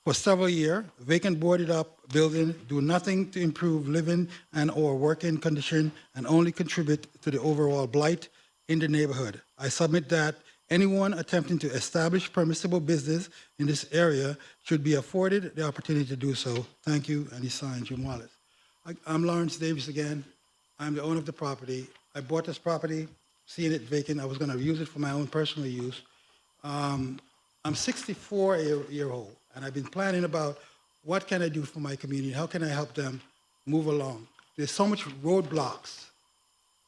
For several years, vacant boarded up buildings do nothing to improve living and or working condition and only contribute to the overall blight in the neighborhood. I submit that anyone attempting to establish permissible business in this area should be afforded the opportunity to do so. Thank you, and he signed, Jim Wallace. I'm Lawrence Davis again. I'm the owner of the property. I bought this property, seeing it vacant. I was going to use it for my own personal use. I'm 64-year-old, and I've been planning about what can I do for my community? How can I help them move along? There's so much roadblocks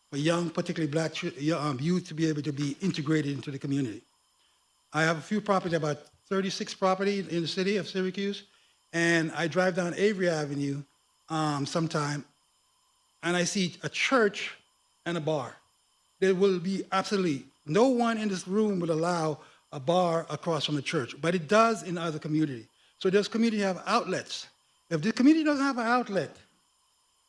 for young, particularly black youth, to be able to be integrated into the community. I have a few properties, about 36 properties in the city of Syracuse, and I drive down Avery Avenue sometime, and I see a church and a bar. There will be absolutely no one in this room will allow a bar across from a church, but it does in other communities. So does community have outlets? If the community doesn't have an outlet,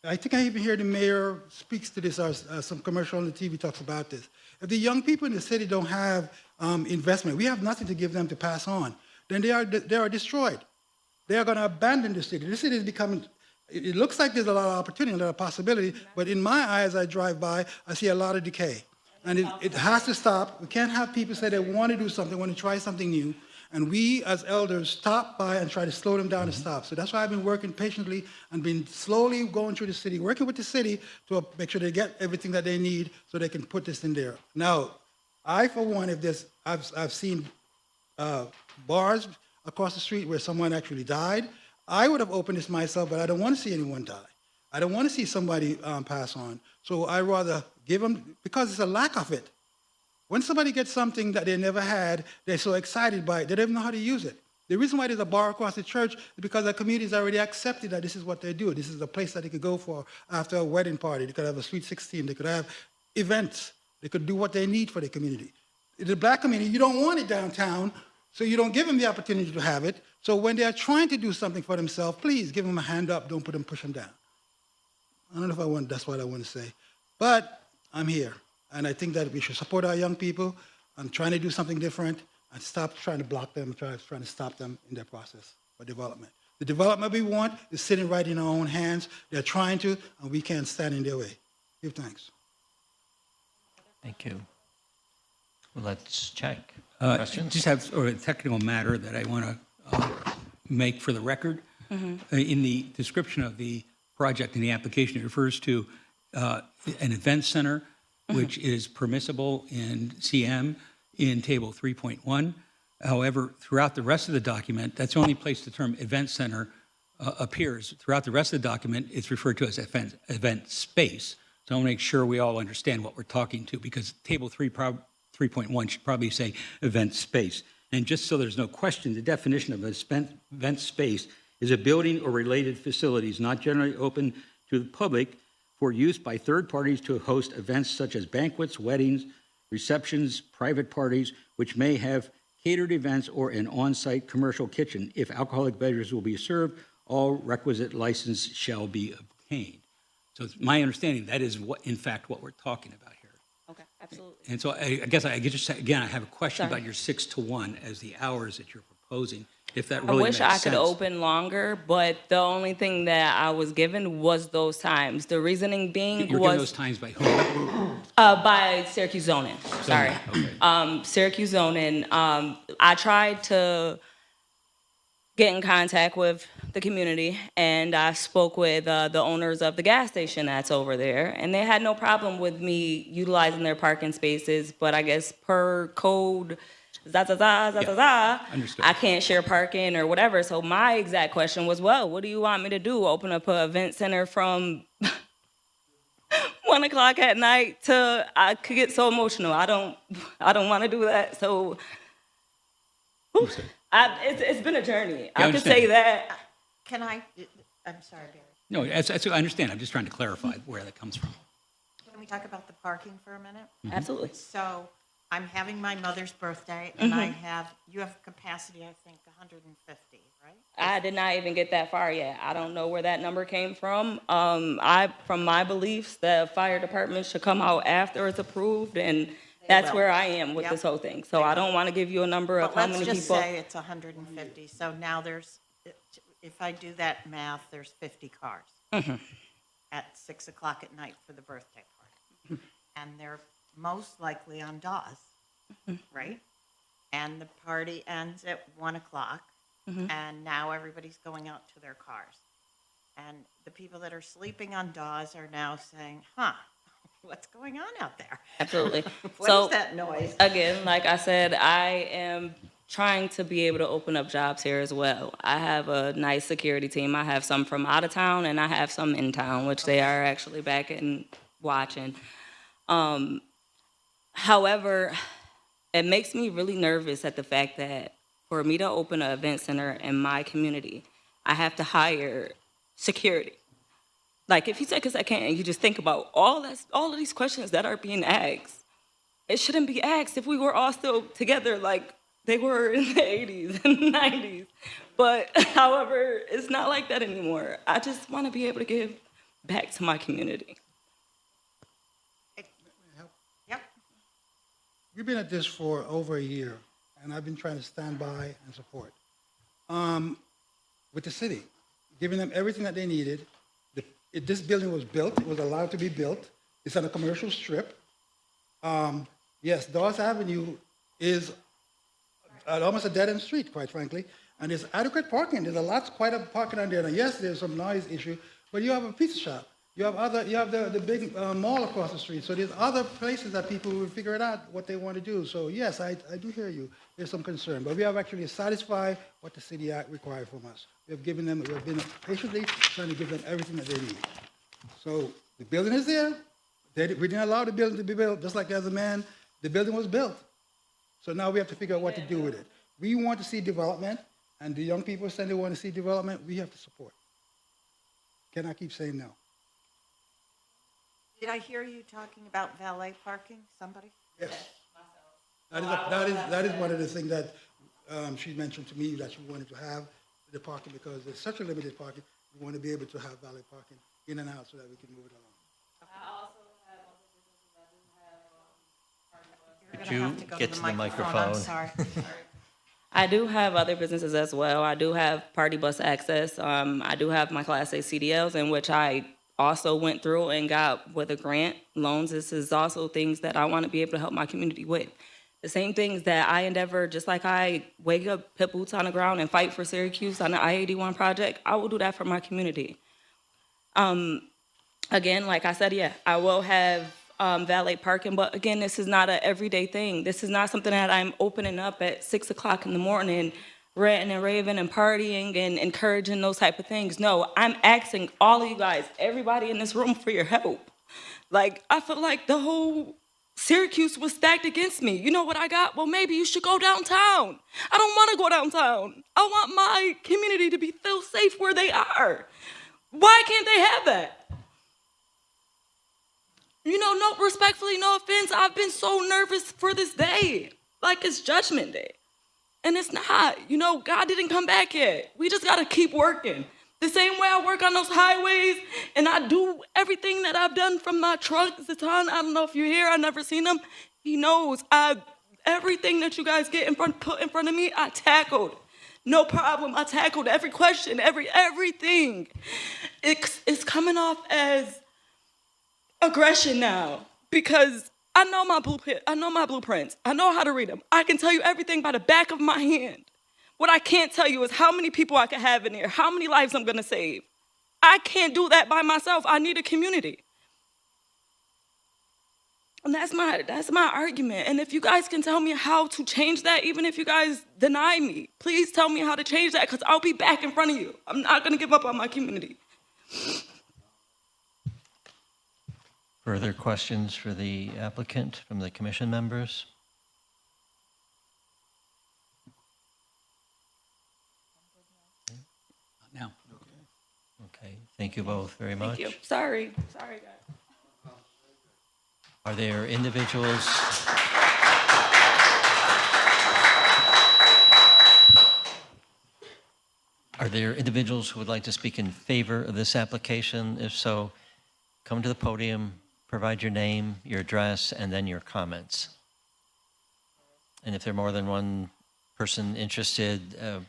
I think I even hear the mayor speaks to this, or some commercial on the TV talks about this. If the young people in the city don't have investment, we have nothing to give them to pass on, then they are destroyed. They are going to abandon the city. The city is becoming, it looks like there's a lot of opportunity, a lot of possibility, but in my eyes, I drive by, I see a lot of decay. And it has to stop. We can't have people say they want to do something, want to try something new, and we as elders stop by and try to slow them down and stop. So that's why I've been working patiently and been slowly going through the city, working with the city to make sure they get everything that they need so they can put this in there. Now, I, for one, I've seen bars across the street where someone actually died. I would have opened this myself, but I don't want to see anyone die. I don't want to see somebody pass on. So I rather give them, because it's a lack of it. When somebody gets something that they never had, they're so excited by it, they don't even know how to use it. The reason why there's a bar across the church is because the community has already accepted that this is what they do. This is a place that they could go for after a wedding party. They could have a Sweet 16. They could have events. They could do what they need for the community. The black community, you don't want it downtown, so you don't give them the opportunity to have it. So when they're trying to do something for themselves, please give them a hand up. Don't push them down. I don't know if that's what I want to say. But I'm here. And I think that we should support our young people and trying to do something different and stop trying to block them, trying to stop them in their process for development. The development we want is sitting right in our own hands. They're trying to, and we can't stand in their way. Give thanks. Thank you. Let's check. Questions? Just have a technical matter that I want to make for the record. Mm-hmm. In the description of the project in the application, it refers to an event center, which is permissible in CM in Table 3.1. However, throughout the rest of the document, that's the only place the term event center appears. Throughout the rest of the document, it's referred to as event space. So I want to make sure we all understand what we're talking to, because Table 3.1 should probably say event space. And just so there's no question, the definition of event space is a building or related facilities not generally open to the public for use by third parties to host events such as banquets, weddings, receptions, private parties, which may have catered events or an on-site commercial kitchen. If alcoholic beverages will be served, all requisite license shall be obtained. So it's my understanding that is what, in fact, what we're talking about here. Okay, absolutely. And so I guess I could just say, again, I have a question Sorry. about your 6 to 1 as the hours that you're proposing, if that I really wish makes I could sense. open longer, but the only thing that I was given was those times. The reasoning being You're given those was times by whom? by Syracuse zoning. Sorry, Okay. Syracuse zoning. I tried to get in contact with the community, and I spoke with the owners of the gas station that's over there, and they had no problem with me utilizing their parking spaces. But I guess per code, Understood. I can't share parking or whatever. So my exact question was, well, what do you want me to do? Open up an event center from 1 o'clock at night to, I could get so emotional. I don't want to do that. So it's been a journey. I could say that. Can I, I'm sorry, Barry. No, I understand. I'm just trying to clarify where that comes from. Can we talk about the parking for a minute? Absolutely. So I'm having my mother's birthday, and you have capacity, I think, 150, right? I did not even get that far yet. I don't know where that number came from. From my beliefs, the fire department should come out after it's approved, and that's where I am with this whole thing. So I don't want to give you a number of But how many let's just people. say it's 150. So now if I do that math, there's 50 cars at 6 o'clock at night for the birthday party. And they're most likely on Dawes, right? And the party ends at 1 o'clock, and now everybody's going out to their cars. And the people that are sleeping on Dawes are now saying, what's going on out there? Absolutely. What So is that noise? Again, like I said, I am trying to be able to open up jobs here as well. I have a nice security team. I have some from out of town, and I have some in town, which they are actually back and watching. However, it makes me really nervous at the fact that for me to open an event center in my community, I have to hire security. Like, if you take a second and you just think about all of these questions that are being asked, it shouldn't be asked if we were all still together like they were in the 80s and 90s. But, however, it's not like that anymore. I just want to be able to give back to my community. Yep. We've been at this for over a year, and I've been trying to stand by and support. With the city, giving them everything that they needed. This building was built, it was allowed to be built. It's on a commercial strip. Yes, Dawes Avenue is almost a dead-end street, quite frankly, and there's adequate parking. There's quite a parking on there. Now, yes, there's some noise issue, but you have a pizza shop. You have the big mall across the street. So there's other places that people will figure it out what they want to do. So yes, I do hear you. There's some concern, but we have actually satisfied what the city act required from us. We have been patiently trying to give them everything that they need. So the building is there. We didn't allow the building to be built, just like as a man, the building was built. So now we have to figure out what to do with it. We want to see development, and the young people saying they want to see development, we have to support. Cannot keep saying no. Did I hear you talking about valet parking, somebody? Yes. That is one of the things that she mentioned to me that she wanted to have the parking because there's such a limited parking. We want to be able to have valet parking in and out so that we can move it along. Could you get to the microphone? I'm sorry. I do have other businesses as well. I do have party bus access. I do have my Class A CDLs, in which I also went through and got with a grant loans. This is also things that I want to be able to help my community with. The same things that I endeavor, just like I wake up, put boots on the ground and fight for Syracuse on the I-81 project, I will do that for my community. Again, like I said, yeah, I will have valet parking, but again, this is not an everyday thing. This is not something that I'm opening up at 6 o'clock in the morning, ranting and raving and partying and encouraging those type of things. No, I'm asking all of you guys, everybody in this room, for your help. Like, I feel like the whole Syracuse was stacked against me. You know what I got? Well, maybe you should go downtown. I don't want to go downtown. I want my community to feel safe where they are. Why can't they have that? You know, no, respectfully, no offense, I've been so nervous for this day. Like, it's Judgment Day. And it's not. You know, God didn't come back yet. We just got to keep working. The same way I work on those highways and I do everything that I've done from my truck, Zatan, I don't know if you're here, I've never seen him. He knows. Everything that you guys put in front of me, I tackled. No problem. I tackled every question, everything. It's coming off as aggression now because I know my blueprint. I know my blueprints. I know how to read them. I can tell you everything by the back of my hand. What I can't tell you is how many people I can have in here, how many lives I'm gonna save. I can't do that by myself. I need a community. And that's my argument. And if you guys can tell me how to change that, even if you guys deny me, please tell me how to change that because I'll be back in front of you. I'm not gonna give up on my community. Further questions for the applicant from the commission members? Now. Okay, thank you both very much. Thank you. Sorry, guys. Are there individuals? Are there individuals who would like to speak in favor of this application? If so, come to the podium, provide your name, your address, and then your comments. And if there are more than one person interested,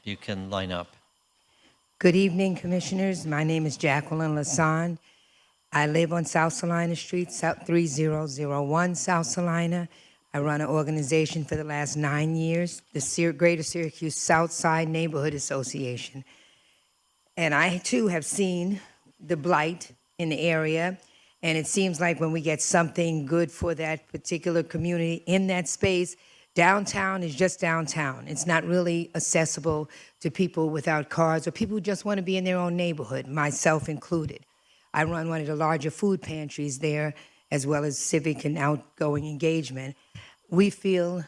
you can line up. Good evening, Commissioners. My name is Jacqueline Lassonde. I live on South Salina Street, 3001 South Salina. I run an organization for the last 9 years, the Greater Syracuse Southside Neighborhood Association. And I, too, have seen the blight in the area, and it seems like when we get something good for that particular community in that space, downtown is just downtown. It's not really accessible to people without cars or people who just want to be in their own neighborhood, myself included. I run one of the larger food pantries there, as well as civic and outgoing engagement. We feel,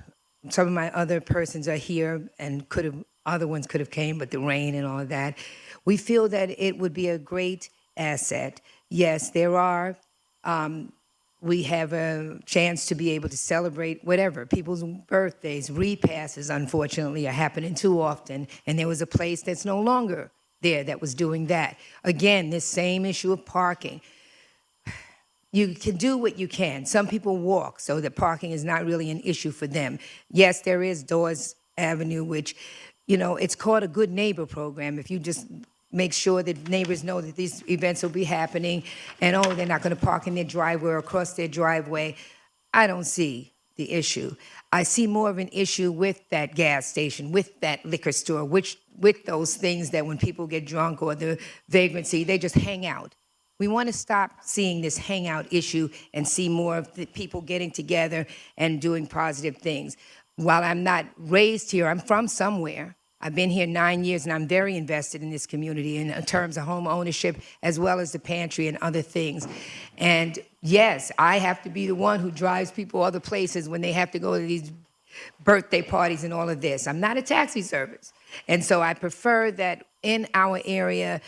some of my other persons are here and other ones could have came, but the rain and all of that. We feel that it would be a great asset. Yes, we have a chance to be able to celebrate whatever, people's birthdays, repasses, unfortunately, are happening too often. And there was a place that's no longer there that was doing that. Again, this same issue of parking. You can do what you can. Some people walk, so the parking is not really an issue for them. Yes, there is Dawes Avenue, which, it's called a good neighbor program. If you just make sure that neighbors know that these events will be happening and, they're not going to park in their driveway or across their driveway, I don't see the issue. I see more of an issue with that gas station, with that liquor store, with those things that when people get drunk or the vagrancy, they just hang out. We want to stop seeing this hangout issue and see more of the people getting together and doing positive things. While I'm not raised here, I'm from somewhere. I've been here 9 years, and I'm very invested in this community in terms of home ownership, as well as the pantry and other things. And yes, I have to be the one who drives people other places when they have to go to these birthday parties and all of this. I'm not a taxi service. And so I prefer that in our area,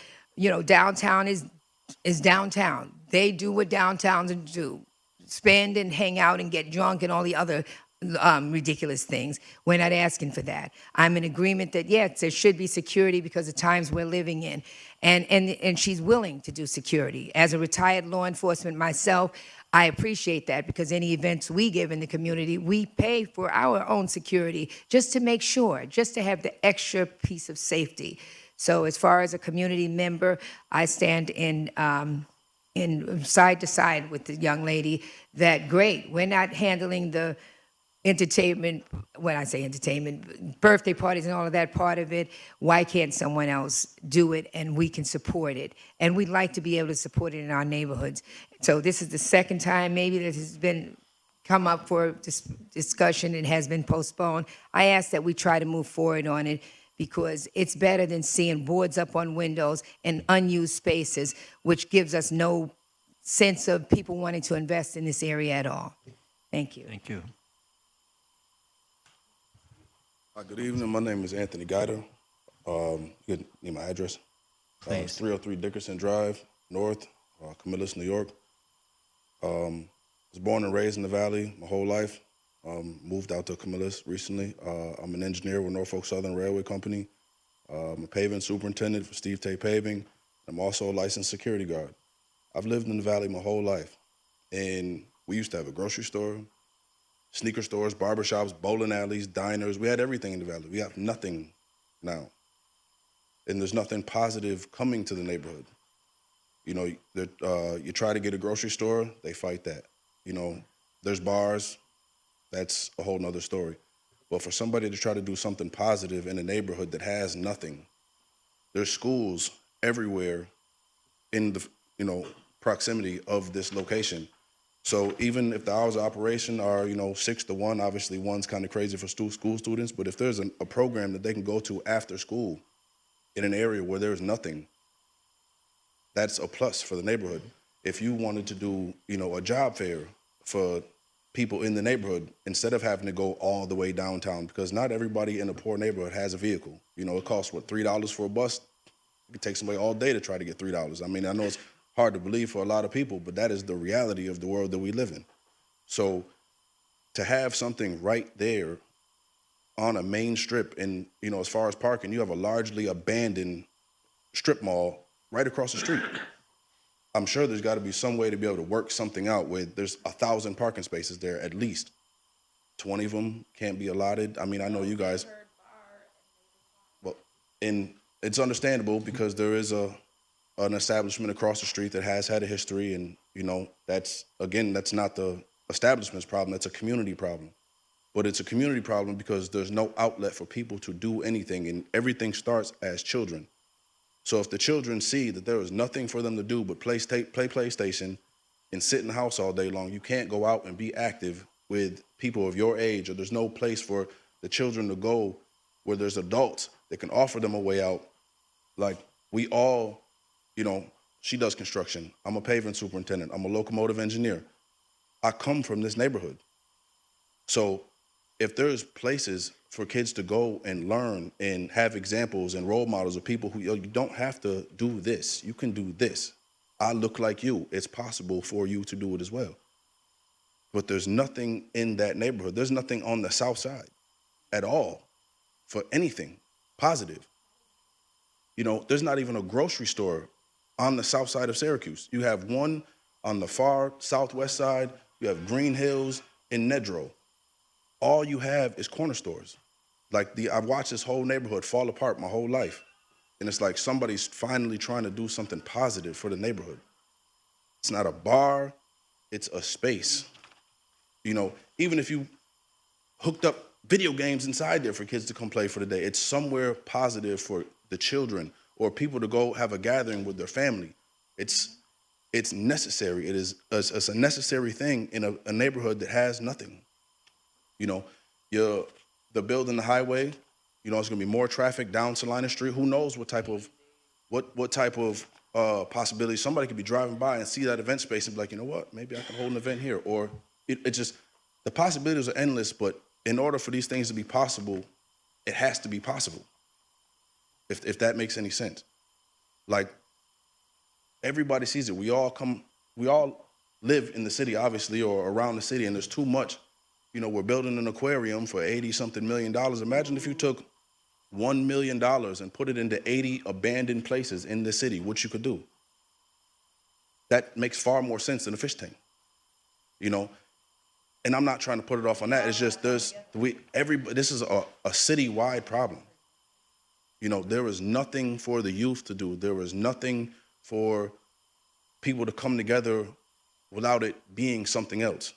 downtown is downtown. They do what downtowns do, spend and hang out and get drunk and all the other ridiculous things. We're not asking for that. I'm in agreement that, yes, there should be security because of times we're living in. And she's willing to do security. As a retired law enforcement myself, I appreciate that because any events we give in the community, we pay for our own security just to make sure, just to have the extra piece of safety. So as far as a community member, I stand in side to side with the young lady that, great, we're not handling the entertainment, when I say entertainment, birthday parties and all of that part of it. Why can't someone else do it and we can support it? And we'd like to be able to support it in our neighborhoods. So this is the second time maybe that has been come up for discussion and has been postponed. I ask that we try to move forward on it because it's better than seeing boards up on windows and unused spaces, which gives us no sense of people wanting to invest in this area at all. Thank you. Thank you. Good evening. My name is Anthony Guider. You need my address? It's 303 Dickerson Drive, North, Camillus, New York. Was born and raised in the Valley my whole life. Moved out to Camillus recently. I'm an engineer with Norfolk Southern Railway Company. I'm a paving superintendent for Steve Tate Paving. I'm also a licensed security guard. I've lived in the Valley my whole life. And we used to have a grocery store, sneaker stores, barbershops, bowling alleys, diners. We had everything in the Valley. We have nothing now. And there's nothing positive coming to the neighborhood. You know, you try to get a grocery store, they fight that. You know, there's bars, that's a whole nother story. But for somebody to try to do something positive in a neighborhood that has nothing, there's schools everywhere in the, you know, proximity of this location. So even if the hours of operation are, you know, 6 to 1, obviously one's kind of crazy for school students, but if there's a program that they can go to after school in an area where there's nothing, that's a plus for the neighborhood. If you wanted to do, you know, a job fair for people in the neighborhood, instead of having to go all the way downtown, because not everybody in a poor neighborhood has a vehicle. You know, it costs, what, $3 for a bus? It could take somebody all day to try to get $3. I mean, I know it's hard to believe for a lot of people, but that is the reality of the world that we live in. So to have something right there on a main strip, and, you know, as far as parking, you have a largely abandoned strip mall right across the street. I'm sure there's got to be some way to be able to work something out where there's 1,000 parking spaces there at least. 20 of them can't be allotted. I mean, I know you guys, well, and it's understandable because there is an establishment across the street that has had a history, and, you know, that's, again, that's not the establishment's problem, that's a community problem. But it's a community problem because there's no outlet for people to do anything, and everything starts as children. So if the children see that there is nothing for them to do but play PlayStation and sit in the house all day long, you can't go out and be active with people of your age, or there's no place for the children to go where there's adults that can offer them a way out. Like, we all, you know, she does construction. I'm a paving superintendent. I'm a locomotive engineer. I come from this neighborhood. So if there's places for kids to go and learn and have examples and role models of people who, you don't have to do this, you can do this. I look like you. It's possible for you to do it as well. But there's nothing in that neighborhood. There's nothing on the south side at all for anything positive. You know, there's not even a grocery store on the south side of Syracuse. You have one on the far southwest side. You have Green Hills and Nedrow. All you have is corner stores. Like, I've watched this whole neighborhood fall apart my whole life. And it's like somebody's finally trying to do something positive for the neighborhood. It's not a bar, it's a space. You know, even if you hooked up video games inside there for kids to come play for the day, it's somewhere positive for the children or people to go have a gathering with their family. It's necessary. It's a necessary thing in a neighborhood that has nothing. You know, the building the highway, you know, it's gonna be more traffic down Salina Street. Who knows what type of possibility. Somebody could be driving by and see that event space and be like, you know what, maybe I can hold an event here. Or it just, the possibilities are endless, but in order for these things to be possible, it has to be possible. If that makes any sense. Like, everybody sees it. We all live in the city, obviously, or around the city, and there's too much. You know, we're building an aquarium for $80-something million. Imagine if you took $1 million and put it into 80 abandoned places in the city, what you could do. That makes far more sense than a fish tank, you know? And I'm not trying to put it off on that. It's just this is a citywide problem. You know, there is nothing for the youth to do. There is nothing for people to come together without it being something else.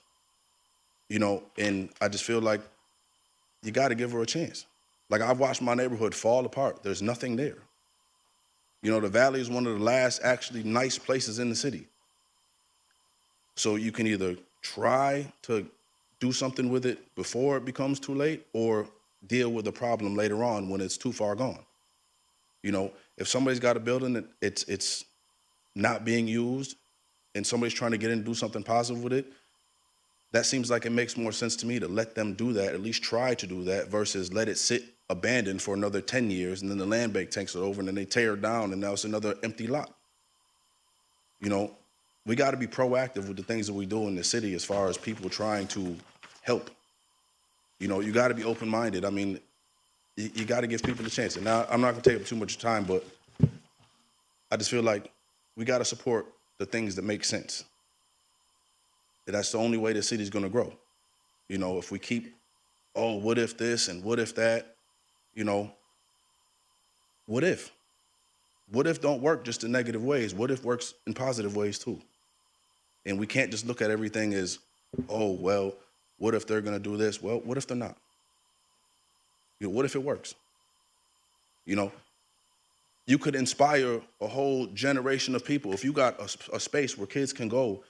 You know, and I just feel like you got to give her a chance. Like, I've watched my neighborhood fall apart. There's nothing there. You know, the Valley is one of the last actually nice places in the city. So you can either try to do something with it before it becomes too late, or deal with the problem later on when it's too far gone. You know, if somebody's got a building that it's not being used and somebody's trying to get in and do something positive with it, that seems like it makes more sense to me to let them do that, at least try to do that, versus let it sit abandoned for another 10 years and then the land bank takes it over and then they tear it down and now it's another empty lot. You know, we got to be proactive with the things that we do in the city as far as people trying to help. You know, you got to be open-minded. I mean, you got to give people a chance. And now, I'm not going to take up too much time, but I just feel like we got to support the things that make sense. And that's the only way the city's going to grow. You know, if we keep, oh, what if this and what if that, you know, what if? What if don't work just in negative ways? What if works in positive ways too? And we can't just look at everything as, oh, well, what if they're going to do this? Well, what if they're not? You know, what if it works? You know, you could inspire a whole generation of people. If you got a space where kids can go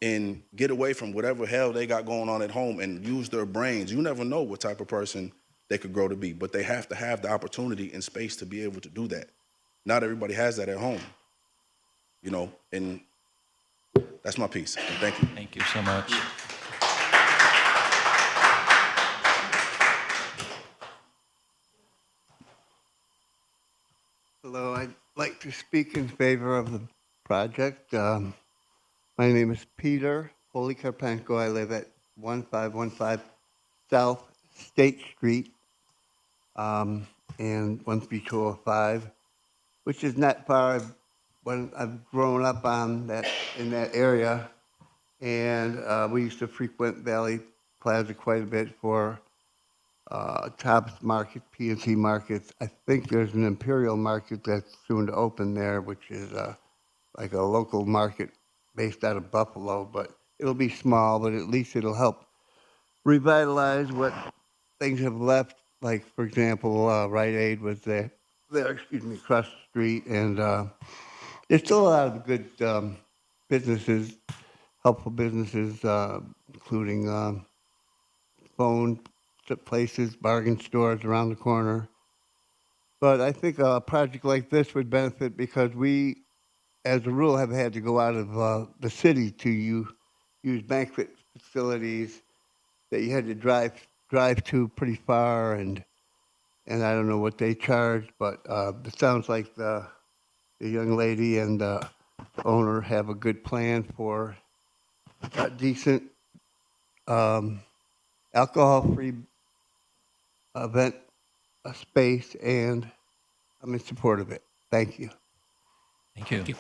and get away from whatever hell they got going on at home and use their brains, you never know what type of person they could grow to be, but they have to have the opportunity and space to be able to do that. Not everybody has that at home, you know, and that's my piece. And thank you. Thank you so much. Hello, I'd like to speak in favor of the project. My name is Peter Polikarpenko. I live at 1515 South State Street and 13205, which is not far. When I've grown up on that in that area, and we used to frequent Valley Plaza quite a bit for Tops Market, P&C markets. I think there's an Imperial Market that's soon to open there, which is like a local market based out of Buffalo, but it'll be small, but at least it'll help revitalize what things have left. Like, for example, Rite Aid was there, across the street, and there's still a lot of good businesses, helpful businesses, including phone places, bargain stores around the corner. But I think a project like this would benefit because we, as a rule, have had to go out of the city to use banquet facilities that you had to drive to pretty far, and I don't know what they charge, but it sounds like the young lady and the owner have a good plan for a decent alcohol-free event space, and I'm in support of it. Thank you. Thank you. Thank you.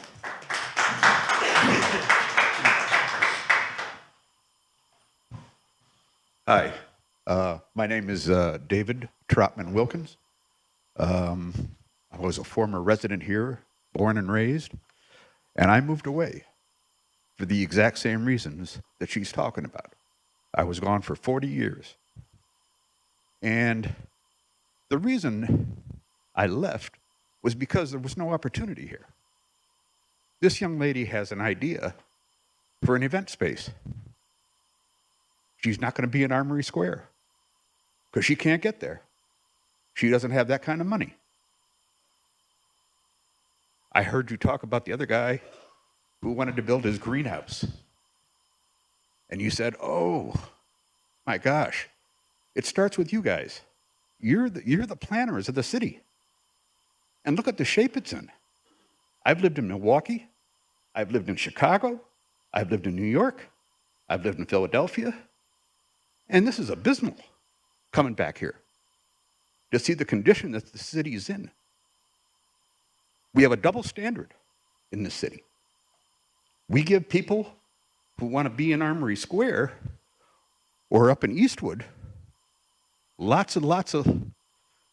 Hi, my name is David Trotman Wilkins. I was a former resident here, born and raised, and I moved away for the exact same reasons that she's talking about. I was gone for 40 years. And the reason I left was because there was no opportunity here. This young lady has an idea for an event space. She's not going to be in Armory Square because she can't get there. She doesn't have that kind of money. I heard you talk about the other guy who wanted to build his greenhouse. And you said, oh, my gosh, it starts with you guys. You're the planners of the city. And look at the shape it's in. I've lived in Milwaukee. I've lived in Chicago. I've lived in New York. I've lived in Philadelphia. And this is abysmal coming back here to see the condition that the city is in. We have a double standard in this city. We give people who want to be in Armory Square or up in Eastwood lots and lots of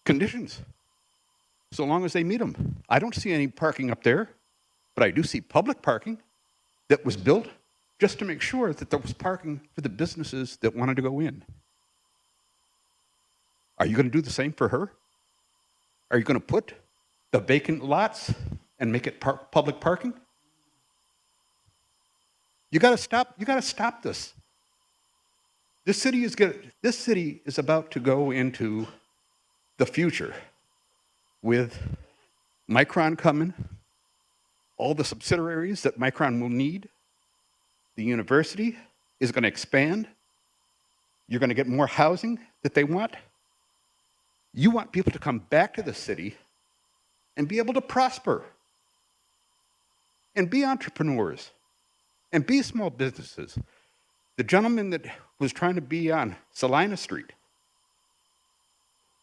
conditions, so long as they meet them. I don't see any parking up there, but I do see public parking that was built just to make sure that there was parking for the businesses that wanted to go in. Are you going to do the same for her? Are you going to put the vacant lots and make it public parking? You got to stop. You got to stop this. This city is about to go into the future with Micron coming, all the subsidiaries that Micron will need. The university is going to expand. You're going to get more housing that they want. You want people to come back to the city and be able to prosper and be entrepreneurs and be small businesses. The gentleman that was trying to be on Salina Street,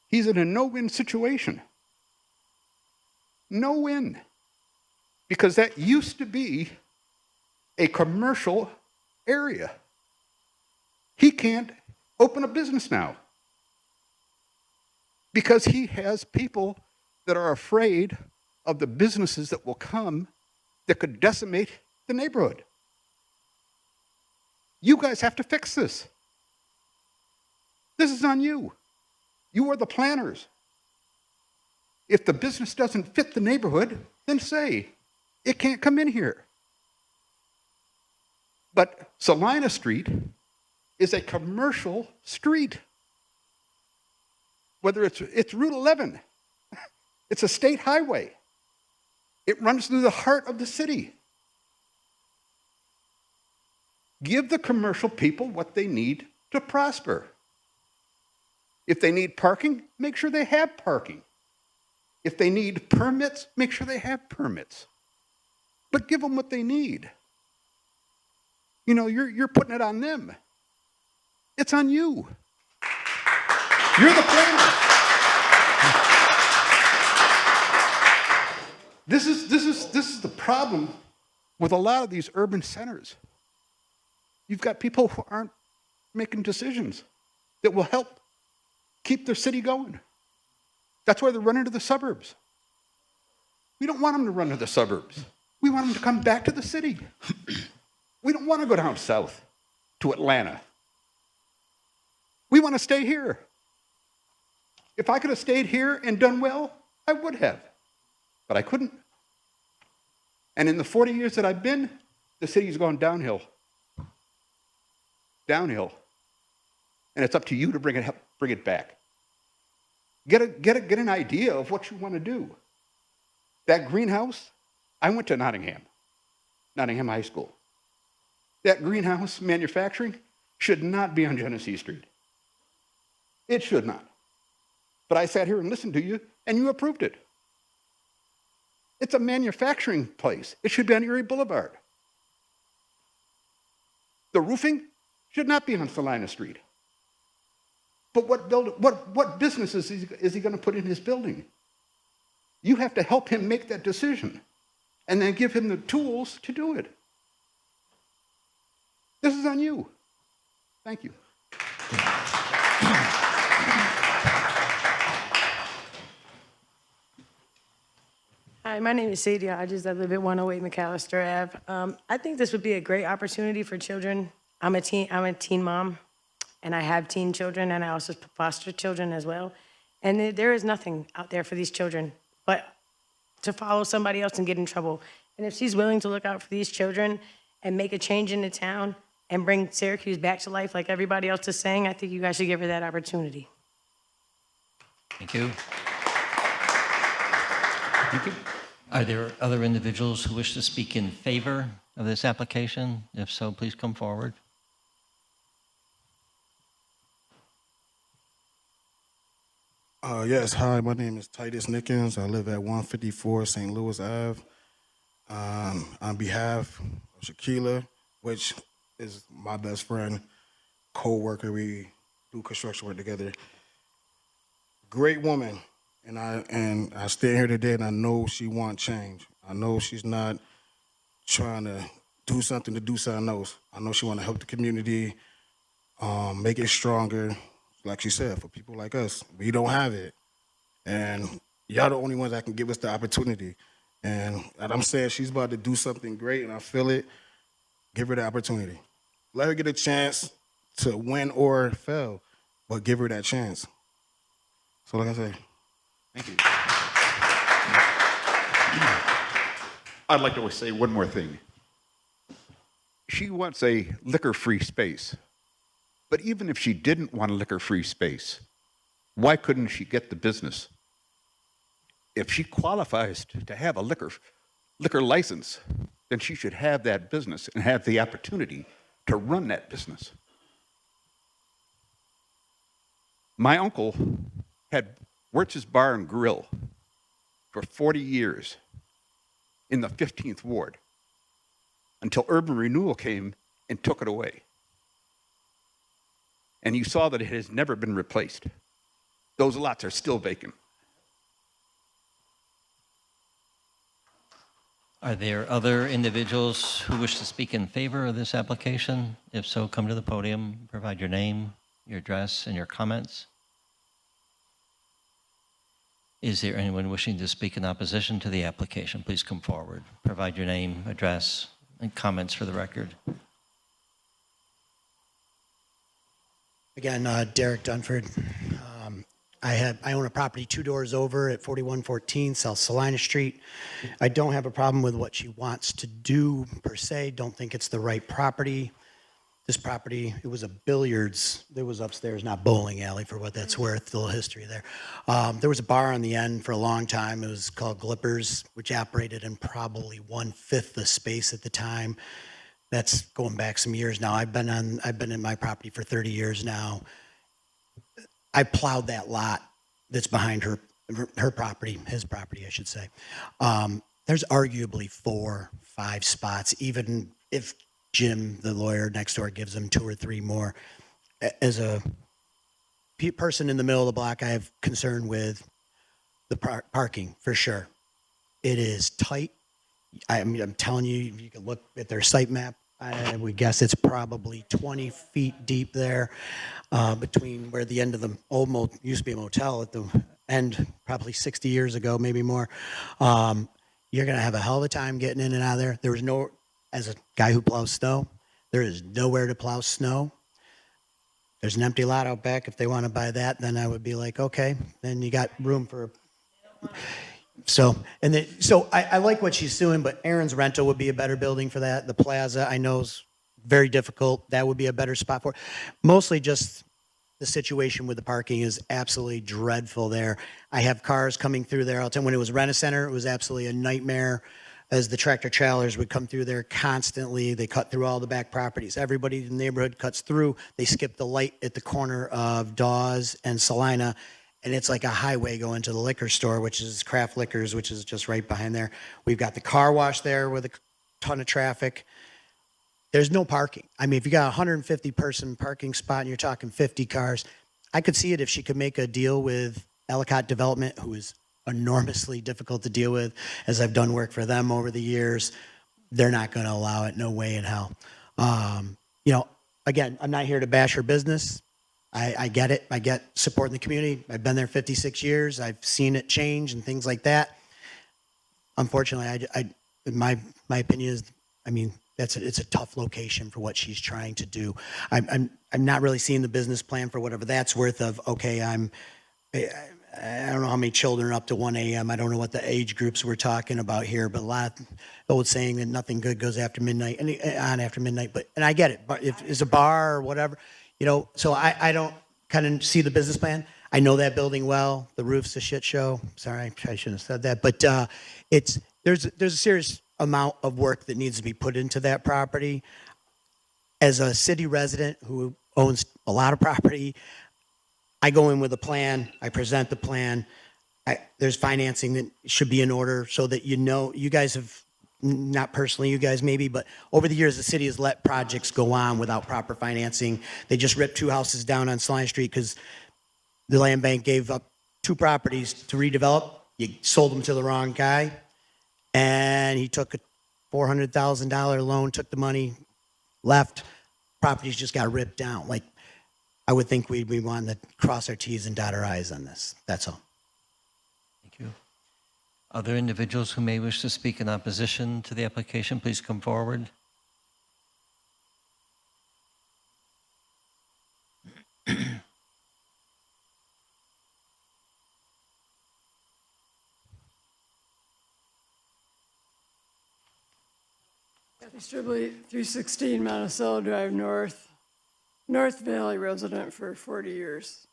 he's in a no-win situation. No win. because that used to be a commercial area. He can't open a business now because he has people that are afraid of the businesses that will come that could decimate the neighborhood. You guys have to fix this. This is on you. You are the planners. If the business doesn't fit the neighborhood, then say, it can't come in here. But Salina Street is a commercial street. Whether it's Route 11, it's a state highway. It runs through the heart of the city. Give the commercial people what they need to prosper. If they need parking, make sure they have parking. If they need permits, make sure they have permits. But give them what they need. You know, you're putting it on them. It's on you. You're the planner. This is the problem with a lot of these urban centers. You've got people who aren't making decisions that will help keep their city going. That's why they're running to the suburbs. We don't want them to run to the suburbs. We want them to come back to the city. We don't want to go down south to Atlanta. We want to stay here. If I could have stayed here and done well, I would have. But I couldn't. And in the 40 years that I've been, the city's gone downhill. Downhill. And it's up to you to bring it back. Get an idea of what you want to do. That greenhouse, I went to Nottingham High School. That greenhouse manufacturing should not be on Genesee Street. It should not. But I sat here and listened to you, and you approved it. It's a manufacturing place. It should be on Erie Boulevard. The roofing should not be on Salina Street. But what businesses is he going to put in his building? You have to help him make that decision and then give him the tools to do it. This is on you. Thank you. Hi, my name is Sadie Hodges. I live at 108 McAllister Ave. I think this would be a great opportunity for children. I'm a teen mom, and I have teen children, and I also foster children as well. And there is nothing out there for these children but to follow somebody else and get in trouble. And if she's willing to look out for these children and make a change in the town and bring Syracuse back to life like everybody else is saying, I think you guys should give her that opportunity. Thank you. Thank you. Are there other individuals who wish to speak in favor of this application? If so, please come forward. Yes, hi, my name is Titus Nickens. I live at 154 St. Louis Ave. On behalf of Shaquila, which is my best friend, co-worker, we do construction work together. Great woman, and I stand here today and I know she wants change. I know she's not trying to do something else. I know she want to help the community, make it stronger. Like she said, for people like us, we don't have it. And y'all the only ones that can give us the opportunity. And I'm saying she's about to do something great, and I feel it. Give her the opportunity. Let her get a chance to win or fail, but give her that chance. So like I say. Thank you. I'd like to say one more thing. She wants a liquor-free space. But even if she didn't want a liquor-free space, why couldn't she get the business? If she qualifies to have a liquor license, then she should have that business and have the opportunity to run that business. My uncle had Wirtz's Bar and Grill for 40 years in the 15th Ward until urban renewal came and took it away. And you saw that it has never been replaced. Those lots are still vacant. Are there other individuals who wish to speak in favor of this application? If so, come to the podium, provide your name, your address, and your comments. Is there anyone wishing to speak in opposition to the application? Please come forward. Provide your name, address, and comments for the record. Again, Derek Dunford. I own a property 2 doors over at 4114 South Salina Street. I don't have a problem with what she wants to do per se. Don't think it's the right property. This property, it was a billiards. There was upstairs, not bowling alley for what that's worth. A little history there. There was a bar on the end for a long time. It was called Glippers, which operated in probably 1/5 the space at the time. That's going back some years now. I've been in my property for 30 years now. I plowed that lot that's behind her property, his property, I should say. There's arguably 4, 5 spots, even if Jim, the lawyer next door, gives him 2 or 3 more. As a person in the middle of the block, I have concern with the parking for sure. It is tight. I mean, I'm telling you, you can look at their site map. I would guess it's probably 20 feet deep there between where the end of the old used to be a motel at the end, probably 60 years ago, maybe more. You're going to have a hell of a time getting in and out of there. There was no, as a guy who plows snow, there is nowhere to plow snow. There's an empty lot out back. If they want to buy that, then I would be like, okay, then you got room for. So I like what she's doing, but Aaron's Rental would be a better building for that. The Plaza, I know, is very difficult. That would be a better spot for it. Mostly just the situation with the parking is absolutely dreadful there. I have cars coming through there. I'll tell you, when it was Rent-A-Center, it was absolutely a nightmare as the tractor trailers would come through there constantly. They cut through all the back properties. Everybody in the neighborhood cuts through. They skip the light at the corner of Dawes and Salina. And it's like a highway going to the liquor store, which is Craft Liquors, which is just right behind there. We've got the car wash there with a ton of traffic. There's no parking. I mean, if you got a 150-person parking spot and you're talking 50 cars, I could see it if she could make a deal with Ellicott Development, who is enormously difficult to deal with, as I've done work for them over the years. They're not going to allow it. No way in hell. Again, I'm not here to bash her business. I get it. I get support in the community. I've been there 56 years. I've seen it change and things like that. Unfortunately, my opinion is, I mean, it's a tough location for what she's trying to do. I'm not really seeing the business plan for whatever that's worth of, okay, I don't know how many children are up to 1 a.m. I don't know what the age groups we're talking about here, but a lot of old saying that nothing good goes after midnight, and after midnight. And I get it. But if it's a bar or whatever, so I don't kind of see the business plan. I know that building well. The roof's a shit show. Sorry, I shouldn't have said that. But there's a serious amount of work that needs to be put into that property. As a city resident who owns a lot of property, I go in with a plan. I present the plan. There's financing that should be in order so that you guys have, not personally you guys maybe, but over the years the city has let projects go on without proper financing. They just ripped 2 houses down on Salina Street because the land bank gave up 2 properties to redevelop. You sold them to the wrong guy, and he took a $400,000 loan, took the money, left. Properties just got ripped down. Like, I would think we want to cross our T's and dot our I's on this. That's all. Thank you. Other individuals who may wish to speak in opposition to the application, please come forward. Kathy Stribley, 316 Monticello Drive North, North Valley resident for 40 years.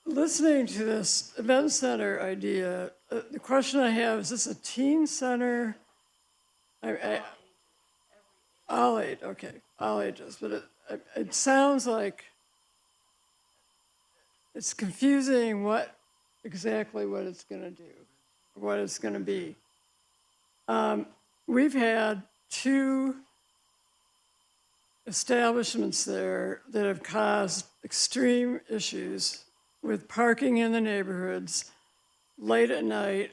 Listening to this event center idea, the question I have, is this a teen center? All age, okay, all ages, but it sounds like it's confusing exactly what it's going to do, what it's going to be. We've had 2 establishments there that have caused extreme issues with parking in the neighborhoods, late at night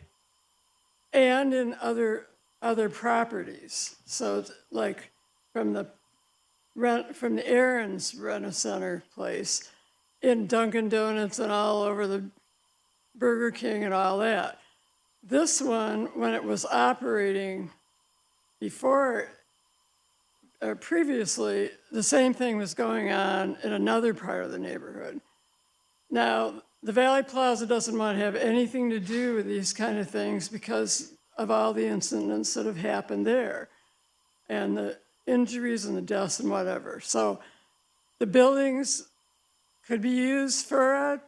and in other properties. So it's like from the Aaron's Rent-A-Center place, in Dunkin' Donuts and all over the Burger King and all that. This one, when it was operating before or previously, the same thing was going on in another part of the neighborhood. Now, the Valley Plaza doesn't want to have anything to do with these kind of things because of all the incidents that have happened there and the injuries and the deaths and whatever. So the buildings could be used for a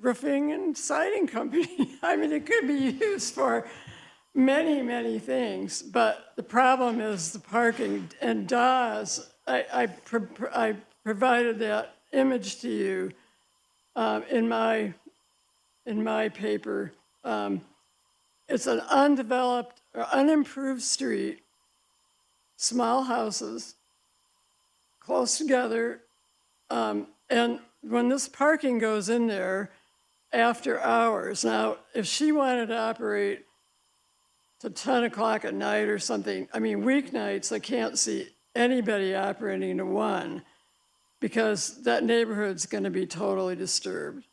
roofing and siding company. I mean, it could be used for many, many things, but the problem is the parking. And Dawes, I provided that image to you in my paper. It's an undeveloped or unimproved street, small houses, close together, and when this parking goes in there after hours, now, if she wanted to operate to 10 o'clock at night or something, I mean, weeknights, I can't see anybody operating to 1 because that neighborhood's going to be totally disturbed.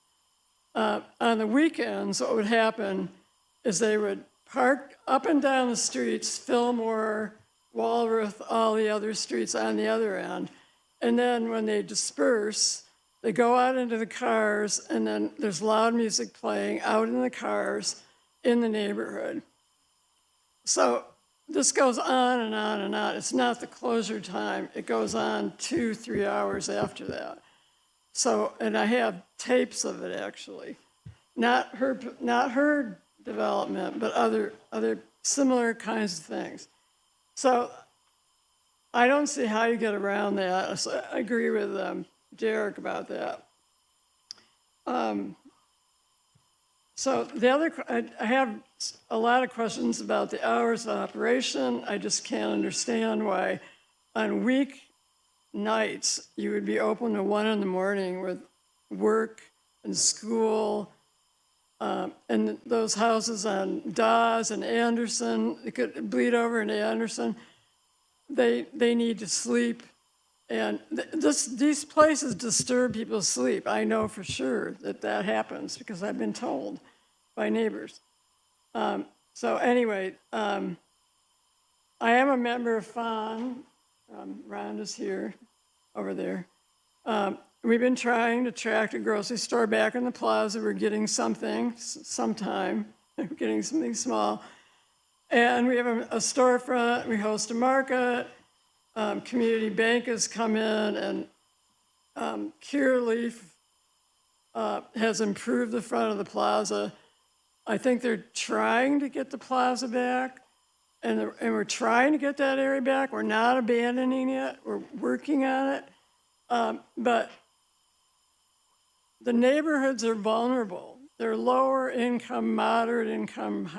On the weekends, what would happen is they would park up and down the streets, Fillmore, Walworth, all the other streets on the other end. And then when they disperse, they go out into the cars, and then there's loud music playing out in the cars in the neighborhood. So this goes on and on and on. It's not the closure time. It goes on 2-3 hours after that. So, and I have tapes of it actually. Not her development, but other similar kinds of things. So I don't see how you get around that. So I agree with Derek about that. So the other, I have a lot of questions about the hours of operation. I just can't understand why on weeknights you would be open to 1 in the morning with work and school. And those houses on Dawes and Anderson, it could bleed over into Anderson. They need to sleep. And these places disturb people's sleep. I know for sure that happens because I've been told by neighbors. So anyway, I am a member of FON. Rhonda's here, over there. We've been trying to attract a grocery store back in the plaza. We're getting something, sometime. We're getting something small. And we have a storefront. We host a market. Community Bank has come in, and Curaleaf has improved the front of the plaza. I think they're trying to get the plaza back, and we're trying to get that area back. We're not abandoning it. We're working on it. But the neighborhoods are vulnerable. They're lower income, moderate income.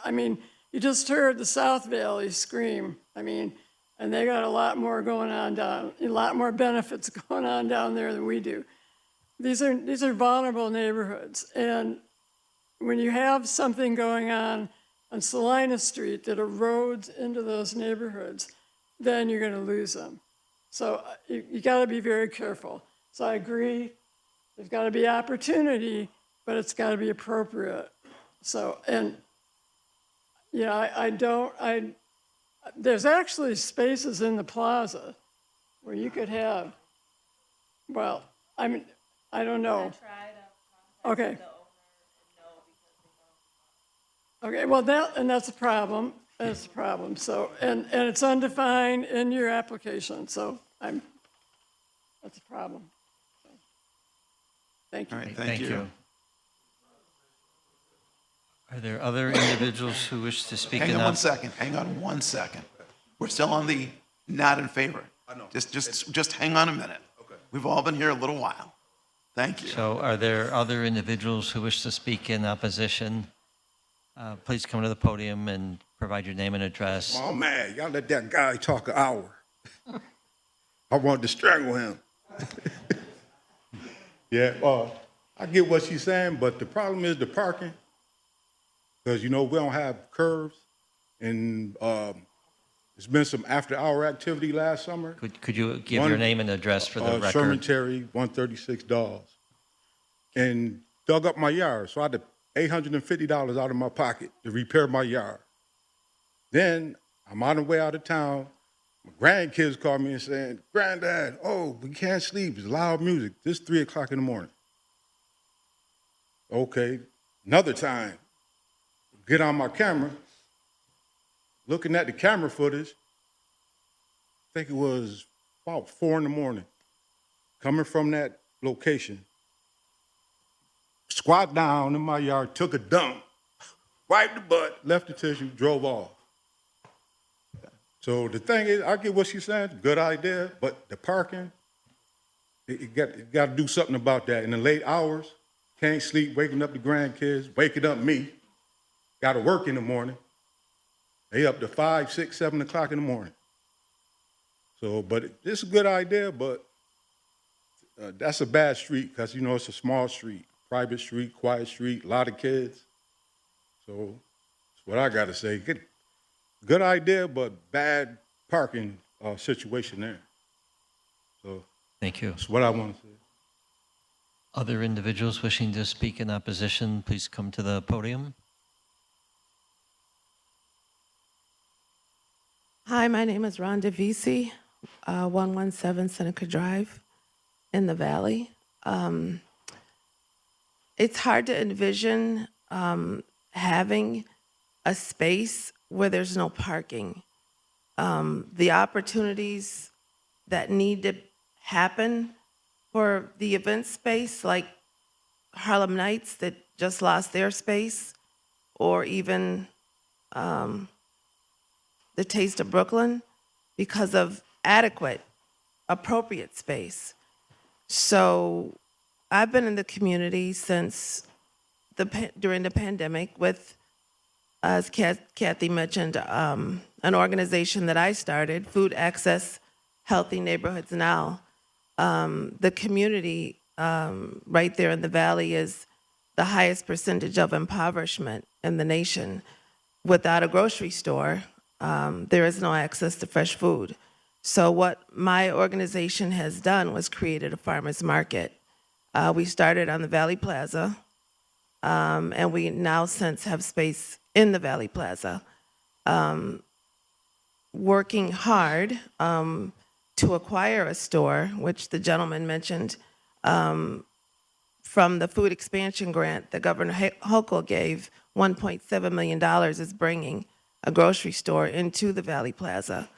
I mean, you just heard the South Valley scream. I mean, and they got a lot more going on a lot more benefits going on down there than we do. These are vulnerable neighborhoods. And when you have something going on Salina Street that erodes into those neighborhoods, then you're gonna lose them. So you gotta be very careful. So I agree, there's gotta be opportunity, but it's gotta be appropriate. So, and yeah, there's actually spaces in the plaza where you could have, well, I mean, I don't know. Okay. Okay, well, that's a problem. That's a problem. So, and it's undefined in your application. So that's a problem. So, thank you. All right, thank you. Are there other individuals who wish to speak? Hang on 1 second. Hang on 1 second. We're still on the not in favor. I know. Just hang on a minute. Okay. We've all been here a little while. Thank you. So are there other individuals who wish to speak in opposition? Please come to the podium and provide your name and address. Oh, man, y'all let that guy talk an hour. I wanted to strangle him. Yeah, I get what she's saying, but the problem is the parking. because, you know, we don't have curves, and there's been some after-hour activity last summer. Could you give your name and address for the record? Sherman Terry, 136 Dawes. And dug up my yard, so I had to $850 out of my pocket to repair my yard. Then I'm on the way out of town. My grandkids called me and saying, "Granddad, oh, we can't sleep. It's loud music. This is 3 o'clock in the morning." Okay, another time, get on my camera, looking at the camera footage, I think it was about 4 in the morning, coming from that location, squat down in my yard, took a dump, wiped the butt, left the tissue, drove off. So the thing is, I get what she's saying, good idea, but the parking, you got to do something about that. In the late hours, can't sleep, waking up the grandkids, waking up me, got to work in the morning. They up to 5, 6, 7 o'clock in the morning. So, but it's a good idea, but that's a bad street because, you know, it's a small street, private street, quiet street, a lot of kids. So that's what I got to say. Good idea, but bad parking situation there. So thank you. That's what I want to say. Other individuals wishing to speak in opposition, please come to the podium. Hi, my name is Rhonda Vesey, 117 Seneca Drive in the Valley. It's hard to envision having a space where there's no parking. The opportunities that need to happen for the event space, like Harlem Nights that just lost their space, or even the Taste of Brooklyn, because of adequate, appropriate space. So I've been in the community since during the pandemic with, as Kathy mentioned, an organization that I started, Food Access Healthy Neighborhoods Now. The community right there in the Valley is the highest percentage of impoverishment in the nation. Without a grocery store, there is no access to fresh food. So what my organization has done was created a farmer's market. We started on the Valley Plaza, and we now since have space in the Valley Plaza. Working hard to acquire a store, which the gentleman mentioned, from the food expansion grant that Governor Hochul gave, $1.7 million is bringing a grocery store into the Valley Plaza.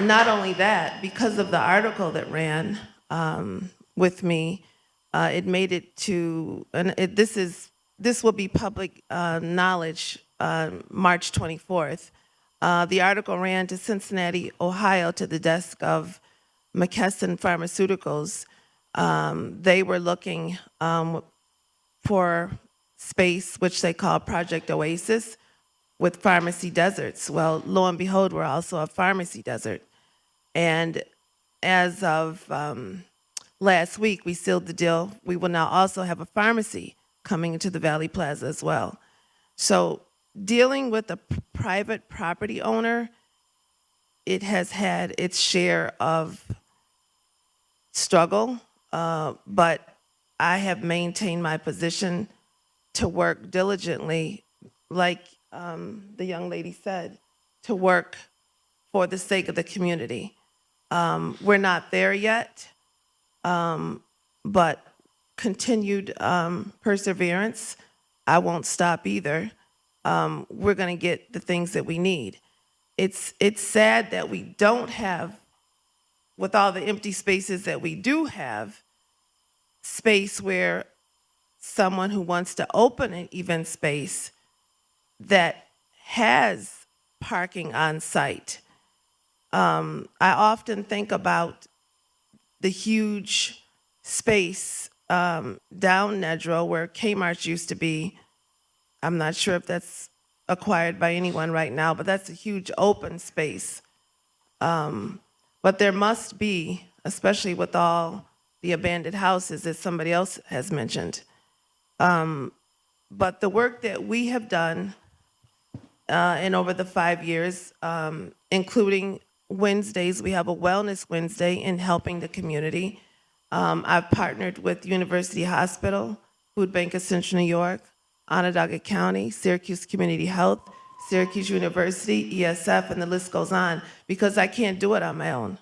Not only that, because of the article that ran with me, it made it to, and this will be public knowledge, March 24th. The article ran to Cincinnati, Ohio, to the desk of McKesson Pharmaceuticals. They were looking for space, which they call Project Oasis, with pharmacy deserts. Well, lo and behold, we're also a pharmacy desert. And as of last week, we sealed the deal. We will now also have a pharmacy coming into the Valley Plaza as well. So dealing with a private property owner, it has had its share of struggle, but I have maintained my position to work diligently, like the young lady said, to work for the sake of the community. We're not there yet, but continued perseverance, I won't stop either. We're going to get the things that we need. It's sad that we don't have, with all the empty spaces that we do have, space where someone who wants to open an event space that has parking on site. I often think about the huge space down Nedrow where Kmart used to be. I'm not sure if that's acquired by anyone right now, but that's a huge open space. But there must be, especially with all the abandoned houses, as somebody else has mentioned. But the work that we have done in over the 5 years, including Wednesdays, we have a Wellness Wednesday in helping the community. I've partnered with University Hospital, Food Bank of Central New York, Onondaga County, Syracuse Community Health, Syracuse University, ESF, and the list goes on, because I can't do it on my own.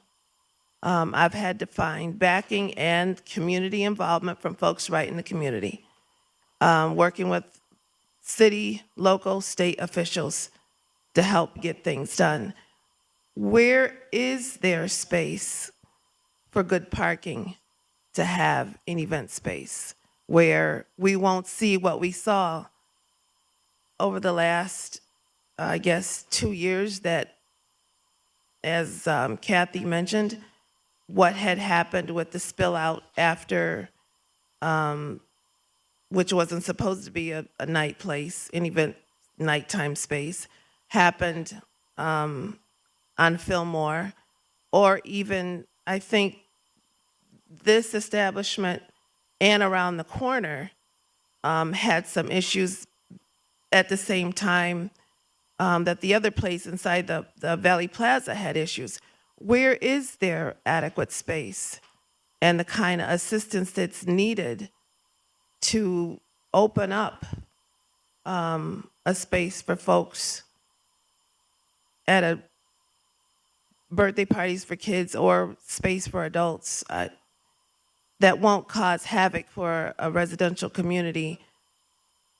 I've had to find backing and community involvement from folks right in the community, working with city, local, state officials to help get things done. Where is there space for good parking to have an event space where we won't see what we saw over the last, I guess, 2 years, that, as Kathy mentioned, what had happened with the spill out after, which wasn't supposed to be a night place, an event nighttime space, happened on Fillmore, or even, I think, this establishment and around the corner had some issues at the same time that the other place inside the Valley Plaza had issues. Where is there adequate space and the kind of assistance that's needed to open up a space for folks at a birthday parties for kids or space for adults that won't cause havoc for a residential community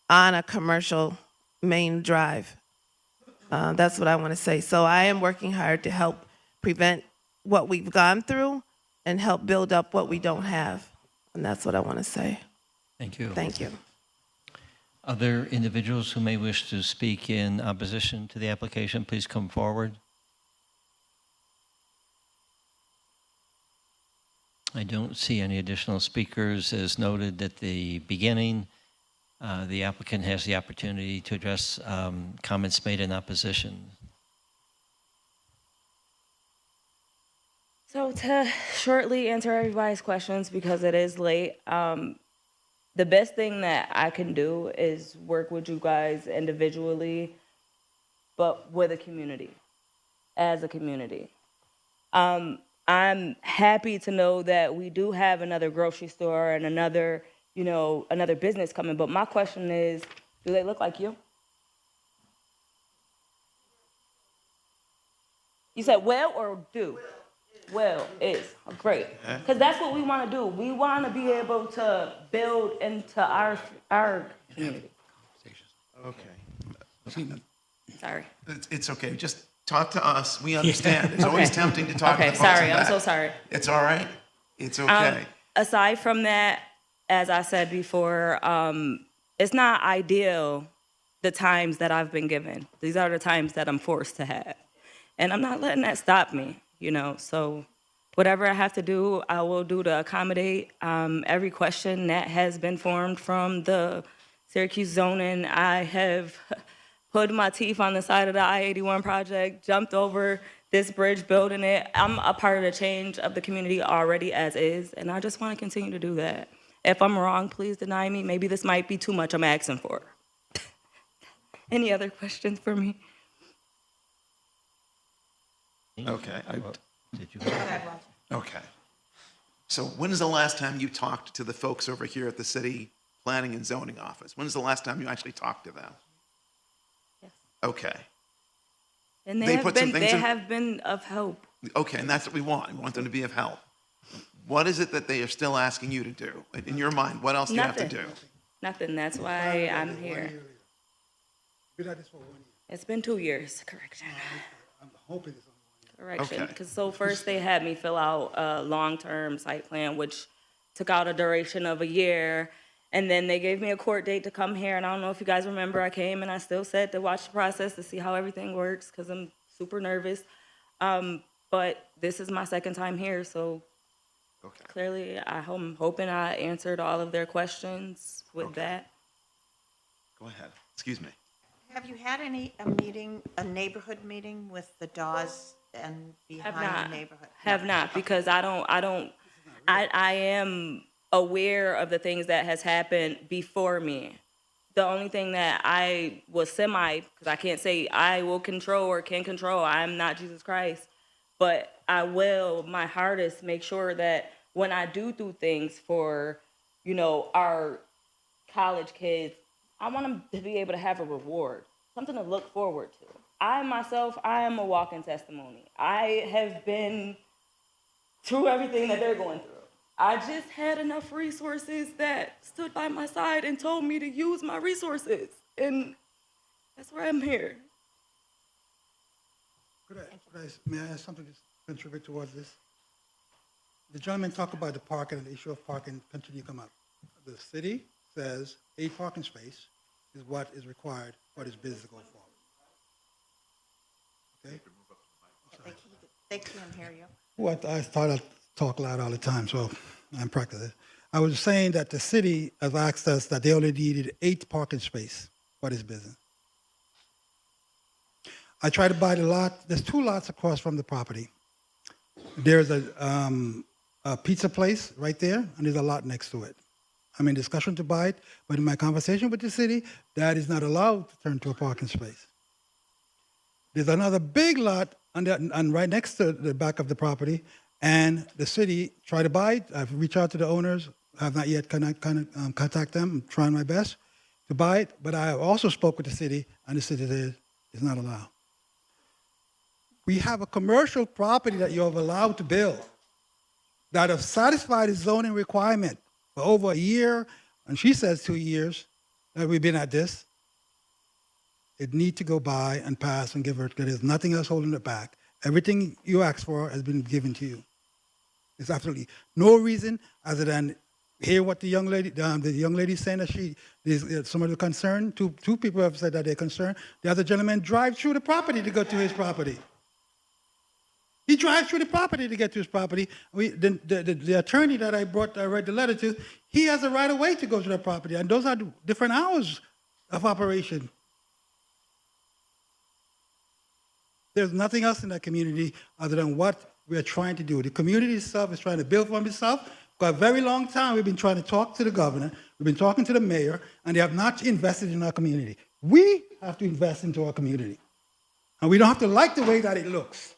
on a commercial main drive? That's what I want to say. So I am working hard to help prevent what we've gone through and help build up what we don't have. And that's what I want to say. Thank you. Thank you. Other individuals who may wish to speak in opposition to the application, please come forward. I don't see any additional speakers. As noted at the beginning, the applicant has the opportunity to address comments made in opposition. So to shortly answer everybody's questions, because it is late, the best thing that I can do is work with you guys individually, but with a community, as a community. I'm happy to know that we do have another grocery store and another, another business coming, but my question is, do they look like you? You said well or do? Well is great, because that's what we want to do. We want to be able to build into our community. Okay. Sorry. It's okay. Just talk to us. We understand. It's always tempting to talk to the folks sorry. in I'm back. so sorry. It's all right. It's okay. Aside from that, as I said before, it's not ideal, the times that I've been given. These are the times that I'm forced to have. And I'm not letting that stop me, So whatever I have to do, I will do to accommodate every question that has been formed from the Syracuse zoning. I have put my teeth on the side of the I-81 project, jumped over this bridge, building it. I'm a part of the change of the community already as is, and I just want to continue to do that. If I'm wrong, please deny me. Maybe this might be too much I'm asking for. Any other questions for me? Okay. Did you? Okay. So when is the last time you talked to the folks over here at the city planning and zoning office? When is the last time you actually talked to them? Yes. Okay. And They put some things in- have been of help. Okay, and that's what we want. We want them to be of help. What is it that they are still asking you to do? In your mind, what else do you have to do? Nothing. That's why I'm here. Been at this for 1 year. It's been 2 years. Correction. I'm hoping it's Correction. Okay. Because so first they had me fill out a long-term site plan, which took out a duration of a year. And then they gave me a court date to come here. And I don't know if you guys remember, I came and I still said to watch the process to see how everything works, because I'm super nervous. But this is my second time here, so clearly I'm hoping I answered all of their questions with that. Go ahead. Excuse me. Have you had a neighborhood meeting with the Dawes and behind the neighborhood? Have not, because I I am aware of the things that has happened before me. The only thing that I was because I can't say I will control or can control, I'm not Jesus Christ, but I will, my hardest, make sure that when I do things for, our college kids, I want them to be able to have a reward, something to look forward to. I am a walking testimony. I have been through everything that they're going through. I just had enough resources that stood by my side and told me to use my resources. And that's why I'm here. May I ask something to contribute towards this? The gentleman talked about the parking and the issue of parking continue to come up. The city says 8 parking space is what is required for this business to go forward. Okay? They can't hear you. Well, I thought I'd talk loud all the time, so I'm practicing. I was saying that the city has asked us that they only needed 8 parking space for this business. I tried to buy the lot. There's 2 lots across from the property. There's a pizza place right there, and there's a lot next to it. I'm in discussion to buy it, but in my conversation with the city, that is not allowed to turn to a parking space. There's another big lot and right next to the back of the property, and the city tried to buy it. I've reached out to the owners. I have not yet contact them. I'm trying my best to buy it, but I also spoke with the city, and the city said it's not allowed. We have a commercial property that you have allowed to build that have satisfied the zoning requirement for over a year, and she says 2 years that we've been at this. It needs to go by and pass and give her, there's nothing else holding it back. Everything you asked for has been given to you. There's absolutely no reason other than hear what the young lady is saying that there's some of the concern. Two people have said that they're concerned. The other gentleman drives through the property to go to his property. He drives through the property to get to his property. The attorney that I read the letter to, he has a right of way to go to the property, and those are different hours of operation. There's nothing else in that community other than what we are trying to do. The community itself is trying to build for itself. For a very long time, we've been trying to talk to the governor, we've been talking to the mayor, and they have not invested in our community. We have to invest into our community. And we don't have to like the way that it looks.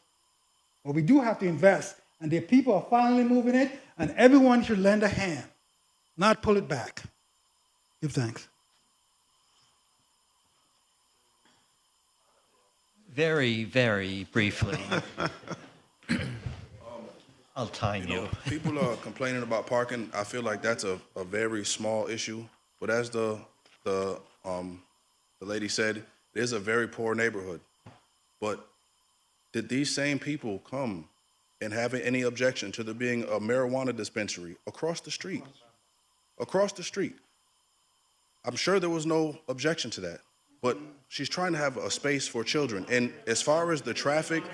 But we do have to invest, and the people are finally moving it, and everyone should lend a hand, not pull it back. Give thanks. Very, very briefly. I'll time you. People are complaining about parking. I feel like that's a very small issue. But as the lady said, it is a very poor neighborhood. But did these same people come and have any objection to there being a marijuana dispensary across the street? Across the street. I'm sure there was no objection to that. But she's trying to have a space for children. And as far as the traffic,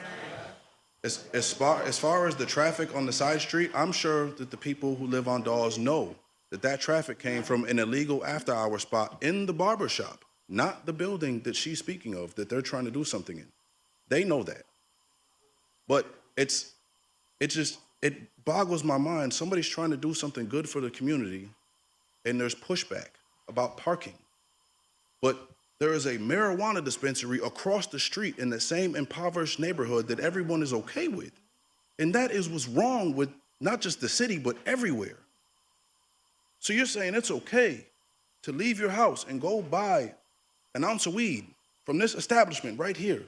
as far as the traffic on the side street, I'm sure that the people who live on Dawes know that that traffic came from an illegal after-hour spot in the barber shop, not the building that she's speaking of that they're trying to do something in. They know that. But it boggles my mind. Somebody's trying to do something good for the community, and there's pushback about parking. But there is a marijuana dispensary across the street in the same impoverished neighborhood that everyone is okay with. And that is what's wrong with not just the city, but everywhere. So you're saying it's okay to leave your house and go buy an ounce of weed from this establishment right here,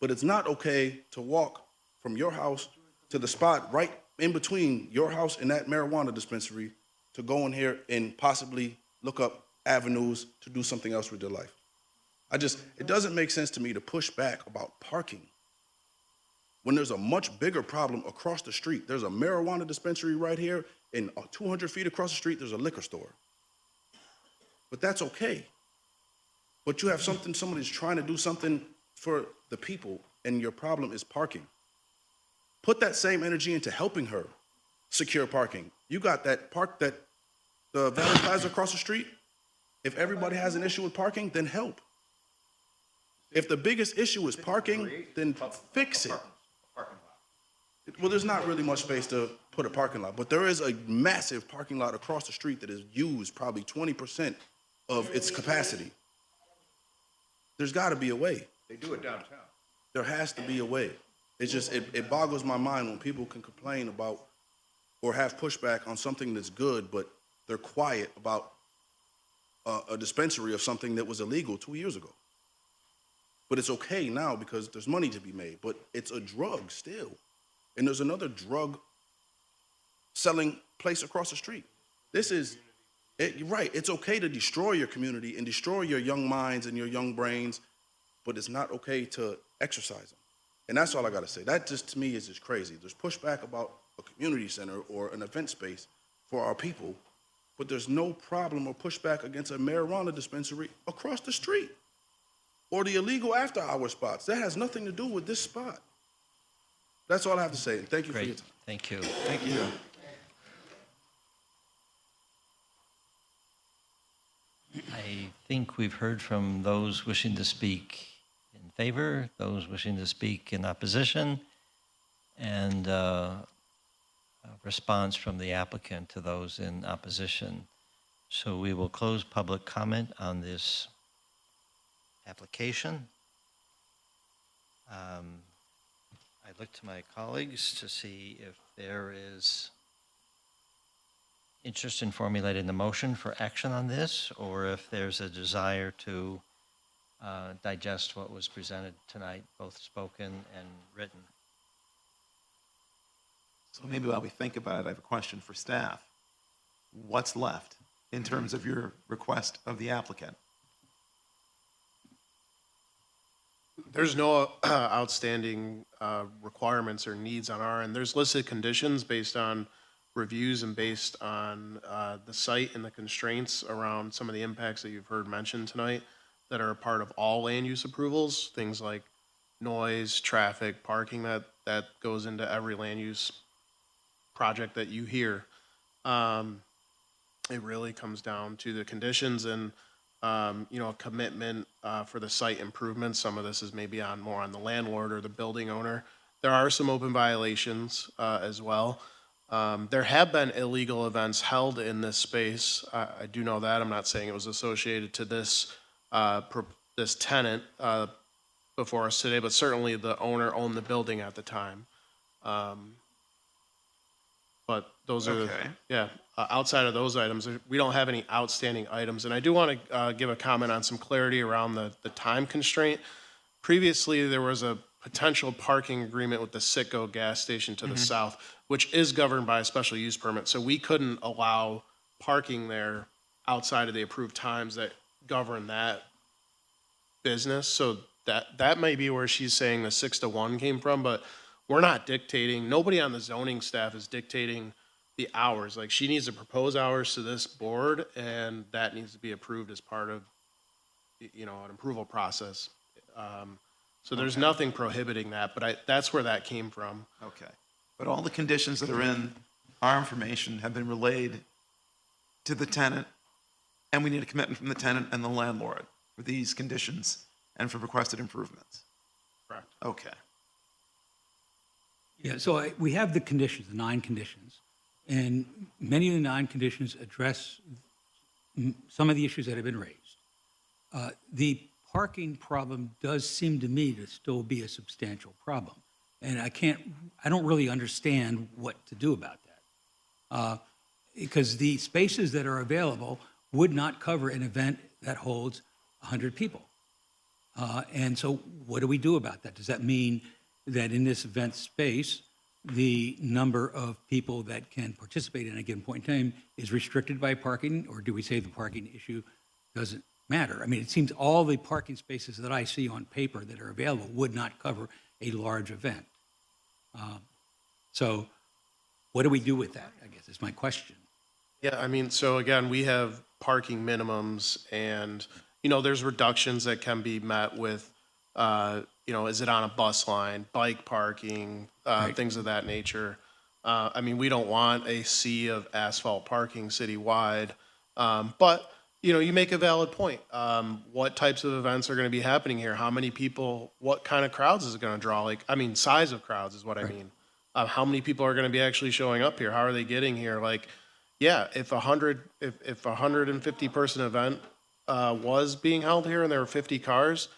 but it's not okay to walk from your house to the spot right in between your house and that marijuana dispensary to go in here and possibly look up avenues to do something else with their life. It doesn't make sense to me to push back about parking when there's a much bigger problem across the street. There's a marijuana dispensary right here, and 200 feet across the street, there's a liquor store. But that's okay. But you have somebody's trying to do something for the people, and your problem is parking. Put that same energy into helping her secure parking. You got that the Valley Plaza across the street. If everybody has an issue with parking, then help. If the biggest issue is parking, then fix it. Well, there's not really much space to put a parking lot, but there is a massive parking lot across the street that is used probably 20% of its capacity. There's got to be a way. They do it downtown. There has to be a way. It's just, it boggles my mind when people can complain about or have pushback on something that's good, but they're quiet about a dispensary of something that was illegal 2 years ago. But it's okay now because there's money to be made, but it's a drug still. And there's another drug selling place across the street. This is, right, it's okay to destroy your community and destroy your young minds and your young brains, but it's not okay to exercise them. And that's all I gotta say. That just, to me, is just crazy. There's pushback about a community center or an event space for our people, but there's no problem or pushback against a marijuana dispensary across the street or the illegal after-hour spots. That has nothing to do with this spot. That's all I have to say. Thank you for your time. Thank you. Thank you. I think we've heard from those wishing to speak in favor, those wishing to speak in opposition, and a response from the applicant to those in opposition. So we will close public comment on this application. I look to my colleagues to see if there is interest in formulating the motion for action on this, or if there's a desire to digest what was presented tonight, both spoken and written. So maybe while we think about it, I have a question for staff. What's left in terms of your request of the applicant? There's no outstanding requirements or needs on our end. There's listed conditions based on reviews and based on the site and the constraints around some of the impacts that you've heard mentioned tonight that are a part of all land use approvals, things like noise, traffic, parking, that goes into every land use project that you hear. It really comes down to the conditions and a commitment for the site improvements. Some of this is maybe more on the landlord or the building owner. There are some open violations as well. There have been illegal events held in this space. I do know that. I'm not saying it was associated to this this tenant before us today, but certainly the owner owned the building at the time. But those are, outside of those items, we don't have any outstanding items. And I do want to give a comment on some clarity around the time constraint. Previously, there was a potential parking agreement with the Citgo gas station to the south, which is governed by a special use permit. So we couldn't allow parking there outside of the approved times that govern that business. So that may be where she's saying the 6 to 1 came from, but we're not dictating, nobody on the zoning staff is dictating the hours. Like, she needs to propose hours to this board, and that needs to be approved as part of, an approval process. So there's nothing prohibiting that, but that's where that came from. Okay. But all the conditions that are in our information have been relayed to the tenant, and we need a commitment from the tenant and the landlord for these conditions and for requested improvements. Correct. Okay. Yeah, so we have the conditions, the 9 conditions, and many of the 9 conditions address some of the issues that have been raised. The parking problem does seem to me to still be a substantial problem, and I don't really understand what to do about that. Because the spaces that are available would not cover an event that holds 100 people. And so what do we do about that? Does that mean that in this event space, the number of people that can participate in a given point in time is restricted by parking, or do we say the parking issue doesn't matter? I mean, it seems all the parking spaces that I see on paper that are available would not cover a large event. So what do we do with that, I guess, is my question. Yeah, I mean, so again, we have parking minimums and, there's reductions that can be met with, is it on a bus line, bike parking, things of that nature. I mean, we don't want a sea of asphalt parking citywide, but, you make a valid point. What types of events are going to be happening here? How many people, what kind of crowds is it going to draw? Size of crowds is what I mean. How many people are going to be actually showing up here? How are they getting here? Like, yeah, if a 150 person event was being held here and there were 50 cars,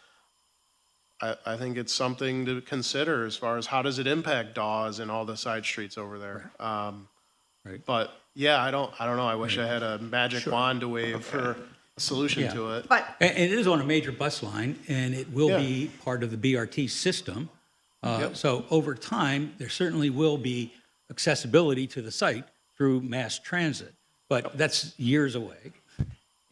I think it's something to consider as far as how does it impact Dawes and all the side streets over there. Right. But yeah, I don't know. I wish I had a magic wand to wave for a solution Yeah. to it. And it is on a major bus line, and it will Yeah. be part of the BRT system. Yep. So over time, there certainly will be accessibility to the site through mass transit, but that's years away.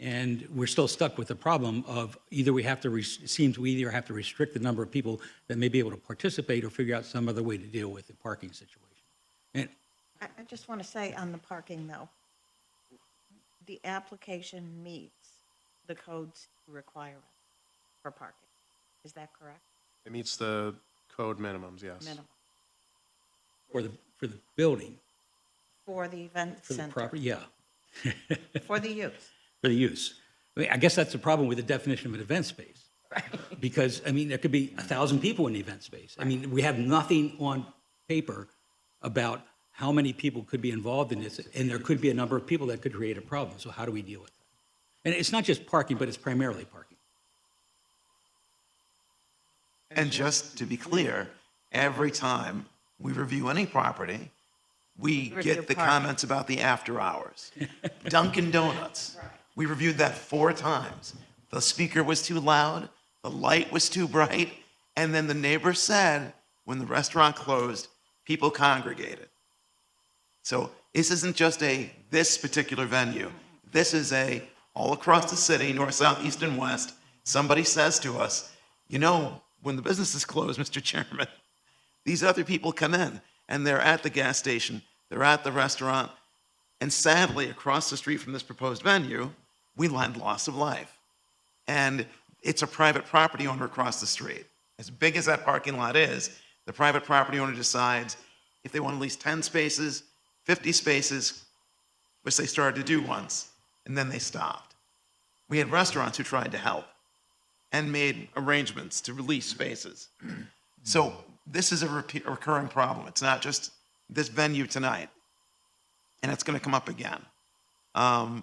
And we're still stuck with the problem of either we have to, it seems we either have to restrict the number of people that may be able to participate or figure out some other way to deal with the parking situation. And I just want to say on the parking, though, the application meets the code's requirement for parking. Is that correct? It meets the code minimums, yes. Minimum. for the building, For the event for the center. property, yeah. For the use. For the use. I mean, I guess that's the problem with the definition of an event space. Because, I mean, there could be 1,000 people in the event space. I mean, we have nothing on paper about how many people could be involved in this, and there could be a number of people that could create a problem. So how do we deal with that? And it's not just parking, but it's primarily parking. And just to be clear, every time we review any property, we Review get the parking. comments about the after hours. Dunkin' Donuts, we reviewed that 4 times. The speaker was too loud, the light was too bright, and then the neighbor said, when the restaurant closed, people congregated. So this isn't just this particular venue. This is all across the city, north, south, east, and west. Somebody says to us, you know, when the business is closed, Mr. Chairman, these other people come in and they're at the gas station, they're at the restaurant, and sadly, across the street from this proposed venue, we land loss of life. And it's a private property owner across the street. As big as that parking lot is, the private property owner decides if they want at least 10 spaces, 50 spaces, which they started to do once, and then they stopped. We had restaurants who tried to help and made arrangements to release spaces. So this is a recurring problem. It's not just this venue tonight, and it's going to come up again. But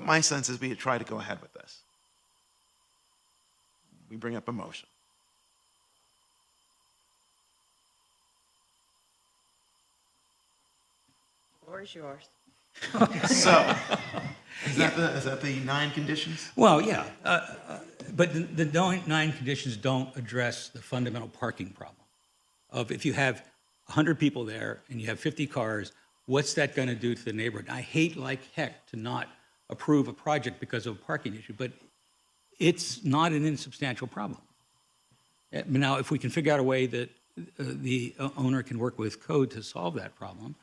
my sense is we try to go ahead with this. We bring up a motion. Floor is yours. So, is that the 9 conditions? Well, yeah, but the 9 conditions don't address the fundamental parking problem of if you have 100 people there and you have 50 cars, what's that going to do to the neighborhood? I hate like heck to not approve a project because of a parking issue, but it's not an insubstantial problem. Now, if we can figure out a way that the owner can work with code to solve that problem,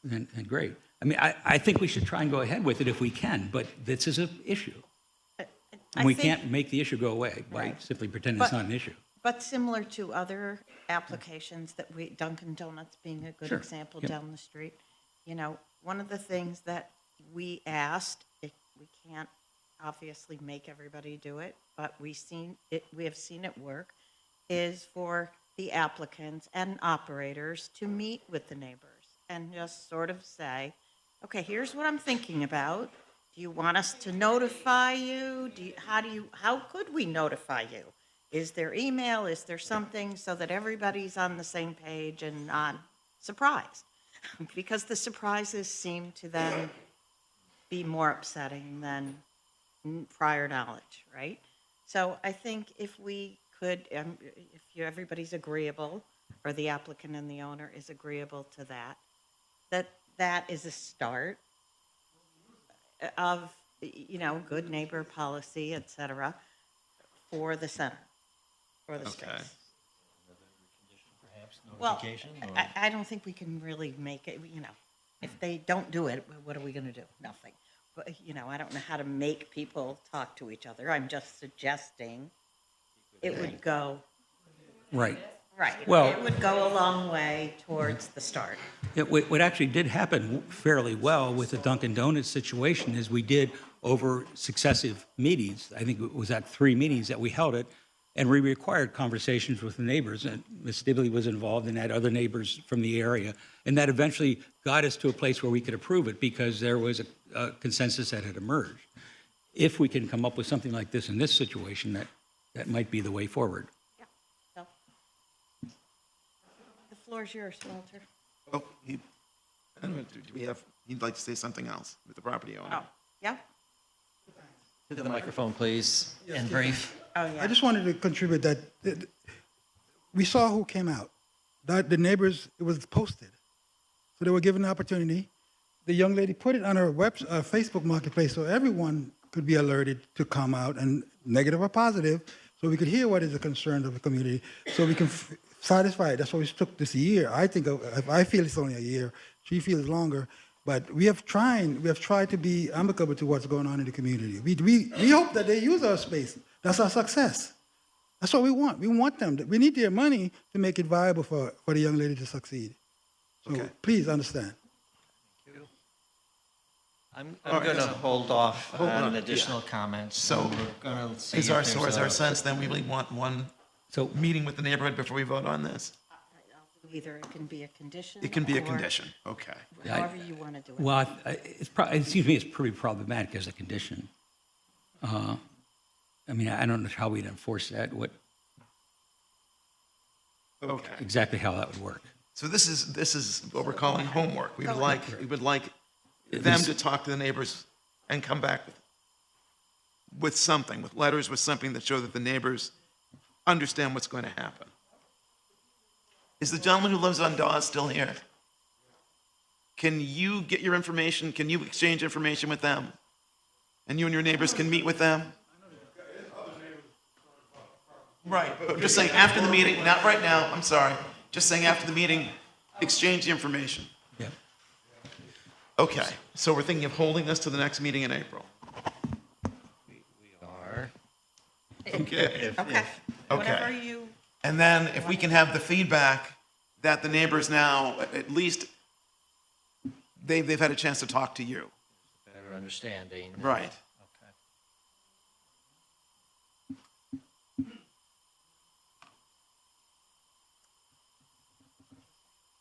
then great. I mean, I think we should try and go ahead with it if we can, but this is an issue. And we can't make the issue go away by simply pretending it's not an issue. But similar to other applications that Dunkin' Donuts being a good Sure. example Yep. down the street, you know, one of the things that we asked, we can't obviously make everybody do it, but we have seen it work, is for the applicants and operators to meet with the neighbors and just sort of say, okay, here's what I'm thinking about. Do you want us to notify you? How could we notify you? Is there email? Is there something so that everybody's on the same page and not surprised? Because the surprises seem to then be more upsetting than prior knowledge, right? So I think if we could, everybody's agreeable, or the applicant and the owner is agreeable to that is a start of, good neighbor policy, et cetera, for the center, for the space. Well, I don't think we can really make it, if they don't do it, what are we going to do? Nothing. But, I don't know how to make people talk to each other. I'm just suggesting it would go. Right. Right. Well, it would go a long way towards the start. What actually did happen fairly well with the Dunkin' Donuts situation is we did over successive meetings, I think it was at 3 meetings that we held it, And we required conversations with the neighbors, and Ms. Dibley was involved and had other neighbors from the area. And that eventually got us to a place where we could approve it because there was a consensus that had emerged. If we can come up with something like this in this situation, that might be the way forward. So, the floor is yours, Walter. Oh, I don't know, do we have, he'd like to say something else with the property owner? Oh, yeah? To the microphone, please, and brief. Oh, yeah. I just wanted to contribute that we saw who came out. That the neighbors, it was posted. So they were given the opportunity. The young lady put it on her Facebook marketplace so everyone could be alerted to come out, and negative or positive, so we could hear what is the concern of the community, so we can satisfy it. That's why we took this a year. I feel it's only a year. She feels longer. But we have tried to be amicable to what's going on in the community. We hope that they use our space. That's our success. That's what we want. We want them. We need their money to make it viable for the young lady to succeed. So please understand. I'm going to hold off on additional comments. So is our sense then we really want one meeting with the neighborhood before we vote on this? Either it can be a condition. It can be a or condition, okay. However you want to do it. Well, it seems to me it's pretty problematic as a condition. I mean, I don't know how we'd enforce that, exactly how that would work. So this is what we're calling homework. We would like them to talk to the neighbors and come back with something, with letters, with something that show that the neighbors understand what's going to happen. Is the gentleman who lives on Dawes still here? Can you get your information? Can you exchange information with them? And you and your neighbors can meet with them? Right, but just saying after the meeting, not right now, I'm sorry. Just saying after the meeting, exchange the information. Yeah. Okay, so we're thinking of holding this to the next meeting in April. We are. Okay. Okay. Whatever you. And then if we can have the feedback that the neighbors now, at least, they've had a chance to talk to you. Better understanding. Right.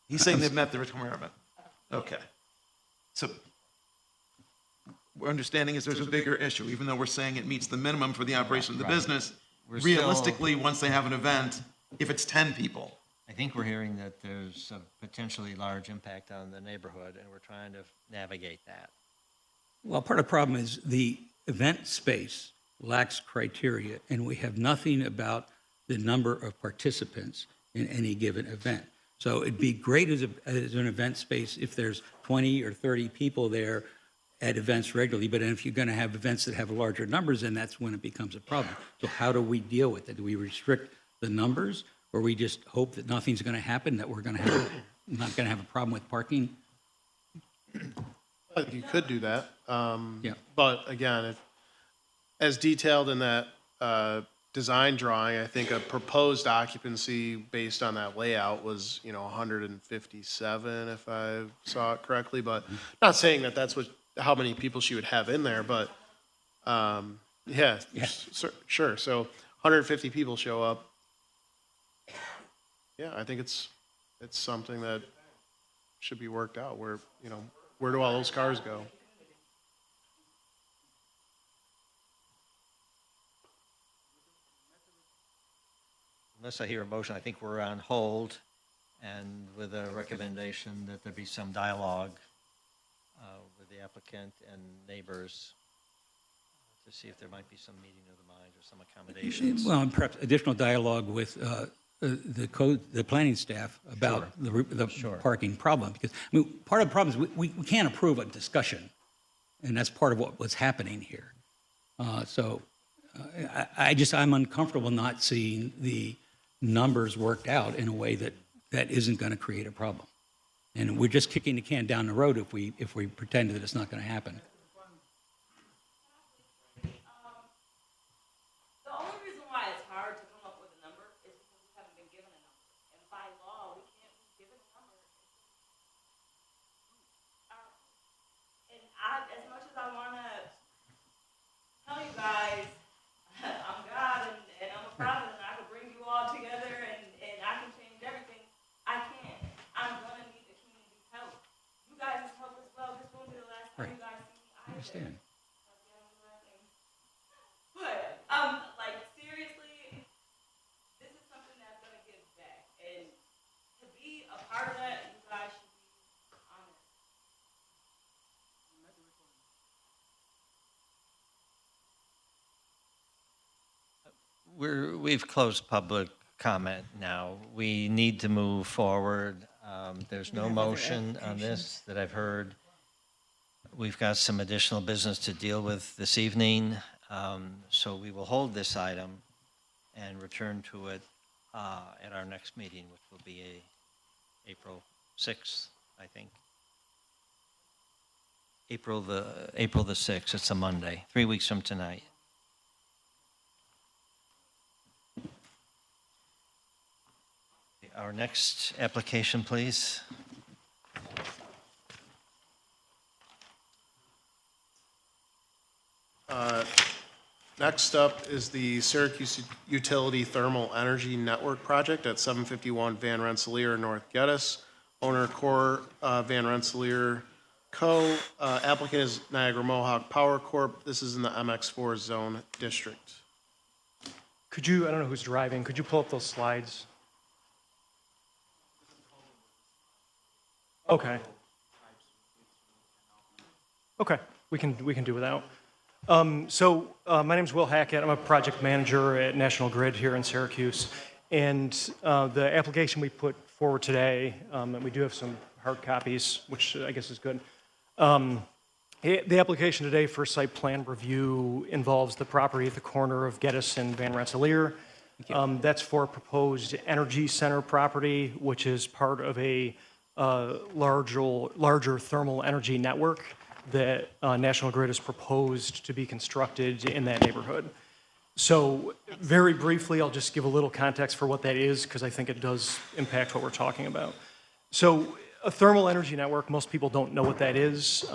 He's saying they've met the requirement. Okay. So our understanding is there's a bigger issue, even though we're saying it meets the minimum for the operation of the business. Realistically, once they have an event, if it's 10 people. I think we're hearing that there's a potentially large impact on the neighborhood, and we're trying to navigate that. Well, part of the problem is the event space lacks criteria, and we have nothing about the number of participants in any given event. So it'd be great as an event space if there's 20 or 30 people there at events regularly, but if you're going to have events that have larger numbers, then that's when it becomes a problem. So how do we deal with it? Do we restrict the numbers, or we just hope that nothing's going to happen, that we're going to have not going to have a problem with parking? You could do that. Yeah. But again, as detailed in that design drawing, I think a proposed occupancy based on that layout was, 157, if I saw it correctly. But not saying that that's how many people she would have in there, but sure. So 150 people show up. Yeah, I think it's something that should be worked out. Where do all those cars go? Unless I hear a motion, I think we're on hold, and with a recommendation that there be some dialogue with the applicant and neighbors to see if there might be some meeting of the minds or some accommodations. Well, and perhaps additional dialogue with the planning staff about the parking problem. Because part of the problem is we can't approve a discussion, and that's part of what was happening here. I'm uncomfortable not seeing the numbers worked out in a way that isn't going to create a problem. And we're just kicking the can down the road if we pretend that it's not going to happen. The only reason why it's hard to come up with a number is because we haven't been given a number. And by law, we can't be given a number. And as much as I want to tell you guys, I'm God and I'm a prophet and I understand. But, like, seriously, this is something that's gonna give back, and to be a part of that, you guys should be honored. We've closed public comment now. We need to move forward. There's no motion on this that I've heard. We've got some additional business to deal with this evening, so we will hold this item and return to it at our next meeting, which will be April 6th, I think. April the 6th, it's a Monday, 3 weeks from tonight. Our next application, please. Next up is the Syracuse Utility Thermal Energy Network Project at 751 Van Rensselaer, North Geddes. Owner Core Van Rensselaer Co. Applicant is Niagara Mohawk Power Corp. This is in the MX4 zone district. Could you, I don't know who's driving, could you pull up those slides? Okay. Okay, we can do without. My name's Will Hackett. I'm a project manager at National Grid here in Syracuse. And the application we put forward today, and we do have some hard copies, which I guess is good. The application today for site plan review involves the property at the corner of Geddes and Van Rensselaer. That's for a proposed energy center property, which is part of a larger thermal energy network that National Grid has proposed to be constructed in that neighborhood. So very briefly, I'll just give a little context for what that is, because I think it does impact what we're talking about. So a thermal energy network, most people don't know what that is.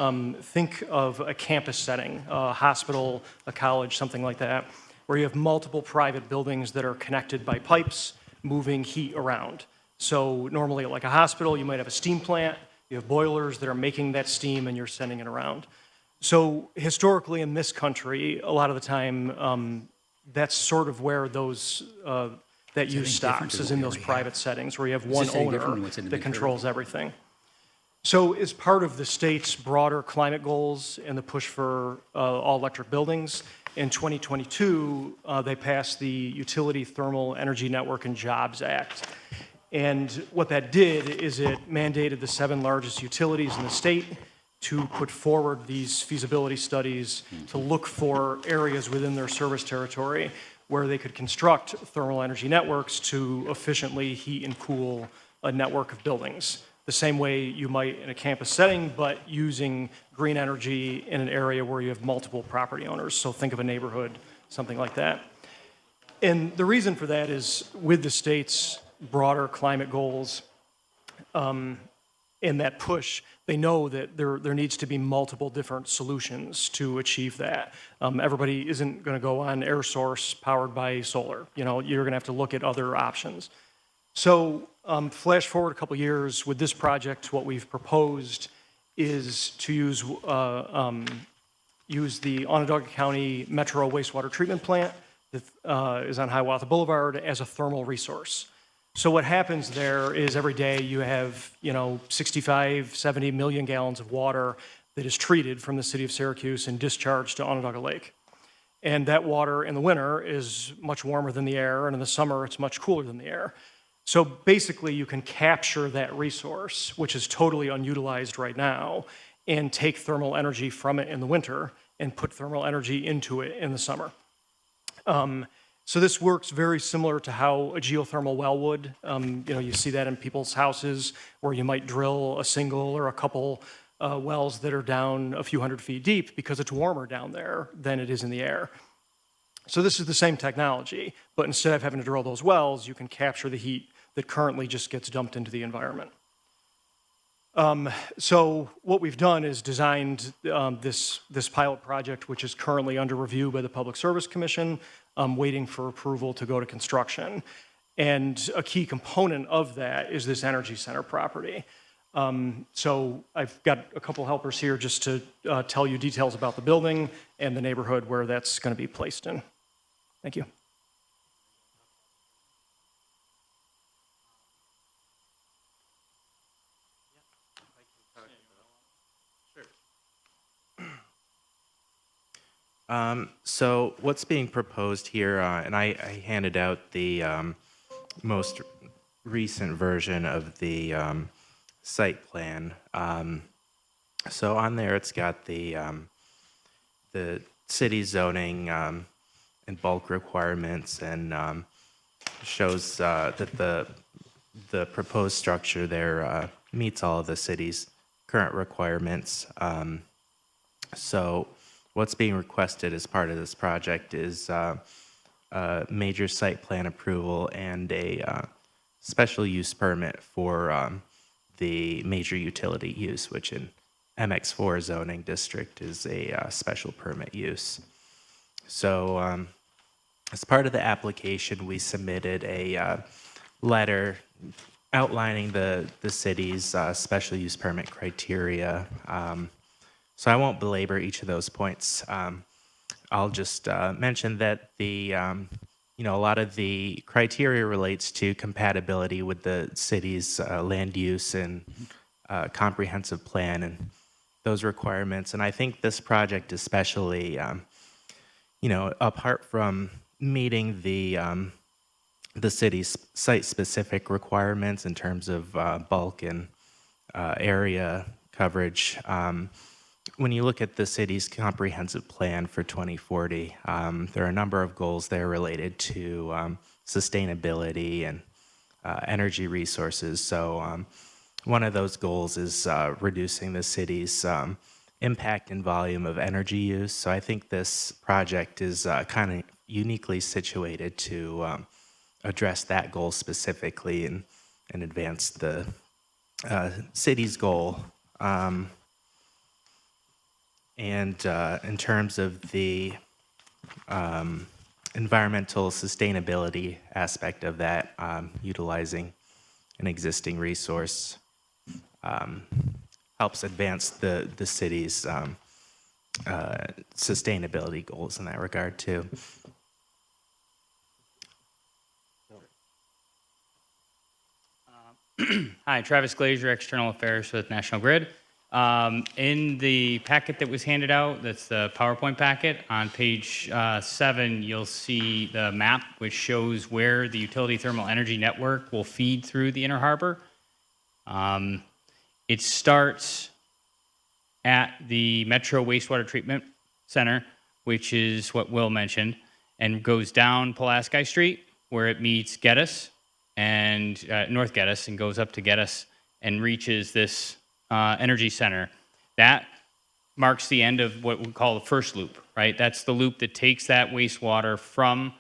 Think of a campus setting, a hospital, a college, something like that, where you have multiple private buildings that are connected by pipes moving heat around. So normally, like a hospital, you might have a steam plant, you have boilers that are making that steam and you're sending it around. So historically in this country, a lot of the time, that's sort of where those, that use stops, is in those private settings where you have one owner that controls everything. So as part of the state's broader climate goals and the push for all electric buildings, in 2022, they passed the Utility Thermal Energy Network and Jobs Act. And what that did is it mandated the 7 largest utilities in the state to put forward these feasibility studies to look for areas within their service territory where they could construct thermal energy networks to efficiently heat and cool a network of buildings. The same way you might in a campus setting, but using green energy in an area where you have multiple property owners. So think of a neighborhood, something like that. And the reason for that is with the state's broader climate goals in that push, they know that there needs to be multiple different solutions to achieve that. Everybody isn't going to go on air source powered by solar. You know, you're going to have to look at other options. So flash forward a couple years with this project, what we've proposed is to use the Onondaga County Metro Wastewater Treatment Plant that is on Hiawatha Boulevard as a thermal resource. So what happens there is every day you have, 65, 70 million gallons of water that is treated from the city of Syracuse and discharged to Onondaga Lake. And that water in the winter is much warmer than the air, and in the summer it's much cooler than the air. So basically you can capture that resource, which is totally unutilized right now, and take thermal energy from it in the winter and put thermal energy into it in the summer. So this works very similar to how a geothermal well would. You see that in people's houses where you might drill a single or a couple wells that are down a few hundred feet deep because it's warmer down there than it is in the air. So this is the same technology, but instead of having to drill those wells, you can capture the heat that currently just gets dumped into the environment. So what we've done is designed this pilot project, which is currently under review by the Public Service Commission, waiting for approval to go to construction. And a key component of that is this energy center property. So I've got a couple helpers here just to tell you details about the building and the neighborhood where that's going to be placed in. Thank you. So what's being proposed here, and I handed out the most recent version of the site plan. So on there, it's got the city zoning and bulk requirements, and shows that the proposed structure there meets all of the city's current requirements. So what's being requested as part of this project is a major site plan approval and a special use permit for the major utility use, which in MX4 zoning district is a special permit use. So as part of the application, we submitted a letter outlining the city's special use permit criteria. So I won't belabor each of those points. I'll just mention that the a lot of the criteria relates to compatibility with the city's land use and comprehensive plan and those requirements. And I think this project especially, apart from meeting the city's site-specific requirements in terms of bulk and area coverage, when you look at the city's comprehensive plan for 2040, there are a number of goals there related to sustainability and energy resources. So one of those goals is reducing the city's impact and volume of energy use. So I think this project is kind of uniquely situated to address that goal specifically and advance the city's goal. And in terms of the environmental sustainability aspect of that, utilizing an existing resource helps advance the city's sustainability goals in that regard too. Hi, Travis Glazier, External Affairs with National Grid. In the packet that was handed out, that's the PowerPoint packet, on page 7, you'll see the map which shows where the utility thermal energy network will feed through the Inner Harbor. It starts at the Metro Wastewater Treatment Center, which is what Will mentioned, and goes down Pulaski Street, where it meets Geddes and North Geddes, and goes up to Geddes and reaches this energy center. That marks the end of what we call the first loop, right? That's the loop that takes that wastewater from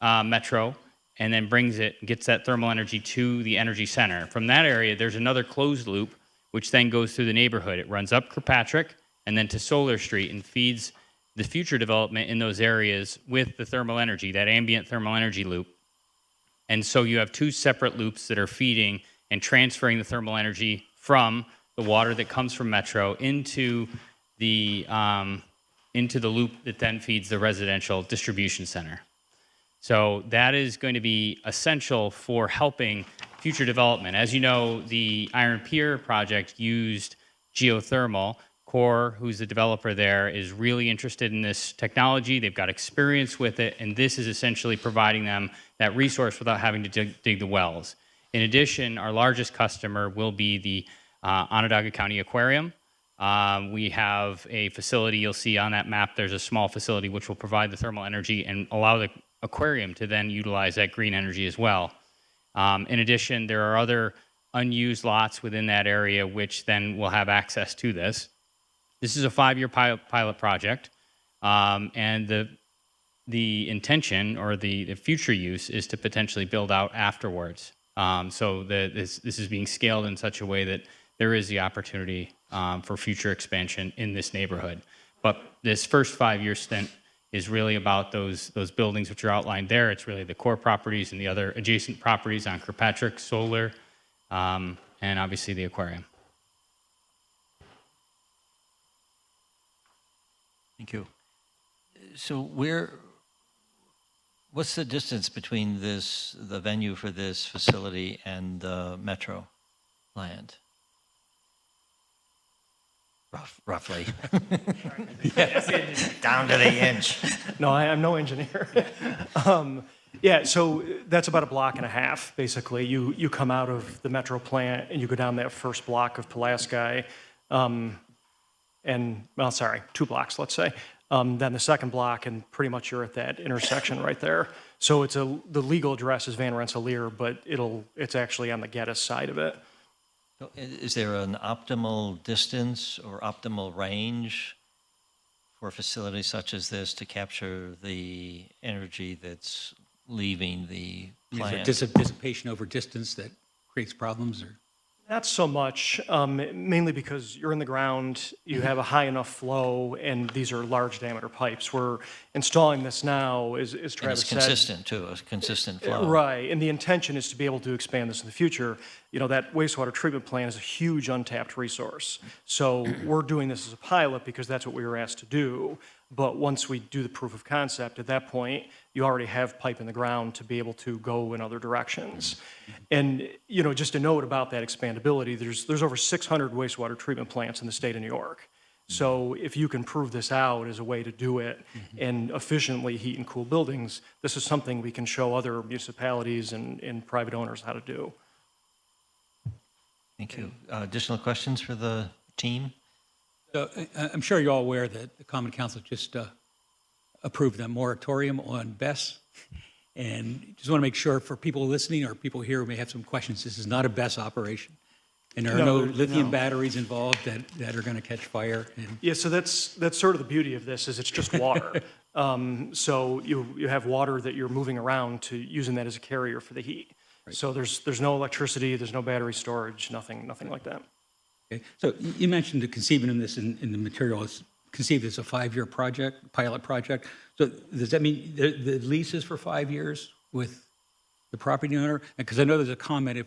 Metro and then brings it, gets that thermal energy to the energy center. From that area, there's another closed loop, which then goes through the neighborhood. It runs up Kirkpatrick and then to Solar Street and feeds the future development in those areas with the thermal energy, that ambient thermal energy loop. And so you have two separate loops that are feeding and transferring the thermal energy from the water that comes from Metro into the loop that then feeds the residential distribution center. So that is going to be essential for helping future development. As you know, the Iron Pier project used geothermal. Core, who's the developer there, is really interested in this technology. They've got experience with it, and this is essentially providing them that resource without having to dig the wells. In addition, our largest customer will be the Onondaga County Aquarium. We have a facility, you'll see on that map, there's a small facility which will provide the thermal energy and allow the aquarium to then utilize that green energy as well. In addition, there are other unused lots within that area which then will have access to this. This is a 5-year pilot project, and the intention or the future use is to potentially build out afterwards. So this is being scaled in such a way that there is the opportunity for future expansion in this neighborhood. But this first 5-year stint is really about those buildings which are outlined there. It's really the core properties and the other adjacent properties on Kirkpatrick, Solar, and obviously the aquarium. Thank you. So what's the distance between the venue for this facility and the metro land? Roughly. Down to the inch. No, I'm no engineer. Yeah, so that's about a block and a half, basically. You come out of the metro plant and you go down that first block of Pulaski, and, well, sorry, 2 blocks, let's say. Then the second block, and pretty much you're at that intersection right there. So the legal address is Van Rensselaer, but it's actually on the Geddes side of it. Is there an optimal distance or optimal range for facilities such as this to capture the energy that's leaving the plant? Is there dissipation over distance that creates problems, or? Not so much, mainly because you're in the ground, you have a high enough flow, and these are large diameter pipes. We're installing this now, as Travis said. And it's consistent too, a consistent flow. Right, and the intention is to be able to expand this in the future. You know, that wastewater treatment plant is a huge untapped resource. So we're doing this as a pilot because that's what we were asked to do. But once we do the proof of concept, at that point, you already have pipe in the ground to be able to go in other directions. And, you know, just a note about that expandability, there's over 600 wastewater treatment plants in the state of New York. So if you can prove this out as a way to do it and efficiently heat and cool buildings, this is something we can show other municipalities and private owners how to do. Thank you. Additional questions for the team? So I'm sure you're all aware that the Common Council just approved a moratorium on BESS. And just want to make sure for people listening or people here who may have some questions, this is not a BESS operation. And there are no lithium batteries involved that are going to catch fire. And yeah, so that's sort of the beauty of this is it's just water. So you have water that you're moving around to using that as a carrier for the heat. Right. So there's no electricity, there's no battery storage, nothing like that. Okay. So you mentioned the conceiving this in the material is conceived as a 5-year project, pilot project. So does that mean the lease is for 5 years with the property owner? Because I know there's a comment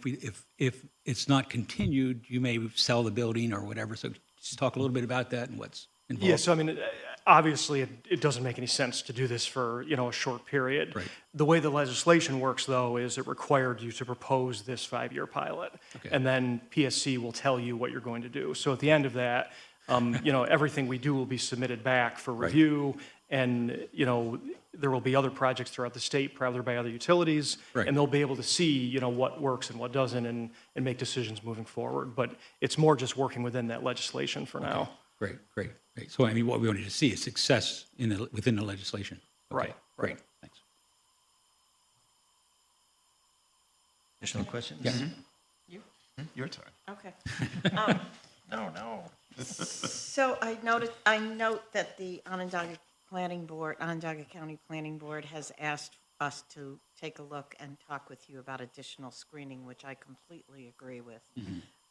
if it's not continued, you may sell the building or whatever. So just talk a little bit about that and what's involved. Yeah, so I mean, obviously it doesn't make any sense to do this for, you know, a short period. Right. The way the legislation works, though, is it required you to propose this 5-year pilot. Okay. And then PSC will tell you what you're going to do. So at the end of that, you know, everything we do will be submitted back for review. Right. And, you know, there will be other projects throughout the state, probably by other utilities. Right. And they'll be able to see, you know, what works and what doesn't and make decisions moving forward. But it's more just working within that legislation for now. Great. So, I mean, what we wanted to see is success within the legislation. Okay. Right. Great. Thanks. Additional questions? Yes. You? Your turn. Okay. No. So I note that the Onondaga County Planning Board has asked us to take a look and talk with you about additional screening, which I completely agree with,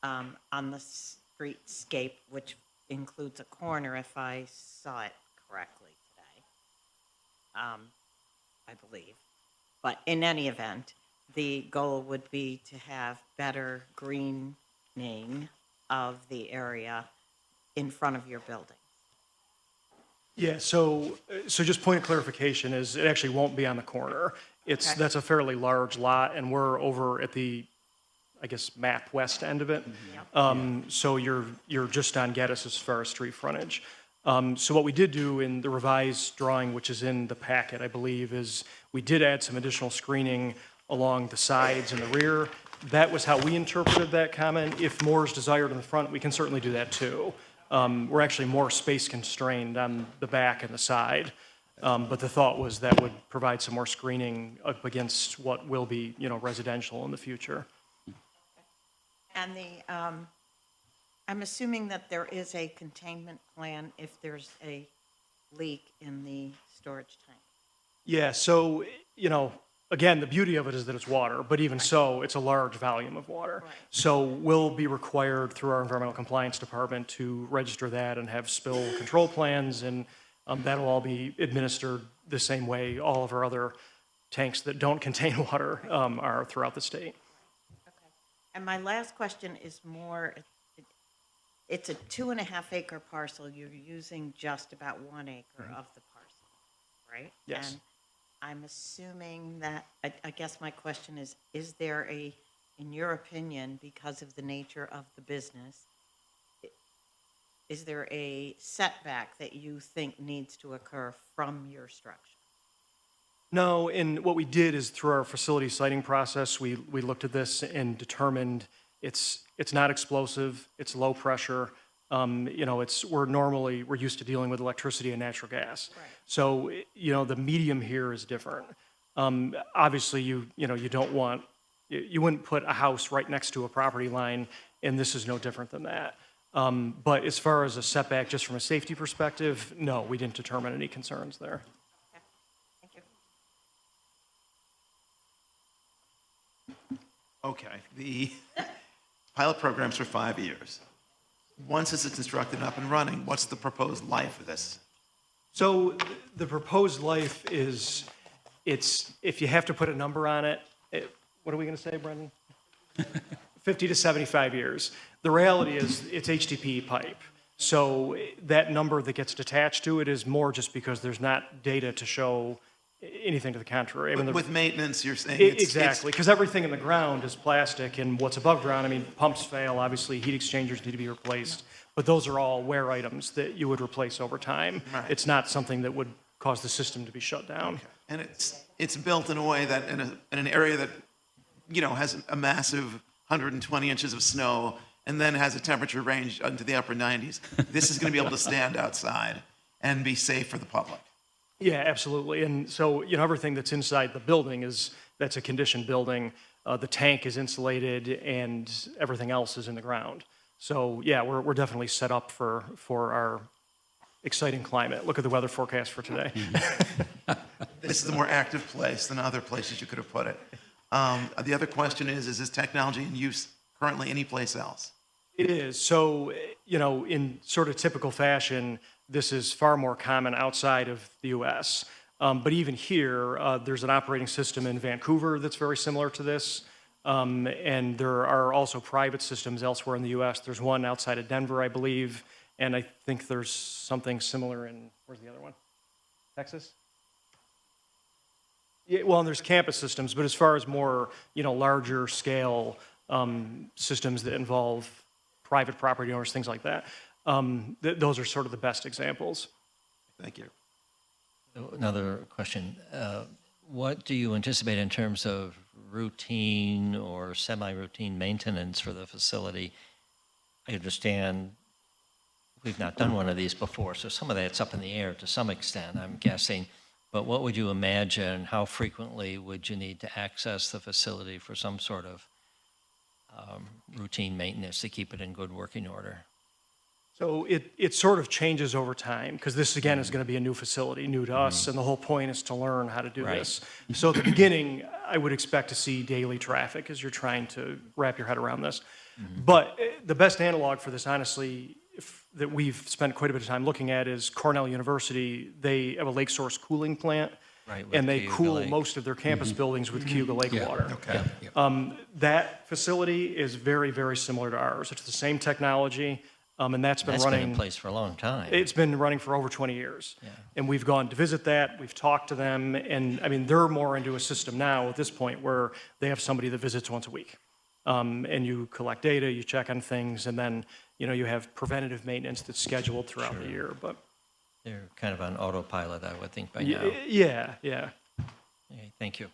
on the streetscape, which includes a corner, if I saw it correctly today, I believe. But in any event, the goal would be to have better greening of the area in front of your building. Yeah, so just point of clarification is it actually won't be on the corner. That's a fairly large lot, and we're over at the, I guess, map west end of it. So you're just on Geddes as far as street frontage. So what we did do in the revised drawing, which is in the packet, I believe, is we did add some additional screening along the sides and the rear. That was how we interpreted that comment. If more is desired in the front, we can certainly do that too. We're actually more space constrained on the back and the side. But the thought was that would provide some more screening up against what will be, you know, residential in the future. And I'm assuming that there is a containment plan if there's a leak in the storage tank. Yeah, so, you know, again, the beauty of it is that it's water, but even so, it's a large volume of water. Right. So we'll be required through our environmental compliance department to register that and have spill control plans, and that'll all be administered the same way all of our other tanks that don't contain water are throughout the state. Okay. And my last question is more, it's a 2.5 acre parcel. You're using just about 1 acre of the parcel, right? Yes. And I'm assuming that, I guess my question is there a, in your opinion, because of the nature of the business, is there a setback that you think needs to occur from your structure? No, and what we did is through our facility siting process, we looked at this and determined it's not explosive, it's low pressure. You know, we're used to dealing with electricity and natural gas. Right. So, you know, the medium here is different. Obviously, you don't want, you wouldn't put a house right next to a property line, and this is no different than that. But as far as a setback, just from a safety perspective, no, we didn't determine any concerns there. Thank you. Okay, the pilot program's for 5 years. Once this is constructed and up and running, what's the proposed life of this? So the proposed life is, if you have to put a number on it, what are we going to say, Brendan? 50 to 75 years. The reality is it's HDPE pipe. So that number that gets attached to it is more just because there's not data to show anything to the contrary. I mean, With maintenance, you're saying exactly, because everything in the ground is plastic, and what's above ground, I mean, pumps fail, obviously, heat exchangers need to be replaced, but those are all wear items that you would replace over time. Right. It's not something that would cause the system to be shut down. Okay. And it's built in a way that in an area that, you know, has a massive 120 inches of snow and then has a temperature range into the upper 90s. This is going to be able to stand outside and be safe for the public. Yeah, absolutely. And so, you know, everything that's inside the building that's a conditioned building. The tank is insulated and everything else is in the ground. So yeah, we're definitely set up for our exciting climate. Look at the weather forecast for today. This is a more active place than other places you could have put it. The other question is this technology in use currently anyplace else? It is. So, you know, in sort of typical fashion, this is far more common outside of the U.S. But even here, there's an operating system in Vancouver that's very similar to this. And there are also private systems elsewhere in the U.S. There's one outside of Denver, I believe. And I think there's something similar in, where's the other one? Texas? Yeah, well, and there's campus systems, but as far as more, you know, larger scale systems that involve private property owners, things like that, those are sort of the best examples. Thank you. Another question. What do you anticipate in terms of routine or semi-routine maintenance for the facility? I understand we've not done one of these before, so some of that's up in the air to some extent, I'm guessing. But what would you imagine? How frequently would you need to access the facility for some sort of routine maintenance to keep it in good working order? So it sort of changes over time, because this, again, is going to be a new facility, new to us, and the whole point is to learn how to do this. So at the beginning, I would expect to see daily traffic as you're trying to wrap your head around this. But the best analog for this, honestly, that we've spent quite a bit of time looking at is Cornell University. They have a lake source cooling plant, and they cool most of their campus buildings with Cayuga Lake water. Okay. That facility is very, very similar to ours. It's the same technology. And that's been running. Been in place for a long time. It's been running for over 20 years. Yeah. And we've gone to visit that, we've talked to them, and I mean, they're more into a system now at this point where they have somebody that visits once a week. And you collect data, you check on things, and then, you know, you have preventative maintenance that's scheduled throughout the year. But they're kind of on autopilot, I would think, by now. Yeah, yeah. Okay, thank you.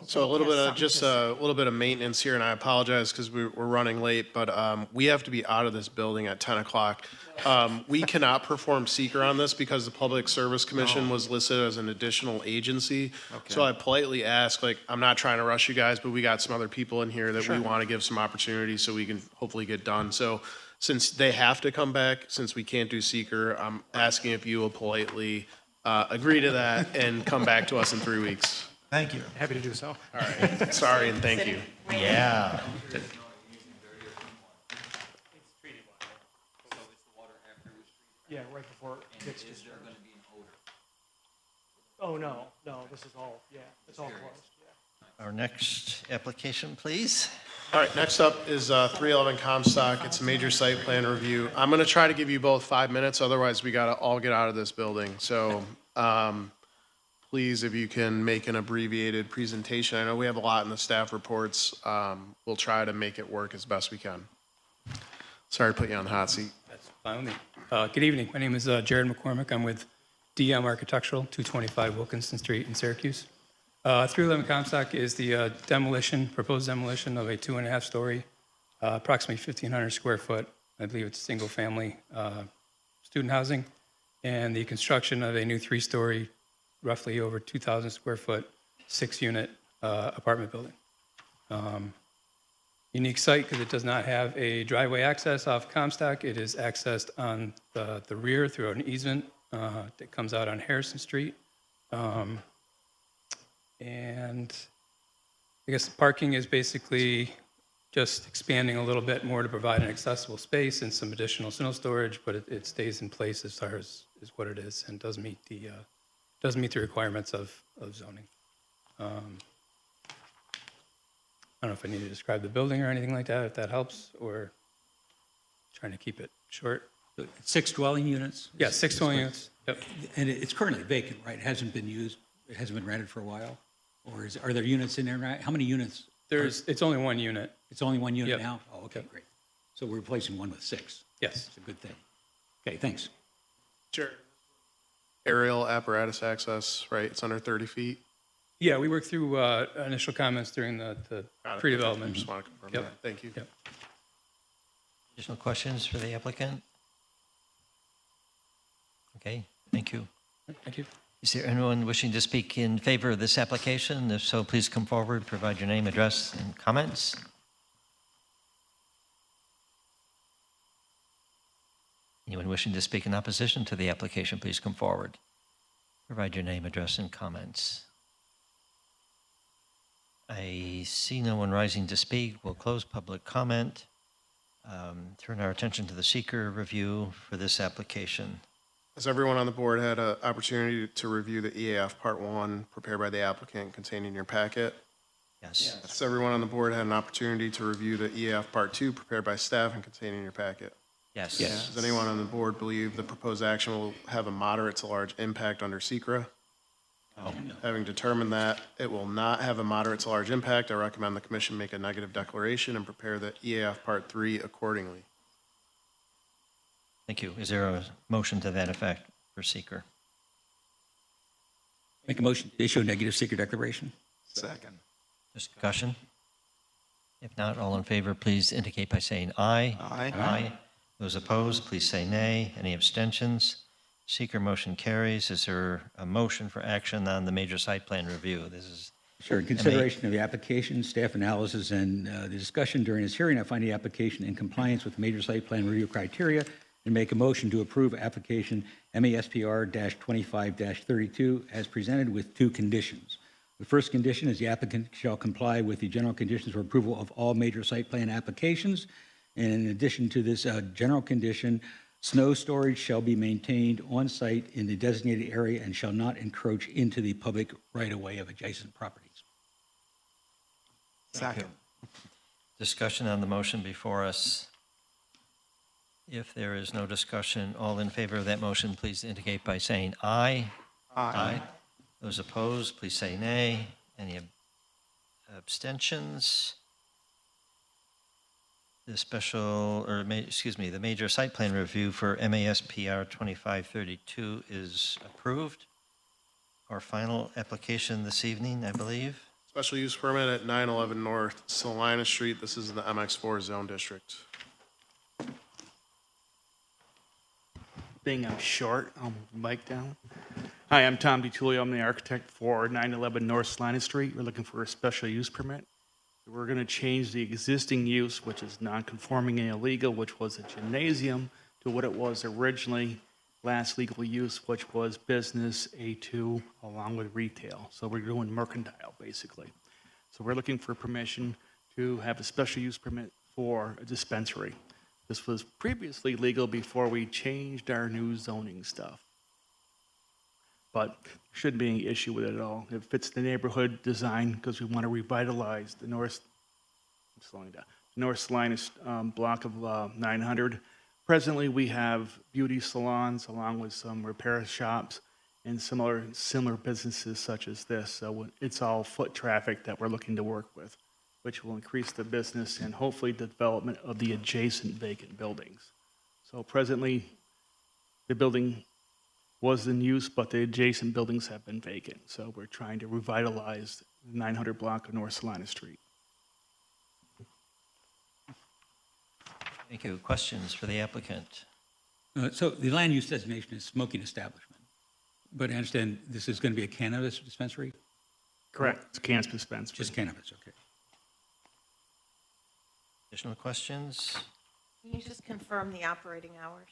So a little bit of just a little bit of maintenance here, and I apologize because we're running late, but we have to be out of this building at 10 o'clock. We cannot perform seeker on this because the Public Service Commission was listed as an additional agency. Okay. So I politely ask, like, I'm not trying to rush you guys, but we got some other people in here that we want to give some opportunities so we can hopefully get done. So since they have to come back, since we can't do seeker, I'm asking if you will politely agree to that and come back to us in 3 weeks. Thank you. Happy to do so. All right. Sorry and thank you. Yeah. Yeah, right before it gets disturbed. Oh, no, this is all, yeah, it's all closed, yeah. Our next application, please. All right, next up is 311 Comstock. It's a major site plan review. I'm going to try to give you both 5 minutes, otherwise we got to all get out of this building. So please, if you can make an abbreviated presentation. I know we have a lot in the staff reports. We'll try to make it work as best we can. Sorry to put you on the hot seat. That's fine with me. Good evening. My name is Jared McCormick. I'm with DM Architectural, 225 Wilkinson Street in Syracuse. 311 Comstock is the proposed demolition of a 2.5-story, approximately 1,500 square foot, I believe it's single-family student housing, and the construction of a new 3-story, roughly over 2,000 square foot, 6-unit apartment building. Unique site because it does not have a driveway access off Comstock. It is accessed on the rear through an easement that comes out on Harrison Street. And I guess the parking is basically just expanding a little bit more to provide an accessible space and some additional snow storage, but it stays in place as far as what it is and does meet the requirements of zoning. I don't know if I need to describe the building or anything like that, if that helps, or trying to keep it short. 6 dwelling units? Yeah, 6 dwelling units. Yep. And it's currently vacant, right? It hasn't been used, it hasn't been rented for a while? Or are there units in there, right? How many units? It's only 1 unit. It's only 1 unit Yep. now? Oh, okay, great. So we're replacing one with 6. Yes. It's a good thing. Okay, thanks. Sure. Aerial apparatus access, right? It's under 30 feet. Yeah, we worked through initial comments during the Got it. pre-development. Just want to confirm Yep. that. Thank you. Yep. Additional questions for the applicant? Okay, thank you. Thank you. Is there anyone wishing to speak in favor of this application? If so, please come forward, provide your name, address, and comments. Anyone wishing to speak in opposition to the application, please come forward. Provide your name, address, and comments. I see no one rising to speak. We'll close public comment. Turn our attention to the seeker review for this application. Has everyone on the board had an opportunity to review the EAF Part 1 prepared by the applicant contained in your packet? Yes. Has everyone on the board had an opportunity to review the EAF Part 2 prepared by staff and contained in your packet? Yes. Does anyone on the board believe the proposed action will have a moderate to large impact under SECRA? No. Having determined that it will not have a moderate to large impact, I recommend the commission make a negative declaration and prepare the EAF Part 3 accordingly. Thank you. Is there a motion to that effect for seeker? Make a motion to issue a negative secret declaration. Second. Discussion? If not, all in favor, please indicate by saying aye. Aye. Aye. Those opposed, please say nay. Any abstentions? Seeker motion carries. Is there a motion for action on the major site plan review? This is Sure. In consideration of the application, staff analysis, and the discussion during this hearing, I find the application in compliance with major site plan review criteria and make a motion to approve application MASPR-25-32 as presented with 2 conditions. The first condition is the applicant shall comply with the general conditions for approval of all major site plan applications. And in addition to this general condition, snow storage shall be maintained on site in the designated area and shall not encroach into the public right-of-way of adjacent properties. Second. discussion on the motion before us. If there is no discussion, all in favor of that motion, please indicate by saying aye. Aye. Those opposed, please say nay. Any abstentions? The the major site plan review for MASPR 2532 is approved. Our final application this evening, I believe. Special use permit at 911 North Salina Street. This is in the MX4 zone district. Being I'm short, I'll move the mic down. Hi, I'm Tom DiTullio. I'm the architect for 911 North Salina Street. We're looking for a special use permit. We're going to change the existing use, which is non-conforming and illegal, which was a gymnasium, to what it was originally, last legal use, which was business A2 along with retail. So we're doing mercantile, basically. So we're looking for permission to have a special use permit for a dispensary. This was previously legal before we changed our new zoning stuff. But there shouldn't be any issue with it at all. It fits the neighborhood design because we want to revitalize the North slowing down. North Salina block of 900. Presently, we have beauty salons along with some repair shops and similar businesses such as this. So it's all foot traffic that we're looking to work with, which will increase the business and hopefully the development of the adjacent vacant buildings. So presently, the building was in use, but the adjacent buildings have been vacant. So we're trying to revitalize the 900 block of North Salina Street. Thank you. Questions for the applicant? So the land use designation is smoking establishment, but I understand this is going to be a cannabis dispensary? Correct. It's a cannabis dispensary. Just cannabis, okay. Additional questions? Can you just confirm the operating hours?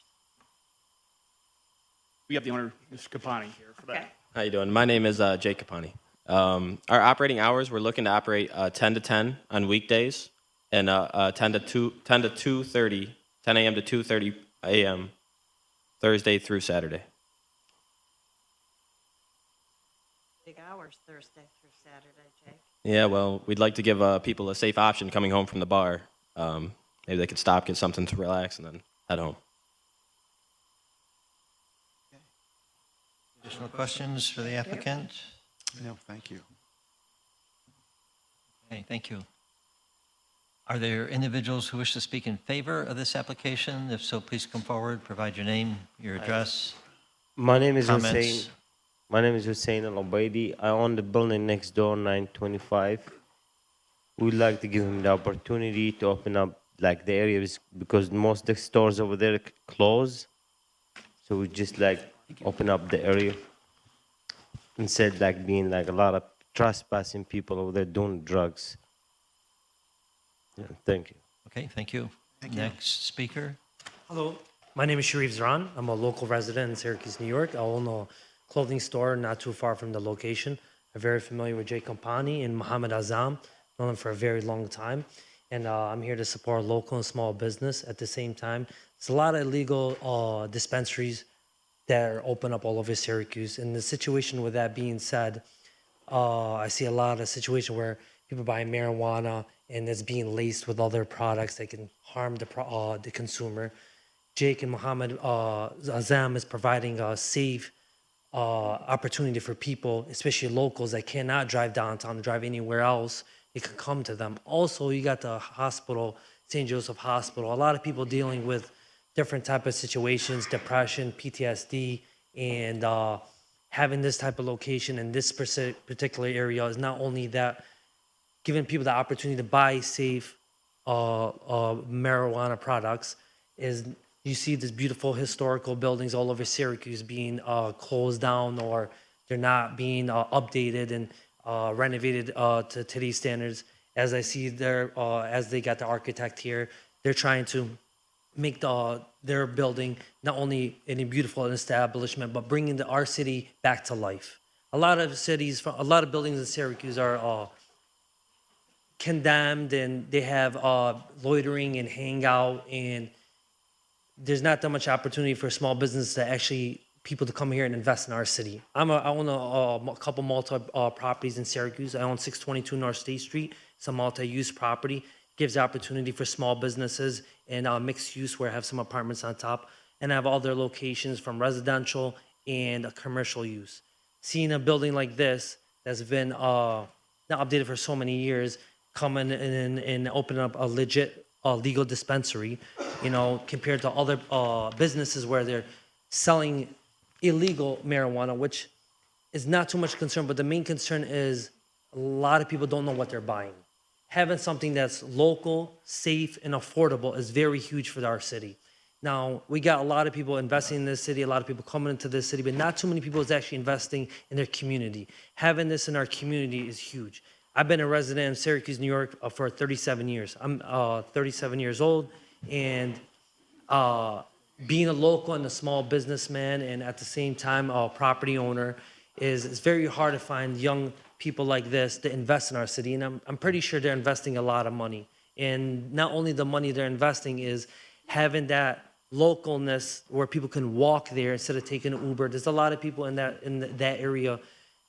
We have the owner, Mr. Capani, here for that. Okay. How you doing? My name is Jake Capani. Our operating hours, we're looking to operate 10 to 10 on weekdays and 10 to 2:30, 10 a.m. to 2:30 a.m. Thursday through Saturday. Big hours Thursday through Saturday, Jake. Yeah, well, we'd like to give people a safe option coming home from the bar. Maybe they could stop, get something to relax, and then head home. Additional questions for the applicant? No, thank you. Okay, thank you. Are there individuals who wish to speak in favor of this application? If so, please come forward, provide your name, your address. My name is comments. Hussein. My name is Hussein Al-Obaidi. I own the building next door, 925. We'd like to give him the opportunity to open up like the areas because most of the stores over there close. So we just like open up the area instead like being like a lot of trespassing people over there doing drugs. Yeah, thank you. Okay, thank you. Next speaker. Hello, my name is Sharif Zahran. I'm a local resident in Syracuse, New York. I own a clothing store not too far from the location. I'm very familiar with Jay Compani and Muhammad Azam, known them for a very long time. And I'm here to support local and small business. At the same time, there's a lot of illegal dispensaries that are open up all over Syracuse. And the situation with that being said, I see a lot of situation where people buy marijuana and it's being laced with other products that can harm the consumer. Jake and Muhammad Azam is providing a safe opportunity for people, especially locals that cannot drive downtown, drive anywhere else. It can come to them. Also, you got the hospital, St. Joseph Hospital. A lot of people dealing with different type of situations, depression, PTSD, and having this type of location in this particular area is not only that giving people the opportunity to buy safe marijuana products, is you see these beautiful historical buildings all over Syracuse being closed down or they're not being updated and renovated to today's standards. As I see there, as they got the architect here, they're trying to make their building not only a beautiful establishment, but bringing our city back to life. A lot of buildings in Syracuse are condemned and they have loitering and hangout, and there's not that much opportunity for small business to actually people to come here and invest in our city. I own a couple multi properties in Syracuse. I own 622 North State Street. It's a multi-use property. Gives the opportunity for small businesses and mixed use where I have some apartments on top. And I have other locations from residential and a commercial use. Seeing a building like this that's been not updated for so many years, come in and open up a legit legal dispensary, compared to other businesses where they're selling illegal marijuana, which is not too much concern, but the main concern is a lot of people don't know what they're buying. Having something that's local, safe, and affordable is very huge for our city. Now, we got a lot of people investing in this city, a lot of people coming into this city, but not too many people is actually investing in their community. Having this in our community is huge. I've been a resident of Syracuse, New York for 37 years. I'm 37 years old, and being a local and a small businessman and at the same time a property owner it's very hard to find young people like this to invest in our city. And I'm pretty sure they're investing a lot of money. And not only the money they're investing is having that localness where people can walk there instead of taking an Uber. There's a lot of people in that area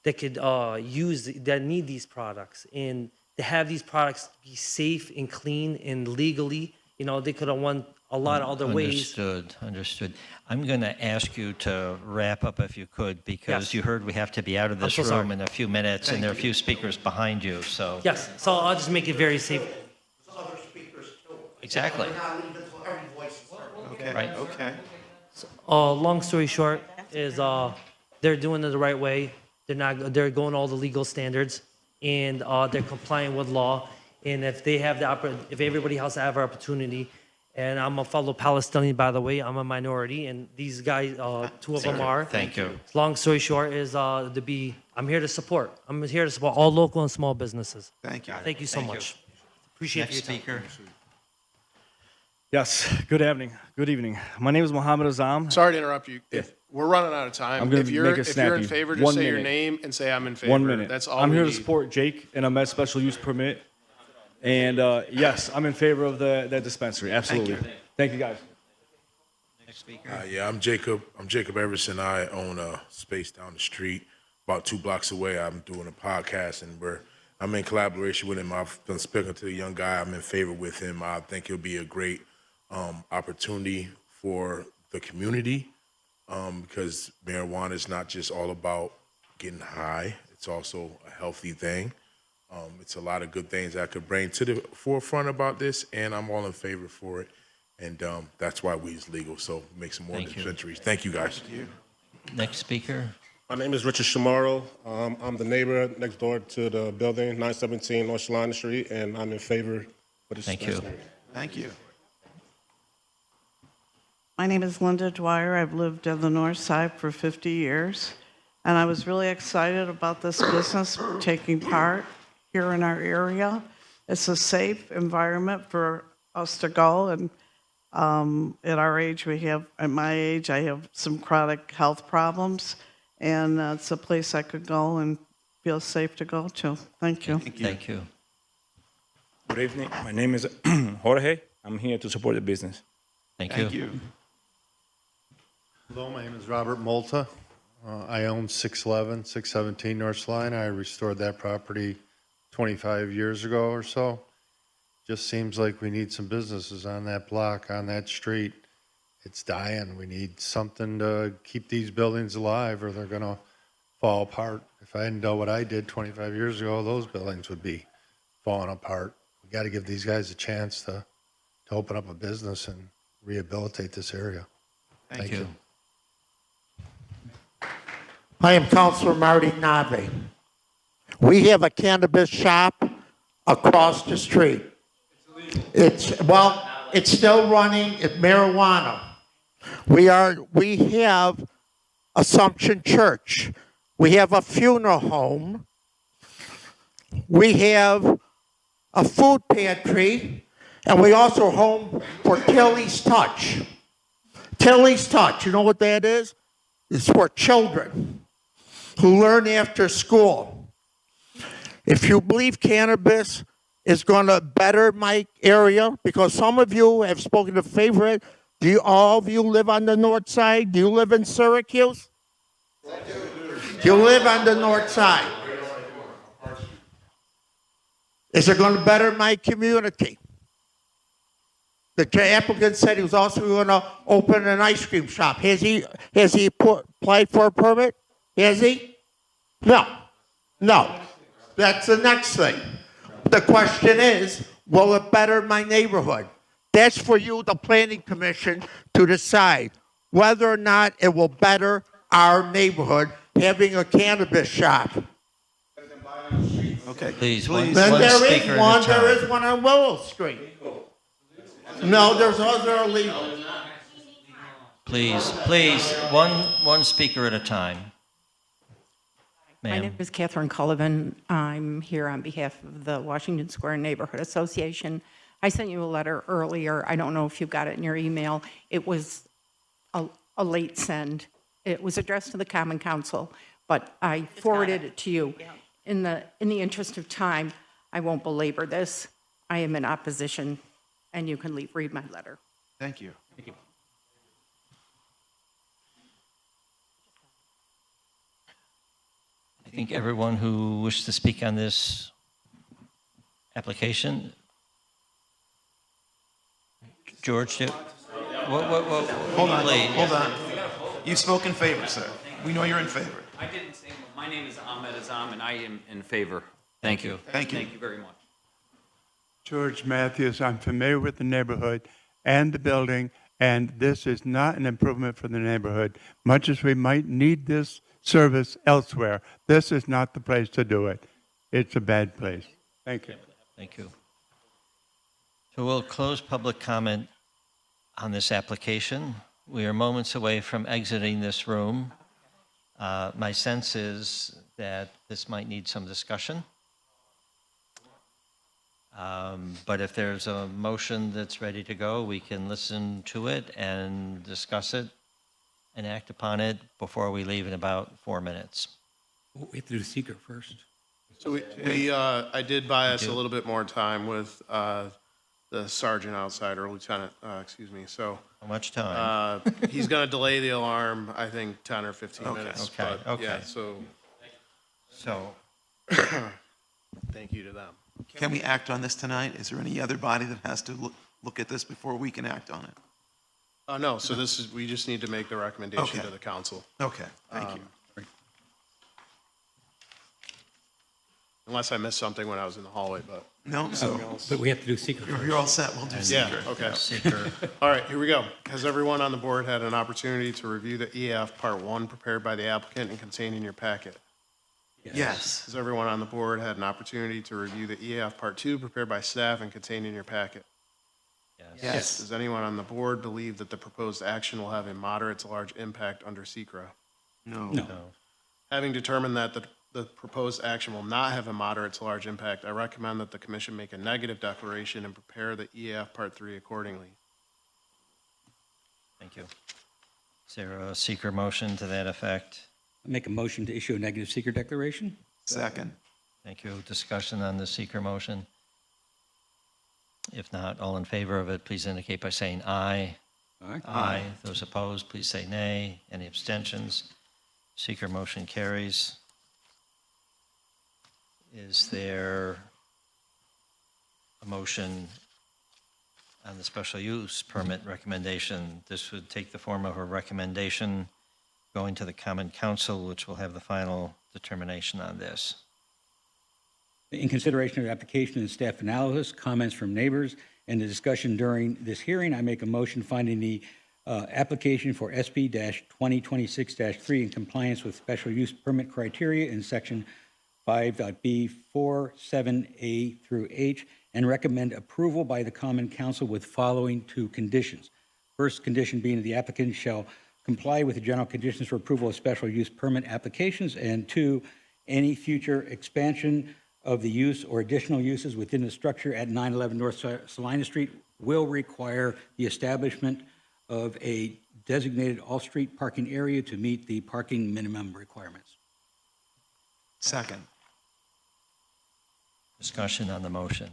that could that need these products, and to have these products be safe and clean and legally. You know, they could have won a lot of other ways. Understood. I'm going to ask you to wrap up if you could, because Yes. you heard we have to be out of this so room sorry. in a few minutes, and there are a few speakers behind you, so. Yes, so I'll just make it very safe. Exactly. Okay, Right. okay. Long story short is they're doing it the right way. They're going all the legal standards, and they're complying with law. And if they have if everybody else have an opportunity, and I'm a fellow Palestinian, by the way, I'm a minority, and these guys, two of them are. Thank you. Long story short is I'm here to support. I'm here to support all local and small businesses. Thank you. Thank you so much. Appreciate Next your time. speaker. Yes, good evening. Good evening. My name is Mohammed Azam. Sorry to interrupt you. If we're running out of time. I'm gonna If you're make it if you're in snappy. favor, just 1 say your minute. name and say I'm in favor. 1 minute. That's all I'm we here need. to support Jake, and I'm at special use permit. And yes, I'm in favor of that dispensary. Absolutely. Thank you, guys. Next speaker. Yeah, I'm Jacob. I'm Jacob Everson. I own a space down the street, about 2 blocks away. I'm doing a podcast, and I'm in collaboration with him. I've been speaking to the young guy. I'm in favor with him. I think it'll be a great opportunity for the community because marijuana is not just all about getting high. It's also a healthy thing. It's a lot of good things I could bring to the forefront about this, and I'm all in favor for it. And that's why weed is legal, so make some more Thank you. dispensaries. Thank you, guys. Next speaker. My name is Richard Shamaro. I'm the neighbor next door to the building, 917 North Salina Street, and I'm in favor of this. Thank you. dispensary. Thank you. My name is Linda Dwyer. I've lived on the north side for 50 years, and I was really excited about this business taking part here in our area. It's a safe environment for us to go, and at our age, at my age, I have some chronic health problems, and it's a place I could go and feel safe to go to. Thank you. Thank you. Good evening. My name is Jorge. I'm here to support the business. Thank you. Hello, my name is Robert Molta. I own 611, 617 North Salina. I restored that property 25 years ago or so. Just seems like we need some businesses on that block, on that street. It's dying. We need something to keep these buildings alive or they're going to fall apart. If I didn't know what I did 25 years ago, those buildings would be falling apart. We got to give these guys a chance to open up a business and rehabilitate this area. Thank you. I am Councilor Marty Nave. We have a cannabis shop across the street. It's still running. It's marijuana. We have Assumption Church. We have a funeral home. We have a food pantry, and we also home for Tilly's Touch. Tilly's Touch, you know what that is? It's for children who learn after school. If you believe cannabis is going to better my area, because some of you have spoken in favor of it, all of you live on the north side? Do you live in Syracuse? You live on the north side. Is it going to better my community? The applicant said he was also going to open an ice cream shop. Has he applied for a permit? Has he? No. That's the next thing. The question is, will it better my neighborhood? That's for you, the Planning Commission, to decide whether or not it will better our neighborhood having a cannabis shop. Okay. Please, Then one there speaker is at one. a There time. is one on Willow Street. No, there's other illegal. Please, one speaker at a time. My Ma'am. name is Catherine Cullivan. I'm here on behalf of the Washington Square Neighborhood Association. I sent you a letter earlier. I don't know if you got it in your email. It was a late send. It was addressed to the Common Council, but I forwarded it to you. In the interest of time, I won't belabor this. I am in opposition, and you can read my letter. Thank you. I think everyone who wishes to speak on this application. George, Hold on. You spoke in favor, sir. We know you're in favor. I didn't say, my name is Ahmed Azam, and I am in favor. Thank you. Thank you. Thank you very much. George Matthews, I'm familiar with the neighborhood and the building, and this is not an improvement for the neighborhood. Much as we might need this service elsewhere, this is not the place to do it. It's a bad place. Thank you. Thank you. So we'll close public comment on this application. We are moments away from exiting this room. My sense is that this might need some discussion. But if there's a motion that's ready to go, we can listen to it and discuss it and act upon it before we leave in about 4 minutes. We have to do seeker first. So I did buy us a little bit more time with the sergeant outside, or lieutenant, excuse me, so. How much time? He's gonna delay the alarm, I think, 10 or 15 minutes. Okay, but okay. Yeah, so, thank you to them. Can we act on this tonight? Is there any other body that has to look at this before we can act on it? No, so we just need to make the recommendation Okay. to the council. Okay, thank you. Unless I missed something when I was in the hallway, but. No, so But we have to do seeker first. you're all set. We'll do Yeah, seeker. okay. Seeker. All right, here we go. Has everyone on the board had an opportunity to review the EAF Part 1 prepared by the applicant and contained in your packet? Yes. Has everyone on the board had an opportunity to review the EAF Part 2 prepared by staff and contained in your packet? Yes. Does anyone on the board believe that the proposed action will have a moderate to large impact under SECRA? No. Having determined that the proposed action will not have a moderate to large impact, I recommend that the commission make a negative declaration and prepare the EAF Part 3 accordingly. Thank you. Is there a seeker motion to that effect? Make a motion to issue a negative seeker declaration. Second. Thank you. Discussion on the seeker motion? If not, all in favor of it, please indicate by saying aye. Aye. Aye. Those opposed, please say nay. Any abstentions? Seeker motion carries. Is there a motion on the special use permit recommendation? This would take the form of a recommendation going to the Common Council, which will have the final determination on this. In consideration of the application and staff analysis, comments from neighbors, and the discussion during this hearing, I make a motion finding the application for SP-2026-3 in compliance with special use permit criteria in section 5.B4, 7A through H, and recommend approval by the Common Council with following 2 conditions. First condition being the applicant shall comply with the general conditions for approval of special use permit applications, and 2, any future expansion of the use or additional uses within the structure at 911 North Salina Street will require the establishment of a designated all-street parking area to meet the parking minimum requirements. Second. Discussion on the motion.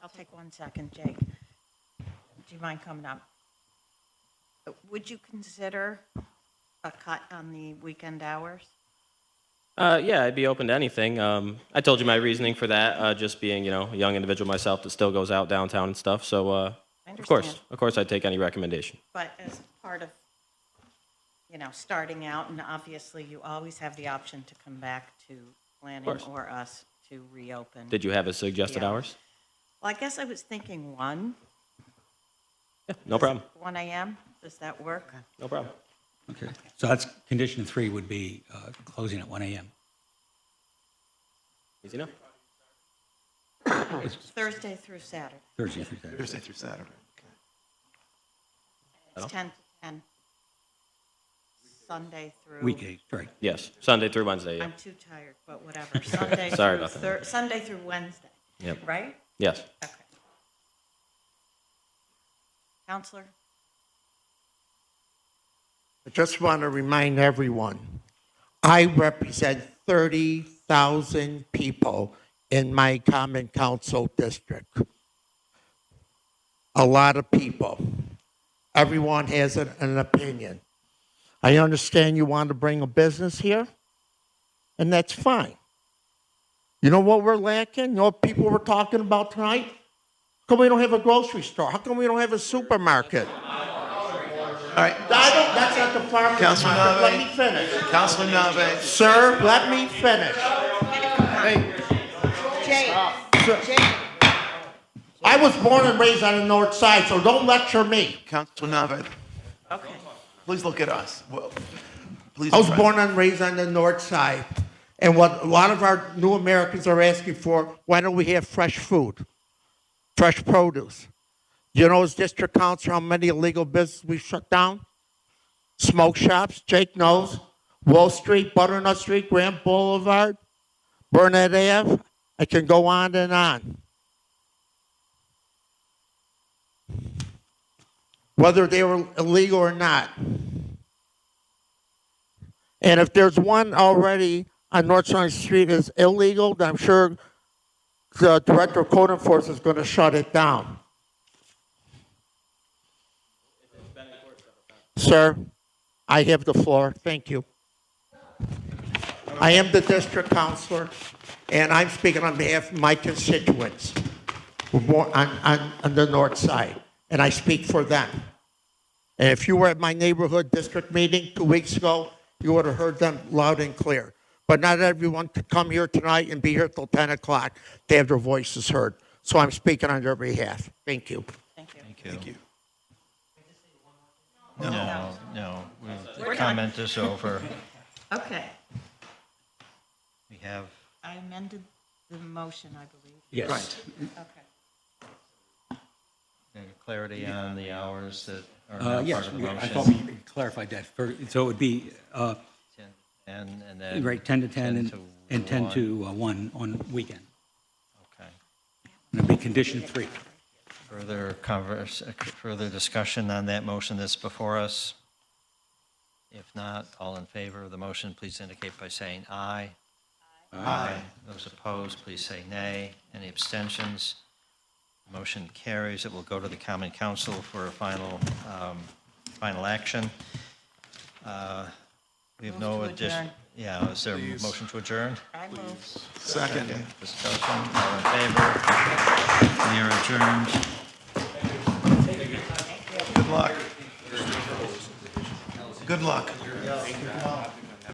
I'll take 1 second, Jake. Do you mind coming up? Would you consider a cut on the weekend hours? Yeah, I'd be open to anything. I told you my reasoning for that, just being, a young individual myself that still goes out downtown and stuff. So, of course, I'd take any recommendation. But as part of, starting out, and obviously you always have the option to come back to planning or us to reopen. Did you have a suggested Yeah. hours? Well, I guess I was thinking 1. Yeah, no problem. 1 a.m., does that work? No problem. Okay. So that's condition 3 would be closing at 1 a.m. Easy enough. It's Thursday through Saturday. Thursday through Saturday. Thursday through Saturday. It's 10 to 10. Sunday through. Weekday, right. Yes, Sunday through Wednesday, yeah. I'm too tired, but whatever. Sunday Sorry through about that. Sunday through Wednesday. Yep. Right? Yes. Okay. Counselor? I just want to remind everyone, I represent 30,000 people in my Common Council district. A lot of people. Everyone has an opinion. I understand you want to bring a business here, and that's fine. You know what we're lacking? You know what people were talking about tonight? How come we don't have a grocery store? How come we don't have a supermarket? All right. That's not the farmer's Councilman market. Let Nave. me finish. Councilman Nave. Sir, let me finish. I was born and raised on the north side, so don't lecture me. Councilman Nave. Okay. Please look at us. Well, please. I was address- born and raised on the north side. And what a lot of our new Americans are asking for, why don't we have fresh food, fresh produce? You know, as district council, how many illegal businesses we shut down? Smoke shops, Jake knows. Wall Street, Butternut Street, Grand Boulevard, Burnett Ave. I can go on and on. Whether they were illegal or not. And if there's one already on North Salina Street is illegal, then I'm sure the Director of Code Enforcement is going to shut it down. Sir, I have the floor. Thank you. I am the district counselor, and I'm speaking on behalf of my constituents who are born on the north side, and I speak for them. And if you were at my neighborhood district meeting 2 weeks ago, you would have heard them loud and clear. But not everyone could come here tonight and be here till 10 o'clock to have their voices heard. So I'm speaking on their behalf. Thank you. Thank you. Thank you. No. We're The done. comment is over. Okay. We have, I amended the motion, I believe. Yes. Right. Okay. clarity on the hours that are not part Yes, of the motion. I thought we clarified that. So it would be, 10 and then. right, 10 to 10 to and 10 1. to 1 on weekend. Okay. And it'd be condition 3. Further discussion on that motion that's before us? If not, all in favor of the motion, please indicate by saying aye. Aye. Those opposed, please say nay. Any abstentions? Motion carries. It will go to the Common Council for a final action. We have no Move to addition. adjourn. Yeah, is there a motion to adjourn? I move. Second. Discussion, all in favor? We are adjourned. Good luck. Good luck.